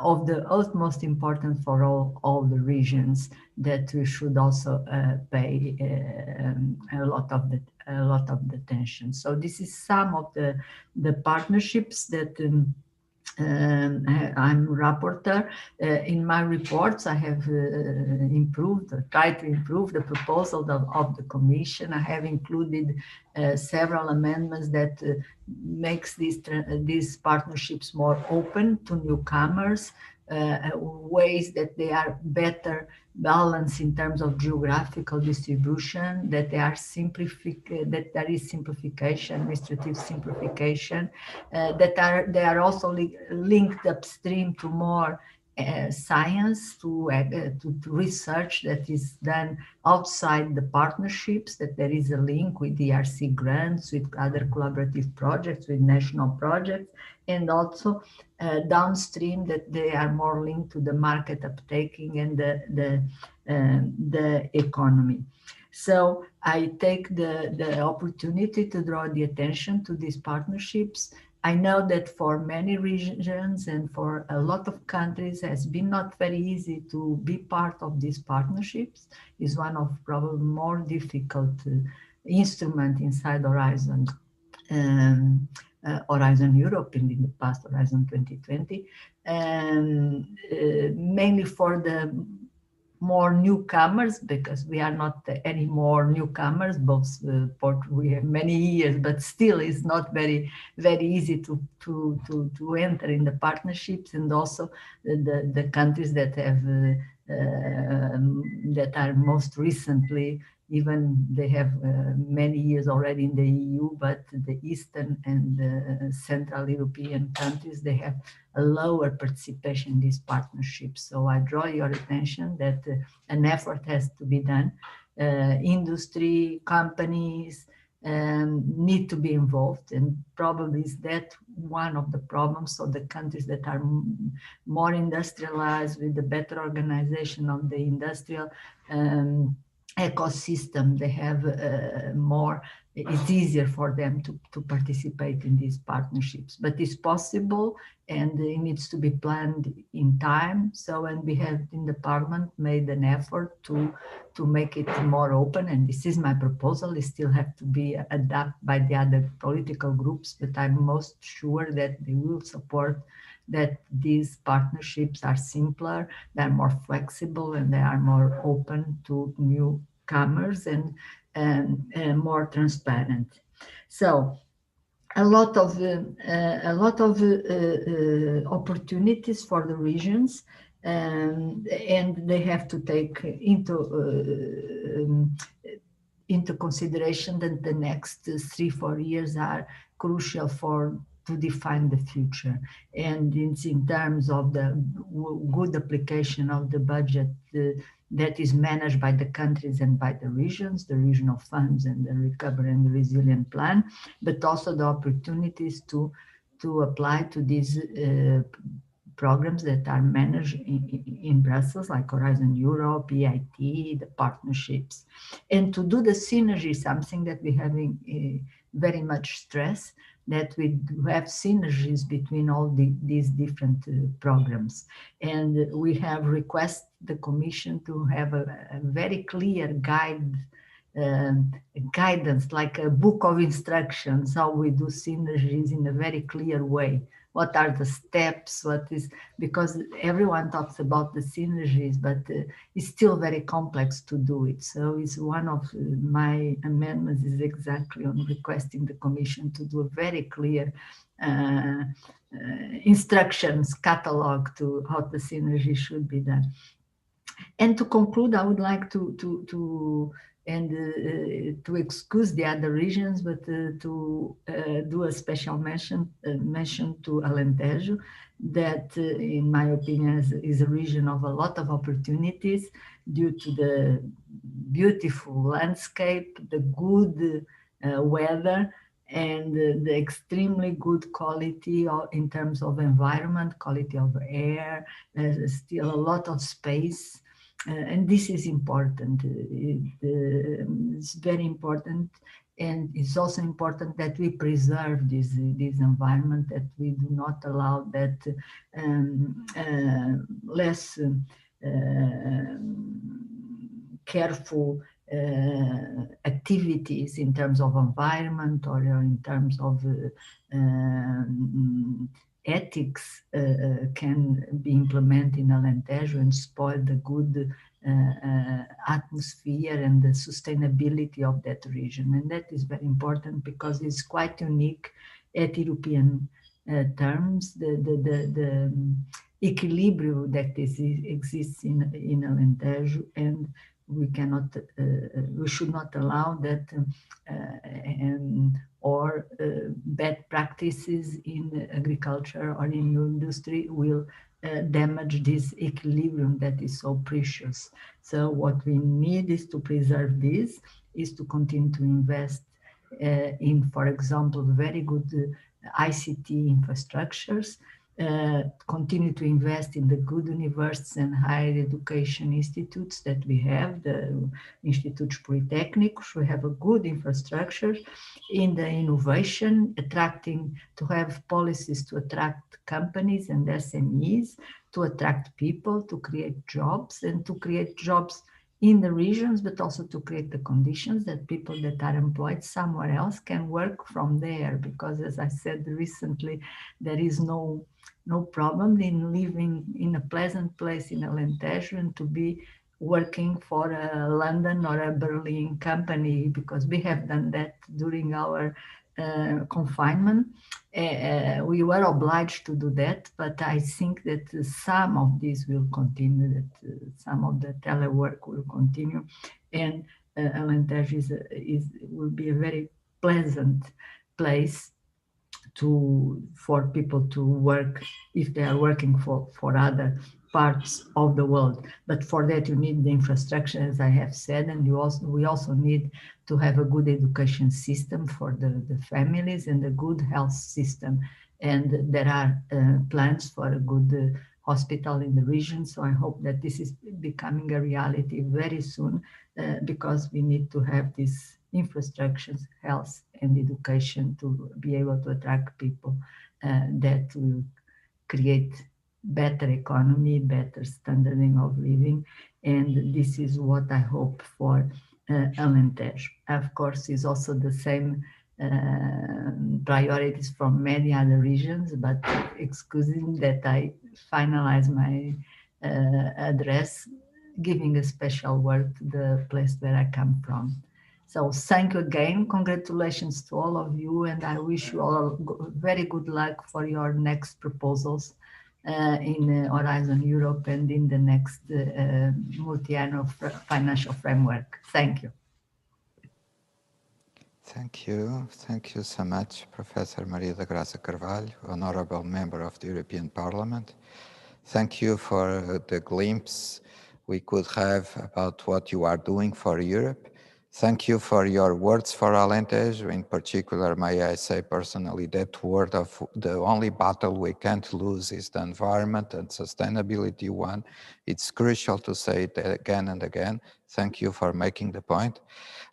of the utmost importance for all the regions, that we should also pay a lot of attention. So this is some of the partnerships that I'm rapporteur. In my reports, I have tried to improve the proposal of the Commission. I have included several amendments that makes these partnerships more open to newcomers, ways that they are better balanced in terms of geographical distribution, that there is simplification, administrative simplification, that they are also linked upstream to more science, to research that is done outside the partnerships, that there is a link with ERC grants, with other collaborative projects, with national projects, and also downstream, that they are more linked to the market uptaking and the economy. So I take the opportunity to draw the attention to these partnerships. I know that for many regions and for a lot of countries, it has been not very easy to be part of these partnerships. It's one of probably more difficult instrument inside Horizon. Horizon Europe, in the past Horizon 2020, and mainly for the more newcomers, because we are not any more newcomers, both we have many years, but still it's not very easy to enter in the partnerships, and also the countries that have that are most recently, even they have many years already in the EU, but the Eastern and the Central European countries, they have a lower participation in these partnerships. So I draw your attention that an effort has to be done. Industry, companies need to be involved, and probably is that one of the problems. So the countries that are more industrialized, with the better organization of the industrial ecosystem, they have it's easier for them to participate in these partnerships. But it's possible, and it needs to be planned in time. So when we have in the Parliament made an effort to make it more open, and this is my proposal, it still have to be adapted by the other political groups, but I'm most sure that they will support that these partnerships are simpler, they're more flexible, and they are more open to newcomers and more transparent. So a lot of opportunities for the regions, and they have to take into consideration that the next 3-4 years are crucial to define the future. And it's in terms of the good application of the budget that is managed by the countries and by the regions, the regional funds and the Recovery and Resilience Plan, but also the opportunities to apply to these programs that are managed in Brussels, like Horizon Europe, EIT, the partnerships. And to do the synergy, something that we have very much stress, that we have synergies between all these different programs. And we have requested the Commission to have a very clear guidance, like a book of instructions, how we do synergies in a very clear way what are the steps, because everyone talks about the synergies, but it's still very complex to do it. So it's one of my amendments is exactly on requesting the Commission to do a very clear instructions catalog to how the synergy should be done. And to conclude, I would like to excuse the other regions, but to do a special mention to Alentejo, that in my opinion is a region of a lot of opportunities due to the beautiful landscape, the good weather, and the extremely good quality in terms of environment, quality of air. There's still a lot of space. And this is important. It's very important, and it's also important that we preserve this environment, that we do not allow that less careful activities in terms of environment or in terms of ethics can be implemented in Alentejo and spoil the good atmosphere and the sustainability of that region. And that is very important because it's quite unique at European terms. The equilibrium that exists in Alentejo, and we cannot, we should not allow that or bad practices in agriculture or in industry will damage this equilibrium that is so precious. So what we need is to preserve this, is to continue to invest in, for example, very good ICT infrastructures, continue to invest in the good universities and higher education institutes that we have, the Institutos Politécnicos. We have a good infrastructure in the innovation, to have policies to attract companies and SMEs, to attract people, to create jobs, and to create jobs in the regions, but also to create the conditions that people that are employed somewhere else can work from there. Because as I said recently, there is no problem in living in a pleasant place in Alentejo and to be working for a London or a Berlin company, because we have done that during our confinement. We were obliged to do that, but I think that some of this will continue, that some of the telework will continue, and Alentejo will be a very pleasant place for people to work if they are working for other parts of the world. But for that you need the infrastructure, as I have said, and we also need to have a good education system for the families and a good health system. And there are plans for a good hospital in the region. So I hope that this is becoming a reality very soon, because we need to have these infrastructures, health and education to be able to attract people that will create better economy, better standarding of living. And this is what I hope for Alentejo. Of course, is also the same priorities from many other regions, but excusing that I finalize my address, giving a special word to the place where I come from. So thank you again, congratulations to all of you, and I wish you all very good luck for your next proposals in Horizon Europe and in the next multi-annual financial framework. Thank you. Thank you. Thank you so much, Professor Maria da Graça Carvalho, Honorable Member of the European Parliament. Thank you for the glimpse we could have about what you are doing for Europe. Thank you for your words for Alentejo. In particular, may I say personally that word of the only battle we can't lose is the environment and sustainability one. It's crucial to say it again and again. Thank you for making the point.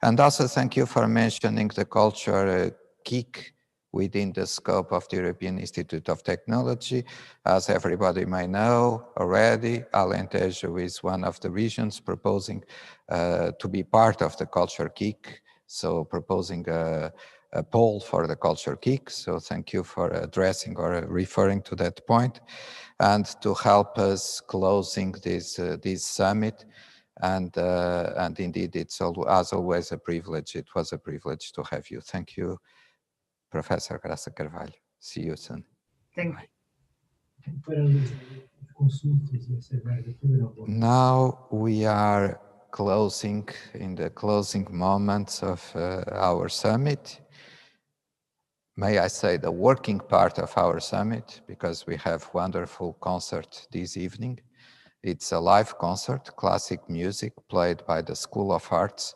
And also thank you for mentioning the culture KIC within the scope of the European Institute of Technology. As everybody may know already, Alentejo is one of the regions proposing to be part of the culture KIC, so proposing Paul for the Culture Kick. So thank you for addressing or referring to that point, and to help us closing this summit. And indeed, it's as always a privilege. It was a privilege to have you. Thank you, Professor Graça Carvalho. See you soon. Thank you. Now we are closing in the closing moments of our summit. May I say the working part of our summit, because we have wonderful concert this evening. It's a live concert, classic music played by the School of Arts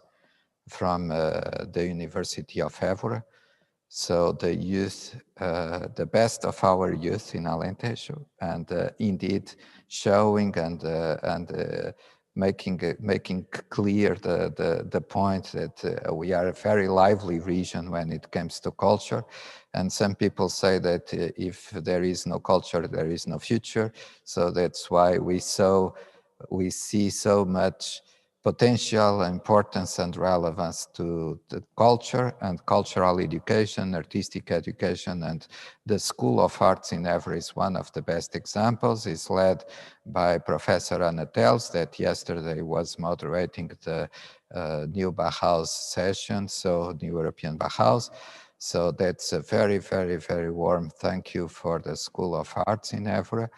from the University of Évora. So the youth, the best of our youth in Alentejo, and indeed showing and making clear the point that we are a very lively region when it comes to culture. And some people say that if there is no culture, there is no future. So that's why we see so much potential importance and relevance to the culture and cultural education, artistic education, and the School of Arts in Évora is one of the best examples. It's led by Professor Anna Tels, that yesterday was moderating the new Bauhaus session, so the European Bauhaus. So that's a very, very, very warm thank you for the School of Arts in Évora,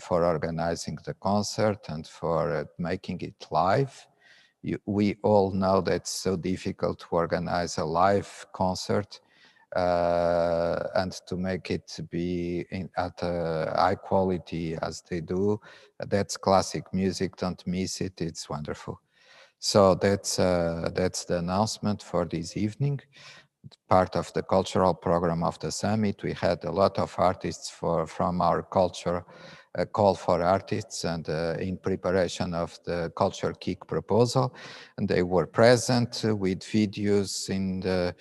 for organizing the concert and for making it live. We all know that it's so difficult to organize a live concert and to make it be at a high quality as they do. That's classic music, don't miss it, it's wonderful. So that's the announcement for this evening. Part of the cultural program of the summit, we had a lot of artists from our culture, call for artists, and in preparation of the Culture Kick proposal, and they were present with videos in the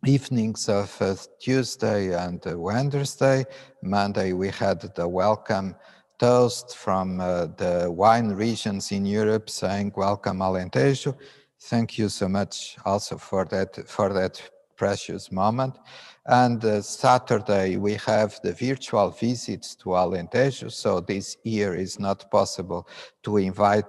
evenings of Tuesday and Wednesday. Monday we had the welcome toast from the wine regions in Europe saying welcome Alentejo. Thank you so much also for that precious moment. And Saturday we have the virtual visits to Alentejo. So this year is not possible to invite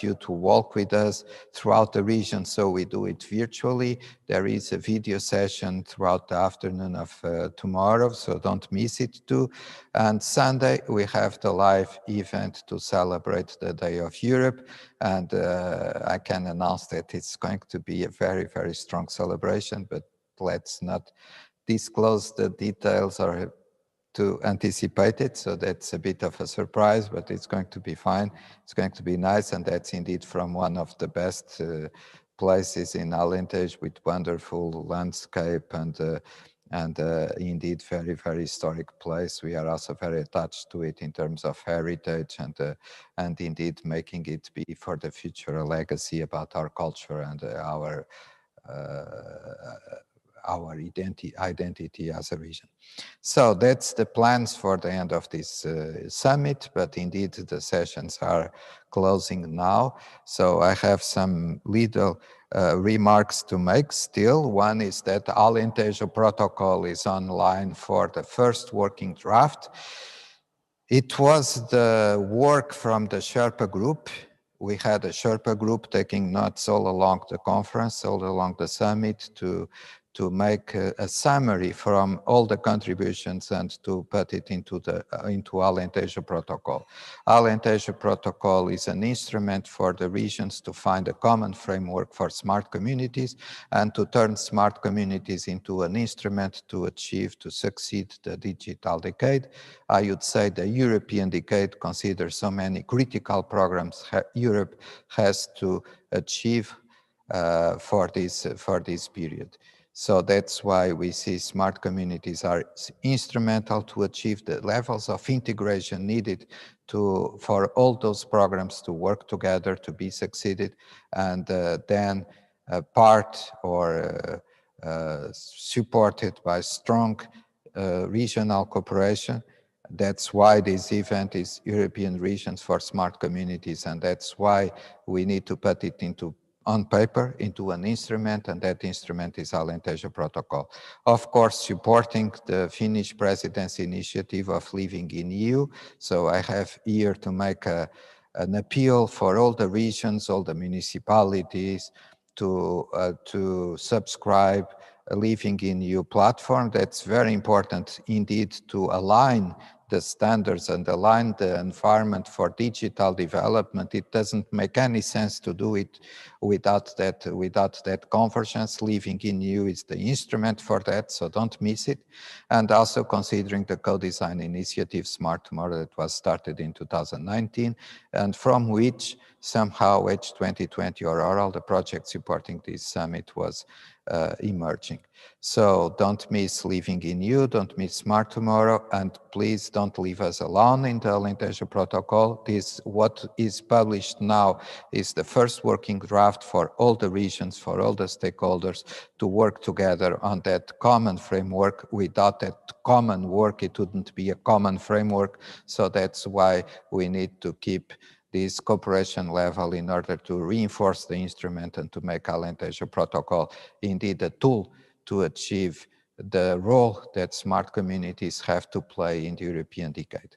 you to walk with us throughout the region. So we do it virtually. There is a video session throughout the afternoon of tomorrow, so don't miss it too. And Sunday we have the live event to celebrate the Day of Europe. And I can announce that it's going to be a very, very strong celebration, but let's not disclose the details or to anticipate it. So that's a bit of a surprise, but it's going to be fine. It's going to be nice. And that's indeed from one of the best places in Alentejo with wonderful landscape and indeed very, very historic place. We are also very attached to it in terms of heritage and indeed making it be for the future a legacy about our culture and our identity as a region. So that's the plans for the end of this summit, but indeed the sessions are closing now. So I have some little remarks to make still. One is that Alentejo protocol is online for the first working draft. It was the work from the Sherpa group. We had a Sherpa group taking notes all along the conference, all along the summit to make a summary from all the contributions and to put it into Alentejo Protocol. Alentejo Protocol is an instrument for the regions to find a common framework for smart communities and to turn smart communities into an instrument to succeed the digital decade. I would say the European decade considers so many critical programs Europe has to achieve for this period. So that's why we see smart communities are instrumental to achieve the levels of integration needed for all those programs to work together, to be succeeded, and then part or supported by strong regional cooperation. That's why this event is European Regions for Smart Communities, and that's why we need to put it into on paper into an instrument, and that instrument is Alentejo Protocol. Of course, supporting the Finnish presidency initiative of living in EU. So I have here to make an appeal for all the regions, all the municipalities to subscribe a Living in EU platform. That's very important indeed to align the standards and align the environment for digital development. It doesn't make any sense to do it without that convergence. Living in EU is the instrument for that, so don't miss it. And also considering the co-design initiative Smart Tomorrow that was started in 2019, and from which somehow Edge 2020 or all the projects supporting this summit was emerging. So don't miss Living in EU, don't miss Smart Tomorrow, and please don't leave us alone in the Alentejo Protocol. What is published now is the first working draft for all the regions, for all the stakeholders to work together on that common framework. Without that common work, it wouldn't be a common framework. So that's why we need to keep this cooperation level in order to reinforce the instrument and to make Alentejo Protocol indeed a tool to achieve the role that smart communities have to play in the European decade.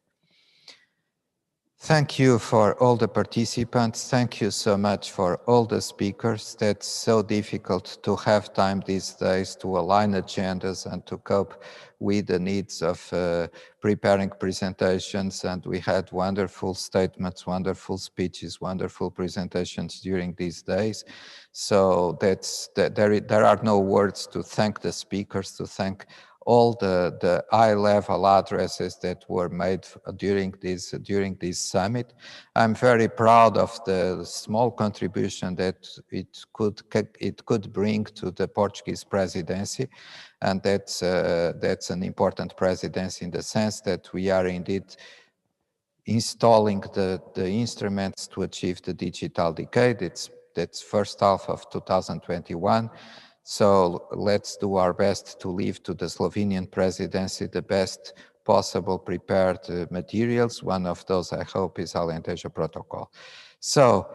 Thank you for all the participants. Thank you so much for all the speakers. That's so difficult to have time these days to align agendas and to cope with the needs of preparing presentations. And we had wonderful statements, wonderful speeches, wonderful presentations during these days. So there are no words to thank the speakers, to thank all the high-level addresses that were made during this summit. I'm very proud of the small contribution that it could bring to the Portuguese presidency, and that's an important presidency in the sense that we are indeed installing the instruments to achieve the digital decade. That's first half of 2021. So let's do our best to leave to the Slovenian presidency the best possible prepared materials. One of those, I hope, is Alentejo Protocol. So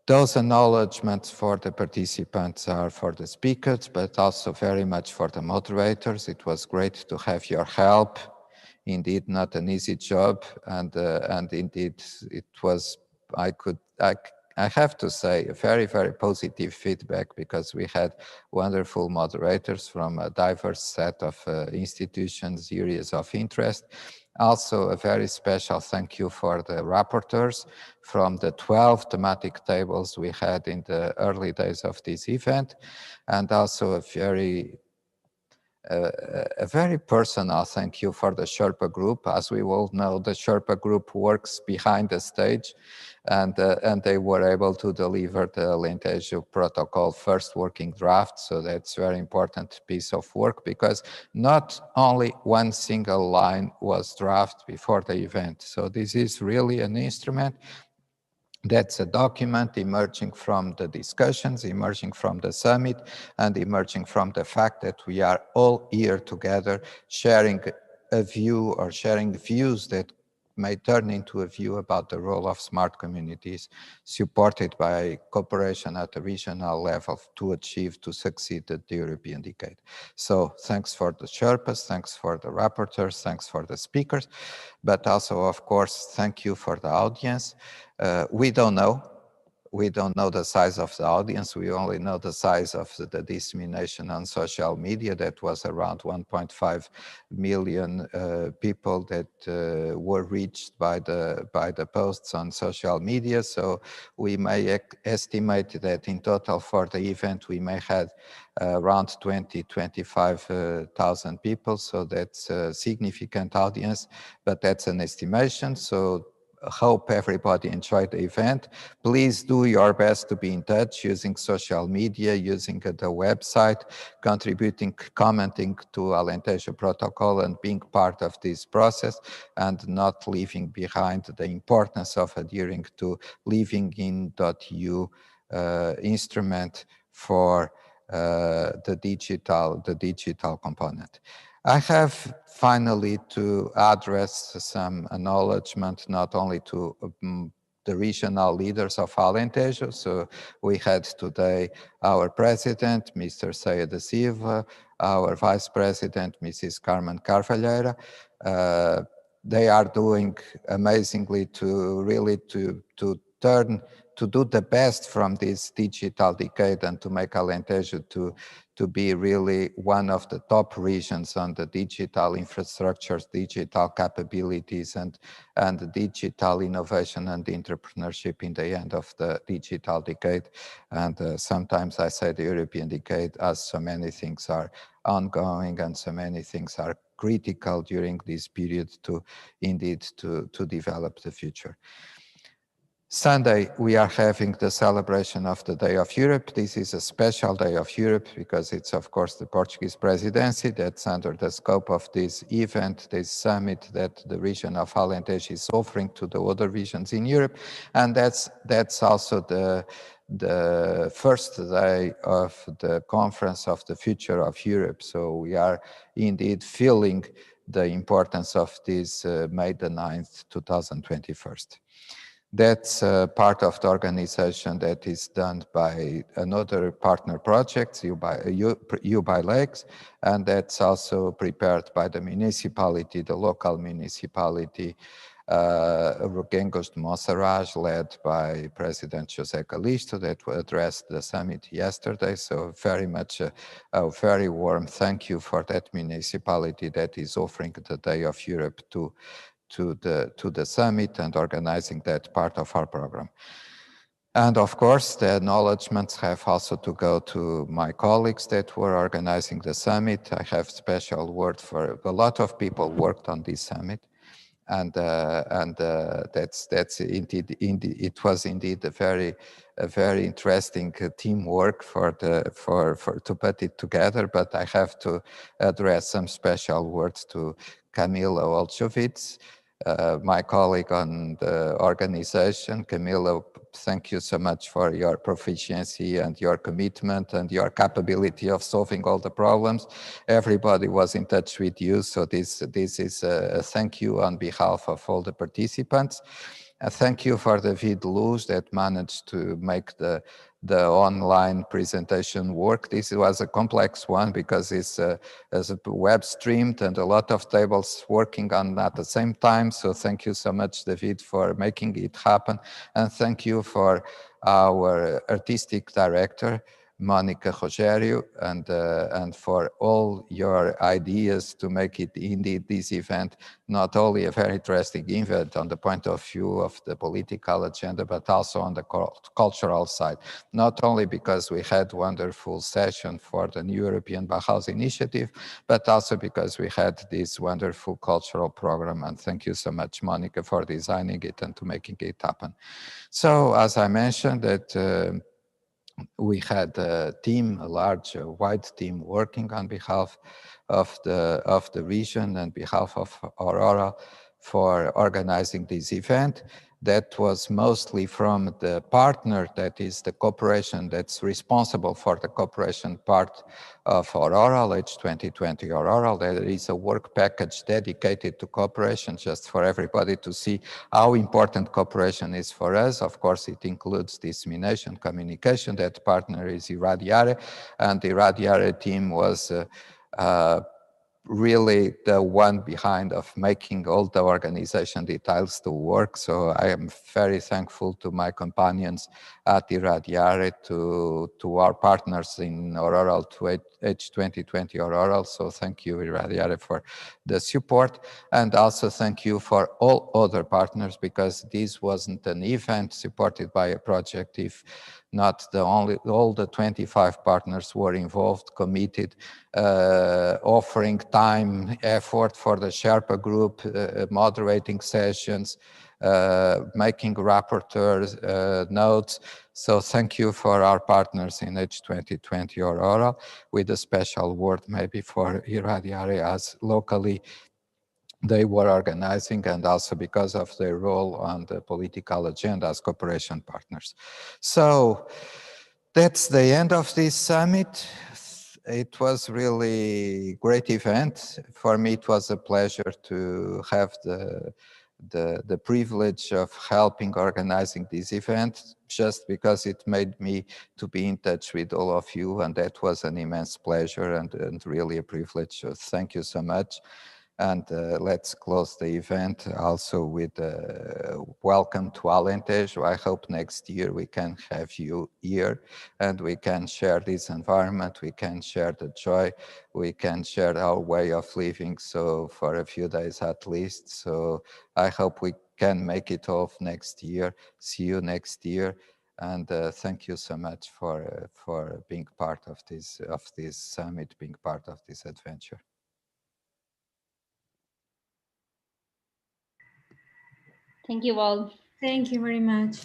those acknowledgements for the participants are for the speakers, but also very much for the moderators. It was great to have your help. Indeed, not an easy job, and indeed it was. I have to say, a very, very positive feedback, because we had wonderful moderators from a diverse set of institutions, areas of interest. Also, a very special thank you for the rapporteurs from the 12 thematic tables we had in the early days of this event, and also a very personal thank you for the Sherpa group. As we all know, the Sherpa group works behind the stage, and they were able to deliver the Alentejo Protocol first working draft. So that's a very important piece of work, because not only one single line was drafted before the event. So this is really an instrument that's a document emerging from the discussions, emerging from the summit, and emerging from the fact that we are all here together sharing a view or sharing views that may turn into a view about the role of smart communities, supported by cooperation at the regional level to succeed at the European decade. So thanks for the Sherpas, thanks for the rapporteurs, thanks for the speakers, but also, of course, thank you for the audience. We don't know the size of the audience. We only know the size of the dissemination on social media. That was around 1.5 million people that were reached by the posts on social media. So we may estimate that in total for the event we may have around 25,000 people. So that's a significant audience, but that's an estimation. So hope everybody enjoyed the event. Please do your best to be in touch using social media, using the website, contributing, commenting to Alentejo Protocol, and being part of this process, and not leaving behind the importance of adhering to livingin.eu instrument for the digital component. I have finally to address some acknowledgement, not only to the regional leaders of Alentejo. So we had today our president, Mr. Ceia da Silva, our vice president, Mrs. Carmen Carvalheira. They are doing amazingly to really to do the best from this digital decade and to make Alentejo to be really one of the top regions on the digital infrastructures, digital capabilities, and digital innovation and entrepreneurship in the end of the digital decade. And sometimes I say the European decade, as so many things are ongoing and so many things are critical during this period to indeed to develop the future. Sunday, we are having the celebration of the Day of Europe. This is a special Day of Europe because it's, of course, the Portuguese presidency that's under the scope of this event, this summit that the region of Alentejo is offering to the other regions in Europe. And that's also the first day of the Conference of the Future of Europe. So we are indeed feeling the importance of this May the 9th, 2021. That's part of the organization that is done by another partner project, You by Lakes, and that's also prepared by the municipality, the local municipality, Reguengos de Monsaraz, led by President José Calixto, that addressed the summit yesterday. So very much a very warm thank you for that municipality that is offering the Day of Europe to the summit and organizing that part of our program. And of course, the acknowledgements have also to go to my colleagues that were organizing the summit. I have special word for a lot of people worked on this summit. And that's indeed, it was indeed a very interesting teamwork to put it together. But I have to address some special words to Camila Olszewicz, my colleague on the organization. Camila, thank you so much for your proficiency and your commitment and your capability of solving all the problems. Everybody was in touch with you, so this is a thank you on behalf of all the participants. Thank you for David Luz that managed to make the online presentation work. This was a complex one because it's web streamed and a lot of tables working on at the same time. So thank you so much, David, for making it happen. And thank you for our artistic director, Monica Rogério, and for all your ideas to make it indeed this event not only a very interesting event on the point of view of the political agenda, but also on the cultural side. Not only because we had wonderful session for the New European Bauhaus Initiative, but also because we had this wonderful cultural program. And thank you so much, Monica, for designing it and to making it happen. So as I mentioned, that we had a team, a large, wide team working on behalf of the region and behalf of Aurora for organizing this event. That was mostly from the partner, that is the cooperation that's responsible for the cooperation part of Aurora, H2020 Aurora. There is a work package dedicated to cooperation, just for everybody to see how important cooperation is for us. Of course, it includes dissemination, communication. That partner is Iradiare, and the Iradiare team was really the one behind of making all the organization details to work. So I am very thankful to my companions at Iradiare, to our partners in Aurora, to H2020 Aurora. So thank you, Iradiare, for the support. And also thank you for all other partners, because this wasn't an event supported by a project if not all the 25 partners were involved, committed, offering time, effort for the Sherpa group, moderating sessions, making rapporteurs, notes. So thank you for our partners in H2020 Aurora, with a special word maybe for Iradiare, as locally they were organizing, and also because of their role on the political agenda as cooperation partners. So that's the end of this summit. It was really a great event. For me, it was a pleasure to have the privilege of helping organizing this event, just because it made me to be in touch with all of you, and that was an immense pleasure and really a privilege. So thank you so much. And let's close the event also with welcome to Alentejo. I hope next year we can have you here and we can share this environment, we can share the joy, we can share our way of living, so for a few days at least. So I hope we can make it off next year. See you next year. And thank you so much for being part of this summit, being part of this adventure. Thank you all. Thank you very much.